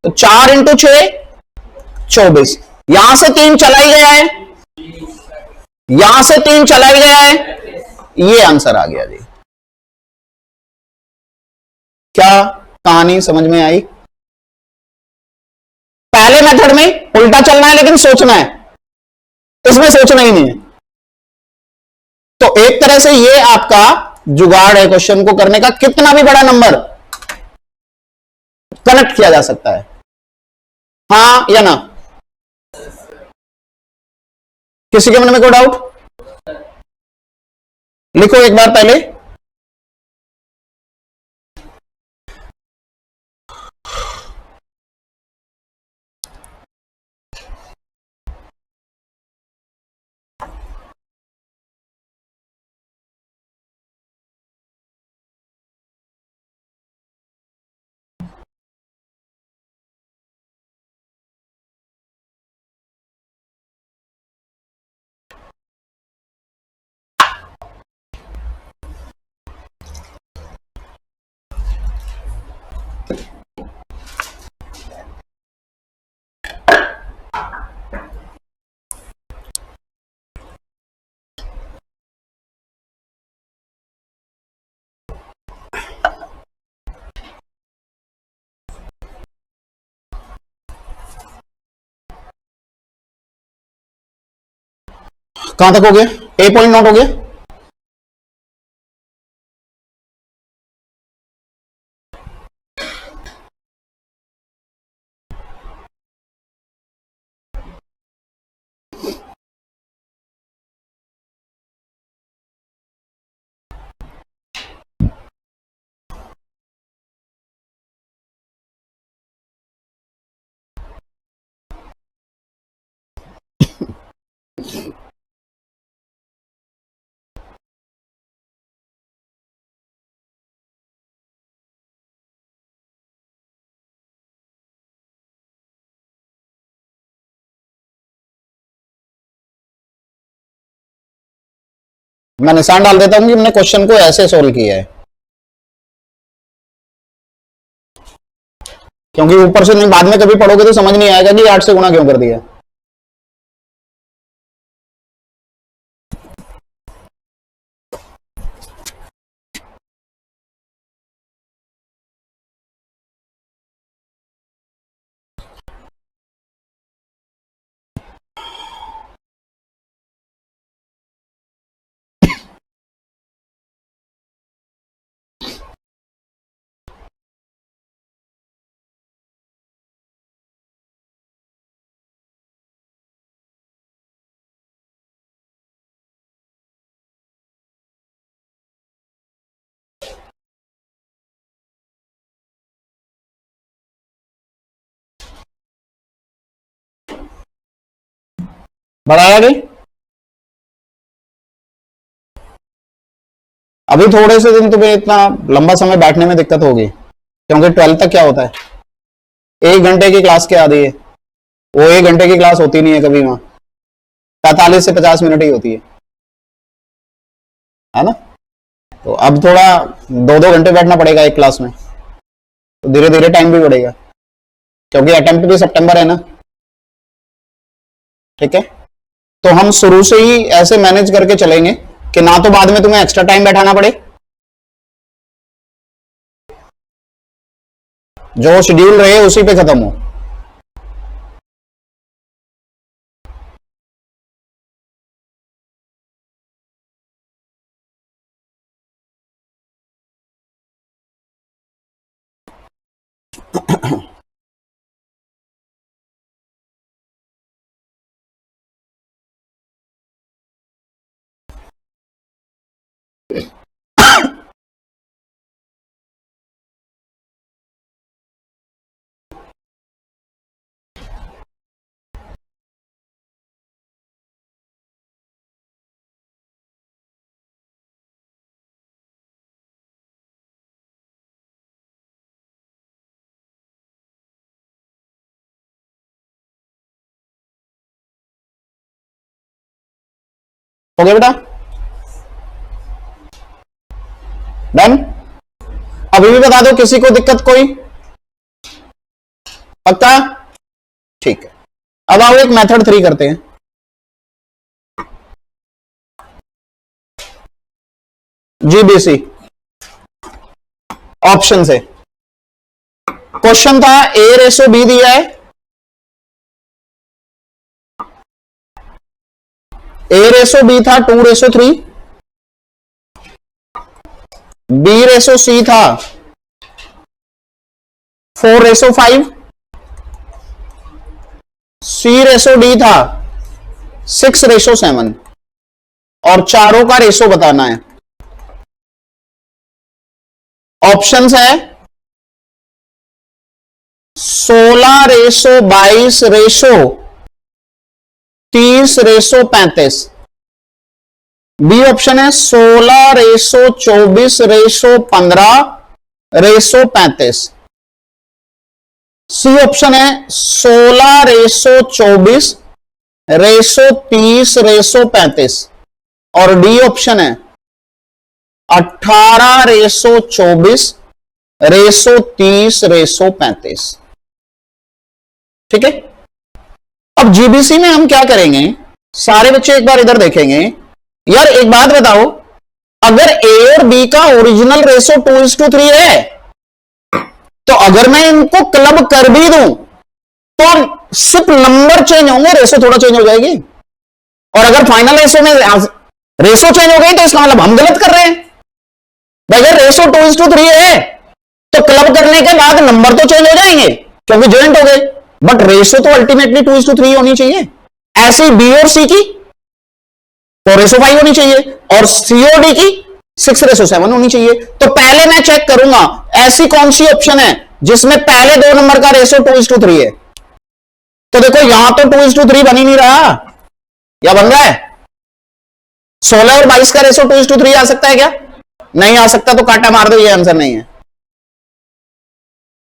तो 4 इंटू 6 24, यहां से 3 चला ही गया है, यहां से 3 चला ही गया है, ये आंसर आ गया जी। क्या कहानी समझ में आई? पहले मेथड में उल्टा चलना है लेकिन सोचना है, इसमें सोचना ही नहीं है। तो एक तरह से ये आपका जुगाड़ है क्वेश्चन को करने का, कितना भी बड़ा नंबर कनेक्ट किया जा सकता है, हाँ या ना? किसी के मन में कोई डाउट, लिखो एक बार पहले। कहां तक हो गया? ए पॉइंट नोट हो गया। मैं निशान डाल देता हूं कि हमने क्वेश्चन को ऐसे सोल्व किया है, क्योंकि ऊपर से नहीं, बाद में कभी पढ़ोगे तो समझ नहीं आएगा कि 8 से गुणा क्यों कर दिया। बढ़ाया गई। अभी थोड़े से दिन तुम्हें इतना लंबा समय बैठने में दिक्कत होगी, क्योंकि 12 तक क्या होता है, 1 घंटे की क्लास के आधी है, वो 1 घंटे की क्लास होती नहीं है कभी, वहां 45 से 50 मिनट ही होती है ना। तो अब थोड़ा 2-2 घंटे बैठना पड़ेगा एक क्लास में, तो धीरे धीरे टाइम भी बढ़ेगा, क्योंकि अटेम्प्ट भी सितंबर है ना। ठीक है, तो हम शुरू से ही ऐसे मैनेज करके चलेंगे कि ना तो बाद में तुम्हें एक्स्ट्रा टाइम बैठाना पड़े, जो शेड्यूल रहे उसी पे खत्म हो। हो गया बेटा, डन। अभी भी बता दो किसी को दिक्कत कोई, पक्का? ठीक है, अब आओ एक मेथड 3 करते हैं। जीबीसी ऑप्शन से क्वेश्चन था, ए रेशो बी दिया है, ए रेशो बी था 2:3, बी रेशो सी था 4:5, सी रेशो डी था 6:7, और चारों का रेशो बताना है। ऑप्शंस है 16:22:30:35। बी ऑप्शन है 16:24:15:35। सी ऑप्शन है 16:24:30:35, और डी ऑप्शन है 18:24:30:35। ठीक है, अब जीबीसी में हम क्या करेंगे, सारे बच्चे एक बार इधर देखेंगे। यार एक बात बताओ, अगर ए और बी का ओरिजिनल रेशो 2:3 है, तो अगर मैं इनको क्लब कर भी दूं तो सिर्फ नंबर चेंज होंगे, रेशो थोड़ा चेंज हो जाएगी। और अगर फाइनल रेशो में रेशो चेंज हो गई तो इसका मतलब हम गलत कर रहे हैं। भाई अगर रेशो 2:3 है तो क्लब करने के बाद नंबर तो चेंज हो जाएंगे क्योंकि ज्वाइंट हो गए, बट रेशो तो अल्टीमेटली 2:3 होनी चाहिए। ऐसी बी और सी की 4:5 होनी चाहिए और सीओडी की 6:7 होनी चाहिए। तो पहले मैं चेक करूंगा ऐसी कौन सी ऑप्शन है जिसमें पहले दो नंबर का रेशो 2:3 है। तो देखो यहां तो 2:3 बन ही नहीं रहा, या बन रहा है? 16 और 22 का रेशो 2:3 आ सकता है क्या? नहीं आ सकता, तो काटा मार दो, ये आंसर नहीं है।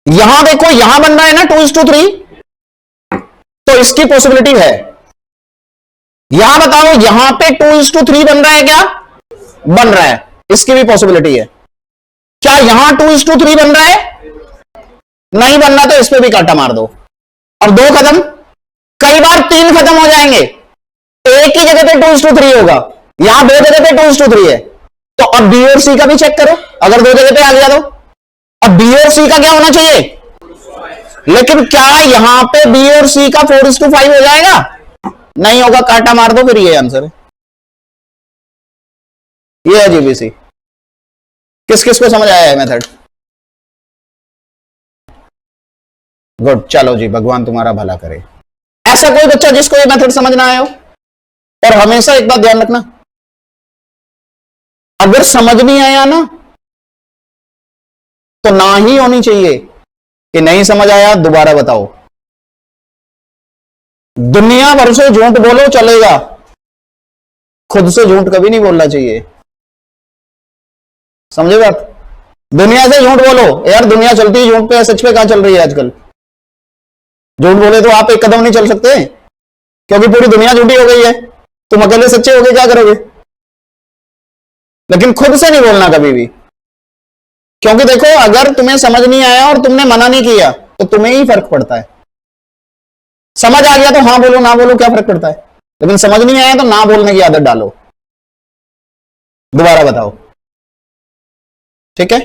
यहां देखो यहां बन रहा है ना 2:3, तो इसकी पॉसिबिलिटी है। यहां बताओ यहां पे 2:3 बन रहा है क्या? बन रहा है, इसकी भी पॉसिबिलिटी है। क्या यहां 2:3 बन रहा है? नहीं बन रहा, तो इस पे भी काटा मार दो। और दो खत्म, कई बार 3 खत्म हो जाएंगे, एक ही जगह पे 2:3 होगा, यहां दो जगह पे 2:3 है। तो अब बी और सी का भी चेक करो, अगर दो जगह पे आ गया तो। अब बी और सी का क्या होना चाहिए? लेकिन क्या यहां पे बी और सी का 4:5 हो जाएगा? नहीं होगा, काटा मार दो, फिर ये आंसर है। ये है जीबीसी। किस किस को समझ आया है मेथड? गुड, चलो जी, भगवान तुम्हारा भला करे। ऐसा कोई बच्चा जिसको ये मेथड समझ ना आया हो? और हमेशा एक बात ध्यान रखना, अगर समझ नहीं आया ना तो ना ही होनी चाहिए कि नहीं समझ आया, दोबारा बताओ। दुनिया भर से झूठ बोलो चलेगा, खुद से झूठ कभी नहीं बोलना चाहिए। समझे बात? दुनिया से झूठ बोलो, यार दुनिया चलती है झूठ पे, सच पे कहां चल रही है आजकल? झूठ बोले तो आप एक कदम नहीं चल सकते क्योंकि पूरी दुनिया झूठी हो गई है, तुम अकेले सच्चे होगे क्या करोगे? लेकिन खुद से नहीं बोलना कभी भी, क्योंकि देखो अगर तुम्हें समझ नहीं आया और तुमने मना नहीं किया तो तुम्हें ही फर्क पड़ता है। समझ आ गया तो हाँ बोलो, ना बोलो क्या फर्क पड़ता है, लेकिन समझ नहीं आया तो ना बोलने की आदत डालो। दोबारा बताओ, ठीक है?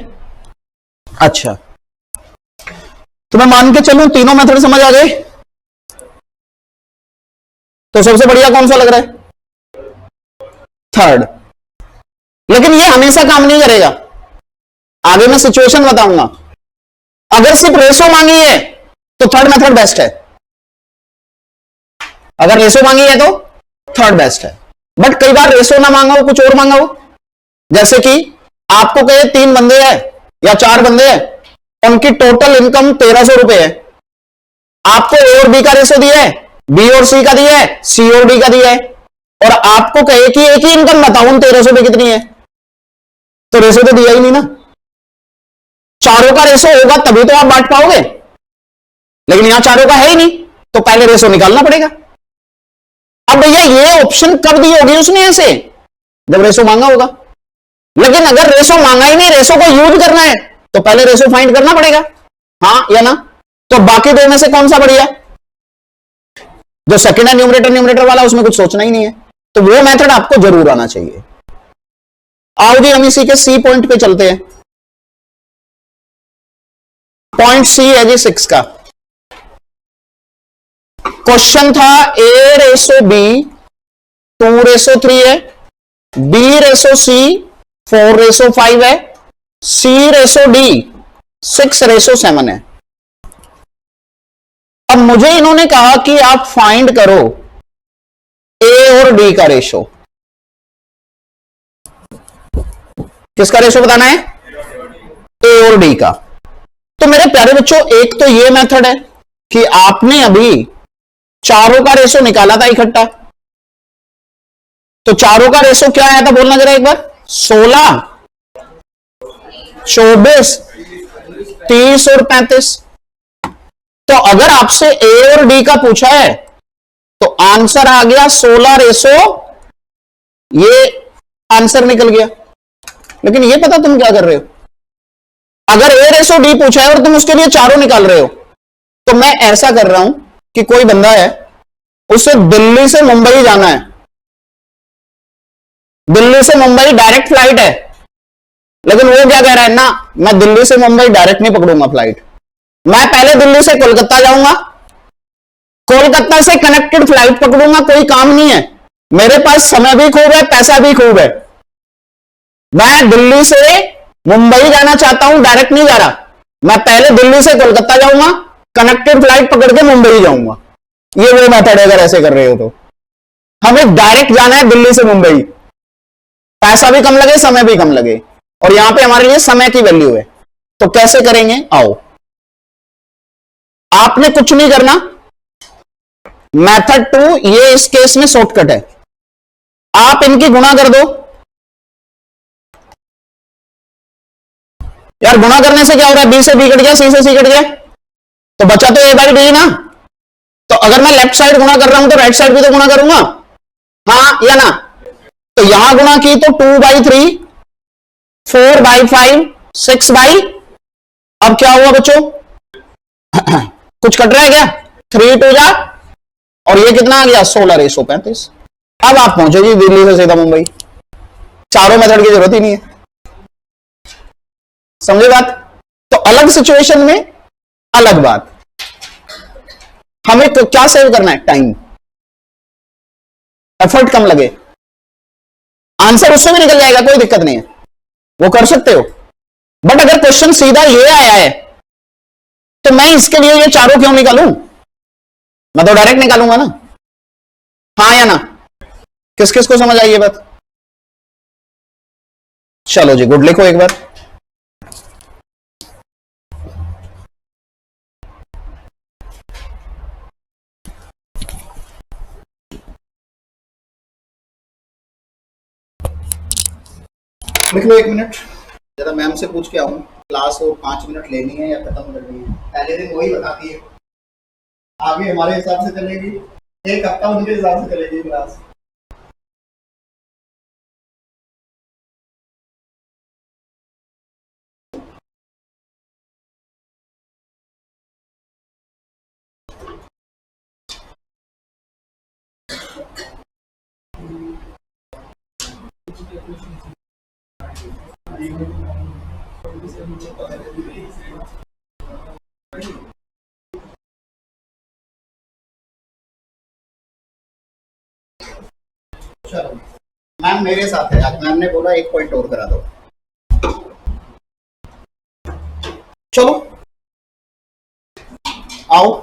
अच्छा, तो मैं मान के चलूं तीनों मेथड समझ आ गए, तो सबसे बढ़िया कौन सा लग रहा है? थर्ड। लेकिन ये हमेशा काम नहीं करेगा, आगे मैं सिचुएशन बताऊंगा। अगर सिर्फ रेशो मांगी है तो थर्ड मेथड बेस्ट है, अगर रेशो मांगी है तो थर्ड बेस्ट है। बट कई बार रेशो ना मांगा हो, कुछ और मांगा हो, जैसे कि आपको कहे 3 बंदे हैं या 4 बंदे हैं, उनकी टोटल इनकम 1300 रुपए है, आपको ए और बी का रेशो दिया है, बी और सी का दिया है, सी और डी का दिया है, और आपको कहे कि एक ही इनकम बताओ उन 1300 पे कितनी है, तो रेशो तो दिया ही नहीं ना। चारों का रेशो होगा तभी तो आप बांट पाओगे, लेकिन यहां चारों का है ही नहीं, तो पहले रेशो निकालना पड़ेगा। अब भैया ये ऑप्शन कब दी होगी उसने? ऐसे जब रेशो मांगा होगा। लेकिन अगर रेशो मांगा ही नहीं, रेशो को यूज करना है, तो पहले रेशो फाइंड करना पड़ेगा, हाँ या ना? तो बाकी दो में से कौन सा बढ़िया? जो सेकंड है न्यूमरेटर वाला, उसमें कुछ सोचना ही नहीं है, तो वो मेथड आपको जरूर आना चाहिए। आओ जी हम इसी के सी पॉइंट पे चलते हैं। पॉइंट सी है जी 6 का। क्वेश्चन था A:B 2:3 है, B:C 4:5 है, C:D 6:7 है। अब मुझे इन्होंने कहा कि आप फाइंड करो A और D का रेशो। किसका रेशो बताना है? A और D का। तो मेरे प्यारे बच्चों, एक तो ये मेथड है कि आपने अभी चारों का रेशो निकाला था इकट्ठा, तो चारों का रेशो क्या आया था बोलना जरा एक बार? 16, 24, 30 और 35। तो अगर आपसे ए और डी का पूछा है तो आंसर आ गया 16:, ये आंसर निकल गया। लेकिन ये पता तुम क्या कर रहे हो? अगर A:D पूछा है और तुम उसके लिए चारों निकाल रहे हो, तो मैं ऐसा कर रहा हूं कि कोई बंदा है, उसे दिल्ली से मुंबई जाना है, दिल्ली से मुंबई डायरेक्ट फ्लाइट है, लेकिन वो क्या कह रहा है ना, मैं दिल्ली से मुंबई डायरेक्ट नहीं पकड़ूंगा फ्लाइट, मैं पहले दिल्ली से कोलकाता जाऊंगा, कोलकाता से कनेक्टेड फ्लाइट पकड़ूंगा, कोई काम नहीं है, मेरे पास समय भी खूब है, पैसा भी खूब है। मैं दिल्ली से मुंबई जाना चाहता हूं, डायरेक्ट नहीं जा रहा, मैं पहले दिल्ली से कोलकाता जाऊंगा, कनेक्टेड फ्लाइट पकड़ के मुंबई जाऊंगा। ये वो मेथड है अगर ऐसे कर रहे हो तो। हमें डायरेक्ट जाना है दिल्ली से मुंबई, पैसा भी कम लगे, समय भी कम लगे, और यहां पे हमारे लिए समय की वैल्यू है। तो कैसे करेंगे, आओ। आपने कुछ नहीं करना, मेथड 2 ये इस केस में शॉर्टकट है। आप इनकी गुणा कर दो। यार गुणा करने से क्या हो रहा है, बी से बी कट गया, सी से सी कट गया, तो बचा तो ए बाई डी ना। तो अगर मैं लेफ्ट साइड गुणा कर रहा हूं तो राइट साइड भी तो गुणा करूंगा, हाँ या ना। तो यहां गुणा की तो 2/3, 4/5, 6/, अब क्या हुआ बच्चों कुछ कट रहा है क्या, 3 2 जा, और ये कितना आ गया 16:35। अब आप पहुंचो जी दिल्ली से सीधा मुंबई, चारों मेथड की जरूरत ही नहीं है। समझे बात। तो अलग सिचुएशन में अलग बात। हमें तो क्या सेव करना है, टाइम, एफर्ट कम लगे, आंसर उससे भी निकल जाएगा, कोई दिक्कत नहीं है, वो कर सकते हो। बट अगर क्वेश्चन सीधा ये आया है तो मैं इसके लिए ये चारों क्यों निकालूं, मैं तो डायरेक्ट निकालूंगा ना, हाँ या ना। किस किस को समझ आई ये बात। चलो जी गुड, लिखो एक बार। लिख लो 1 मिनट, जरा मैम से पूछ के आऊं, क्लास और 5 मिनट लेनी है या खत्म करनी है। पहले दिन वही बताती है, आगे हमारे हिसाब से चलेगी, एक हफ्ता उनके हिसाब से चलेगी क्लास। चलो मैम मेरे साथ है आज, मैम ने बोला 1 पॉइंट और करा दो। चलो आओ,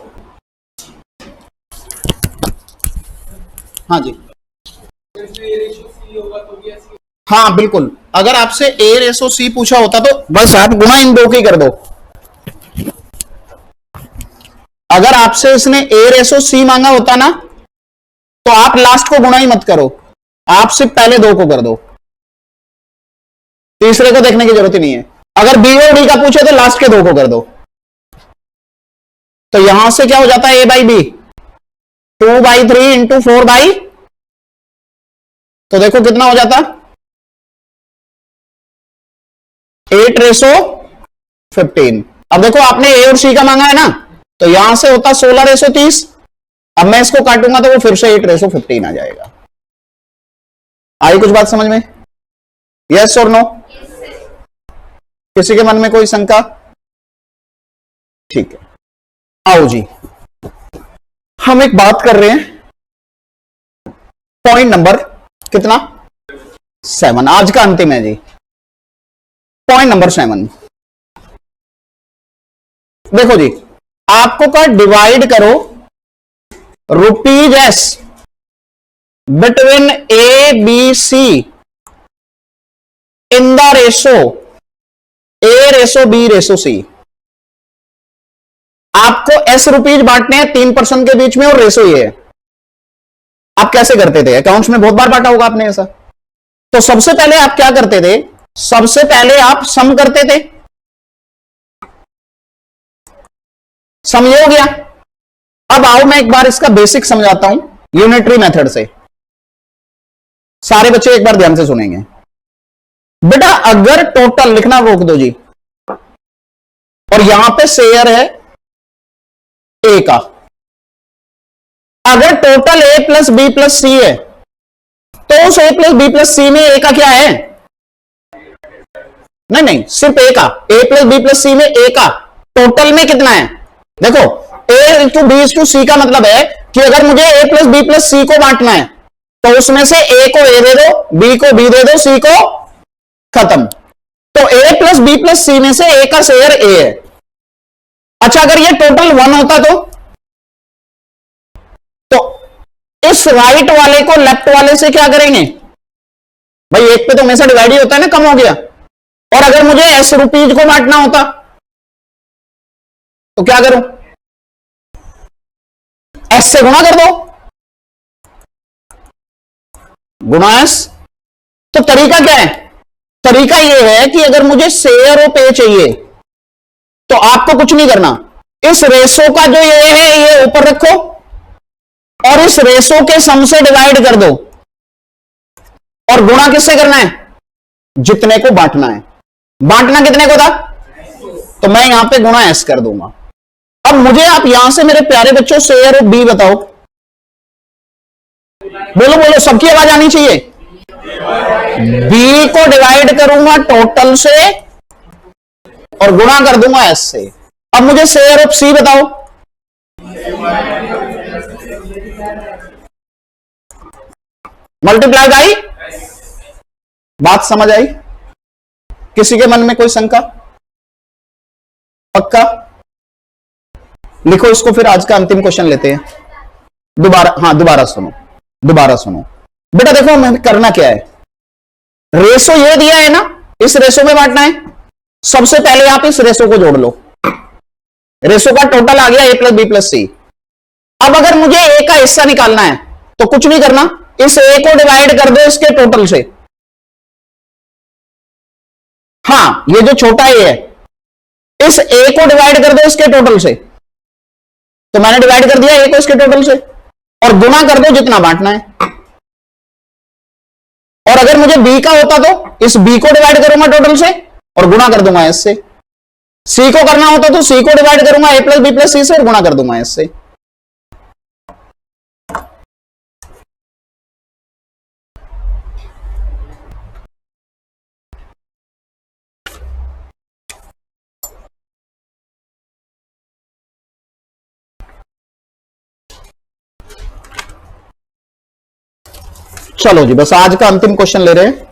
हाँ जी, हाँ बिल्कुल। अगर आपसे A/C पूछा होता तो बस आप गुणा इन दो की कर दो। अगर आपसे इसने A/C मांगा होता ना तो आप लास्ट को गुणा ही मत करो, आप सिर्फ पहले 2 को कर दो, तीसरे को देखने की जरूरत ही नहीं है। अगर B और D का पूछे तो लास्ट के 2 को कर दो। तो यहां से क्या हो जाता है A/B 2/3 इंटू 4/, तो देखो कितना हो जाता 8/15। अब देखो आपने A और C का मांगा है ना, तो यहां से होता 16/30। अब मैं इसको काटूंगा तो वो फिर से 8/15 आ जाएगा। आई कुछ बात समझ में, यस और नो। किसी के मन में कोई शंका, ठीक है। आओ जी, हम एक बात कर रहे हैं, पॉइंट नंबर कितना 7, आज का अंतिम है जी। पॉइंट नंबर 7 देखो जी, आपको का डिवाइड करो ₹s between ABC in the ratio A/B/C। आपको S रुपीज बांटने हैं 3 पर्सन के बीच में और रेशो ये है। आप कैसे करते थे, अकाउंट्स में बहुत बार बांटा होगा आपने ऐसा। तो सबसे पहले आप क्या करते थे, सबसे पहले आप सम करते थे, सम ये हो गया। अब आओ मैं एक बार इसका बेसिक समझाता हूं यूनिटरी मेथड से, सारे बच्चे एक बार ध्यान से सुनेंगे। बेटा अगर टोटल लिखना रोक दो जी, और यहां पे शेयर है A का, अगर total A plus B plus C है तो उस A plus B plus C में A का क्या है, नहीं सिर्फ A का, A plus B plus C में A का टोटल में कितना है। देखो A to B to C का मतलब है कि अगर मुझे A plus B plus C को बांटना है तो उसमें से ए को ए दे दो, बी को बी दे दो, सी को खत्म। तो ए प्लस बी प्लस सी में से ए का शेयर ए है। अच्छा, अगर ये टोटल 1 होता तो इस राइट वाले को लेफ्ट वाले से क्या करेंगे भाई, एक पे तो हमेशा डिवाइड ही होता है ना, कम हो गया। और अगर मुझे एस रुपीज को बांटना होता तो क्या करूं, एस से गुणा कर दो, गुणा एस। तो तरीका क्या है, तरीका यह है कि अगर मुझे शेयर ऑफ ए चाहिए तो आपको कुछ नहीं करना, इस रेशो का जो ये है ये ऊपर रखो और इस रेशो के सम से डिवाइड कर दो, और गुणा किससे करना है, जितने को बांटना है। बांटना कितने को था, तो मैं यहां पे गुणा एस कर दूंगा। अब मुझे आप यहां से मेरे प्यारे बच्चों शेयर ऑफ बी बताओ, बोलो बोलो, सबकी आवाज आनी चाहिए। बी को डिवाइड करूंगा टोटल से और गुणा कर दूंगा एस से। अब मुझे शेयर ऑफ सी बताओ, मल्टीप्लाई बाई, बात समझ आई? किसी के मन में कोई शंका? पक्का? लिखो इसको, फिर आज का अंतिम क्वेश्चन लेते हैं। दोबारा, हाँ दोबारा सुनो, दोबारा सुनो बेटा। देखो हमें करना क्या है, रेशो ये दिया है ना, इस रेशो में बांटना है। सबसे पहले आप इस रेशो को जोड़ लो, रेशो का टोटल आ गया ए प्लस बी प्लस सी। अब अगर मुझे ए का हिस्सा निकालना है तो कुछ नहीं करना, इस ए को डिवाइड कर दो इसके टोटल से। हाँ, ये जो छोटा ए है, इस ए को डिवाइड कर दो इसके टोटल से। तो मैंने डिवाइड कर दिया ए को इसके टोटल से, और गुणा कर दो जितना बांटना है। और अगर मुझे बी का होता तो इस बी को डिवाइड करूंगा टोटल से और गुणा कर दूंगा एस से। सी को करना होता तो सी को डिवाइड करूंगा ए प्लस बी प्लस सी से और गुणा कर दूंगा एस से। चलो जी, बस आज का अंतिम क्वेश्चन ले रहे हैं।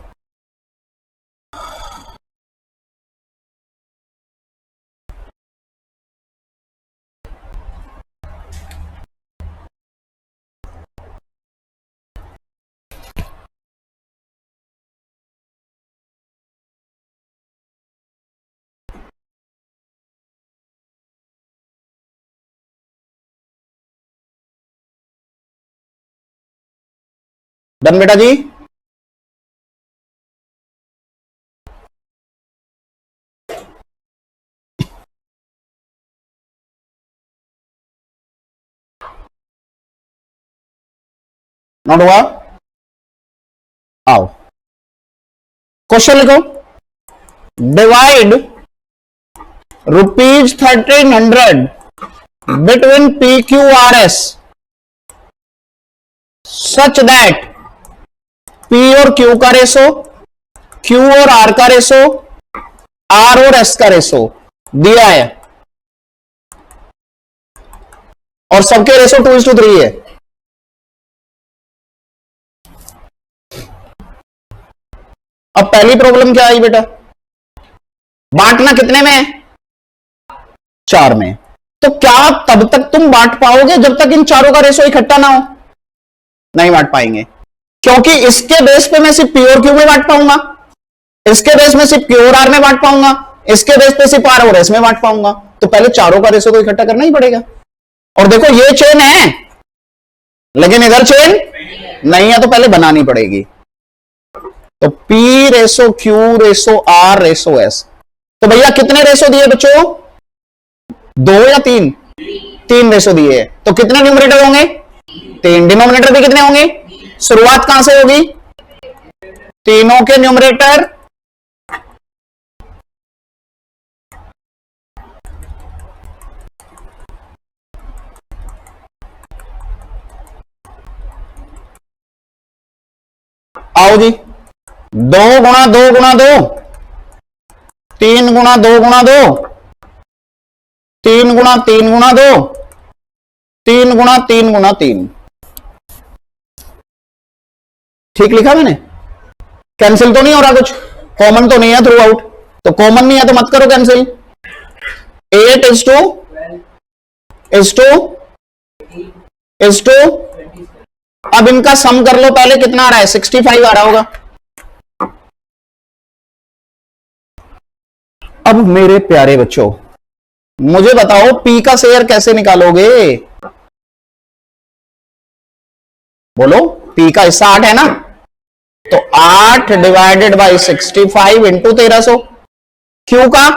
डन बेटा जी? नोट हुआ? आओ क्वेश्चन लिखो। Divide ₹1300 between P Q R S such that P और क्यू का रेशो, क्यू और आर का रेशो, आर और एस का रेशो दिया है, और सबके रेशो 2:3 है। अब पहली प्रॉब्लम क्या आई बेटा, बांटना कितने में है, 4 में। तो क्या तब तक तुम बांट पाओगे जब तक इन चारों का रेशो इकट्ठा ना हो? नहीं बांट पाएंगे, क्योंकि इसके बेस पे मैं सिर्फ पी और क्यू में बांट पाऊंगा, इसके बेस में सिर्फ क्यू और आर में बांट पाऊंगा, इसके बेस पे सिर्फ आर और एस में बांट पाऊंगा। तो पहले चारों का रेशो तो इकट्ठा करना ही पड़ेगा। और देखो ये चेन है, लेकिन इधर चेन नहीं है, तो पहले बनानी पड़ेगी। तो P ratio Q ratio R ratio S। तो भैया कितने रेशो दिए बच्चों, 2 या 3? 3 रेशो दिए। तो कितने न्यूमरेटर होंगे, 3। डिनोमिनेटर भी कितने होंगे, शुरुआत कहां से होगी, तीनों के न्यूमरेटर आओ जी, 2 गुणा 2 गुणा 2, 3 गुणा 2 गुणा 2, 3 गुणा 3 गुणा 2, 3 गुणा 3 गुणा 3। ठीक लिखा मैंने? कैंसिल तो नहीं हो रहा, कुछ कॉमन तो नहीं है थ्रू आउट, तो कॉमन नहीं है तो मत करो कैंसिल। 8 is to अब इनका सम कर लो पहले, कितना आ रहा है? 65 आ रहा होगा। अब मेरे प्यारे बच्चों मुझे बताओ पी का शेयर कैसे निकालोगे? बोलो, पी का हिस्सा 8 है ना, तो 8 डिवाइडेड बाई 65 इंटू 1300। क्यू का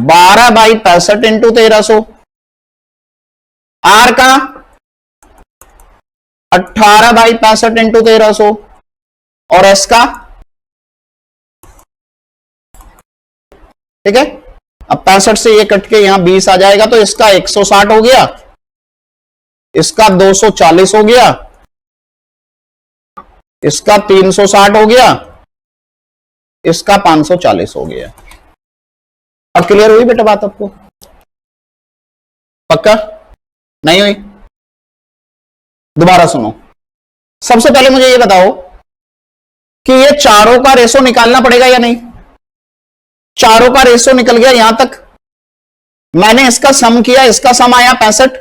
12 बाई 65 इंटू 1300। आर का 18 बाई 65 इंटू 1300। और एस का, ठीक है, अब 65 से ये कट के यहां 20 आ जाएगा, तो इसका 160 हो गया, इसका 240 हो गया, इसका 360 हो गया, इसका 540 हो गया। अब क्लियर हुई बेटा बात आपको? पक्का? नहीं हुई? दोबारा सुनो। सबसे पहले मुझे ये बताओ कि ये चारों का रेशो निकालना पड़ेगा या नहीं? चारों का रेशो निकल गया यहां तक, मैंने इसका सम किया, इसका सम आया 65।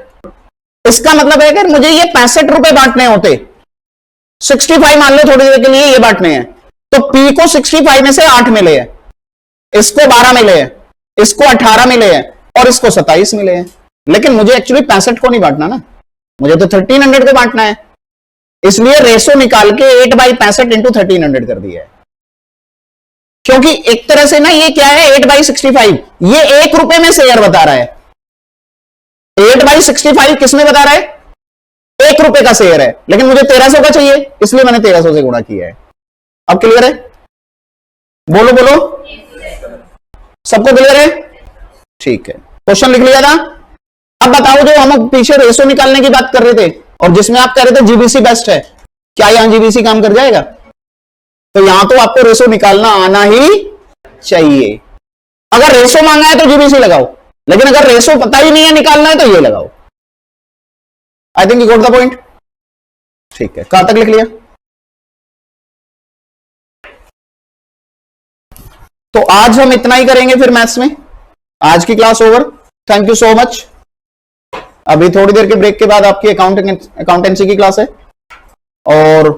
इसका मतलब है कि मुझे ये 65 रुपए बांटने होते, 65 मान लो थोड़ी देर के लिए ये बांटने हैं, तो पी को 65 में से 8 मिले हैं, इसको 12 मिले हैं, इसको 18 मिले हैं और इसको 27 मिले हैं। लेकिन मुझे एक्चुअली 65 को नहीं बांटना ना, मुझे तो 1300 को बांटना है, इसलिए रेशो निकाल के 8 बाई 65 इंटू 1300 कर दिया है। क्योंकि एक तरह से ना ये क्या है, 8 बाई 65, ये 1 रुपए में शेयर बता रहा है। 8 बाई 65 किसमें बता रहा है? 1 रुपए का शेयर है, लेकिन मुझे 1300 का चाहिए, इसलिए मैंने 1300 से गुणा किया है। अब क्लियर है? बोलो बोलो, सबको क्लियर है? ठीक है, क्वेश्चन लिख लिया था। अब बताओ, जो हम पीछे रेशो निकालने की बात कर रहे थे और जिसमें आप कह रहे थे जीबीसी बेस्ट है, क्या यहां जीबीसी काम कर जाएगा? तो यहां तो आपको रेशो निकालना आना ही चाहिए। अगर रेशो मांगा है तो जीबीसी लगाओ, लेकिन अगर रेशो पता ही नहीं है निकालना है तो ये लगाओ। I think you got the point. ठीक है, कहां तक लिख लिया? तो आज हम इतना ही करेंगे फिर मैथ्स में। आज की class over, thank you so much. अभी थोड़ी देर के ब्रेक के बाद आपकी अकाउंटेंसी की क्लास है, और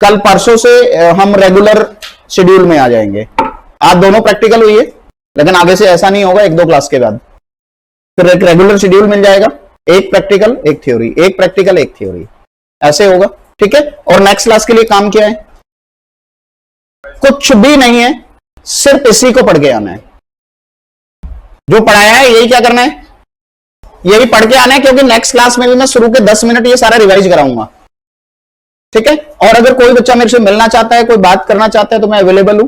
कल परसों से हम रेगुलर शेड्यूल में आ जाएंगे। आज दोनों प्रैक्टिकल हुई है, लेकिन आगे से ऐसा नहीं होगा, 1-2 क्लास के बाद फिर एक रेगुलर शेड्यूल मिल जाएगा, एक प्रैक्टिकल एक थ्योरी, एक प्रैक्टिकल एक थ्योरी, ऐसे होगा। ठीक है, और नेक्स्ट क्लास के लिए काम क्या है? कुछ भी नहीं है, सिर्फ इसी को पढ़ के आना है। जो पढ़ाया है यही क्या करना है, यही पढ़ के आना है, क्योंकि नेक्स्ट क्लास में भी मैं शुरू के 10 मिनट ये सारा रिवाइज कराऊंगा। ठीक है, और अगर कोई बच्चा मेरे से मिलना चाहता है, कोई बात करना चाहता है, तो मैं अवेलेबल हूं,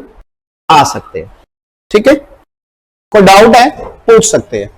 आ सकते हैं। ठीक है, कोई डाउट है पूछ सकते हैं।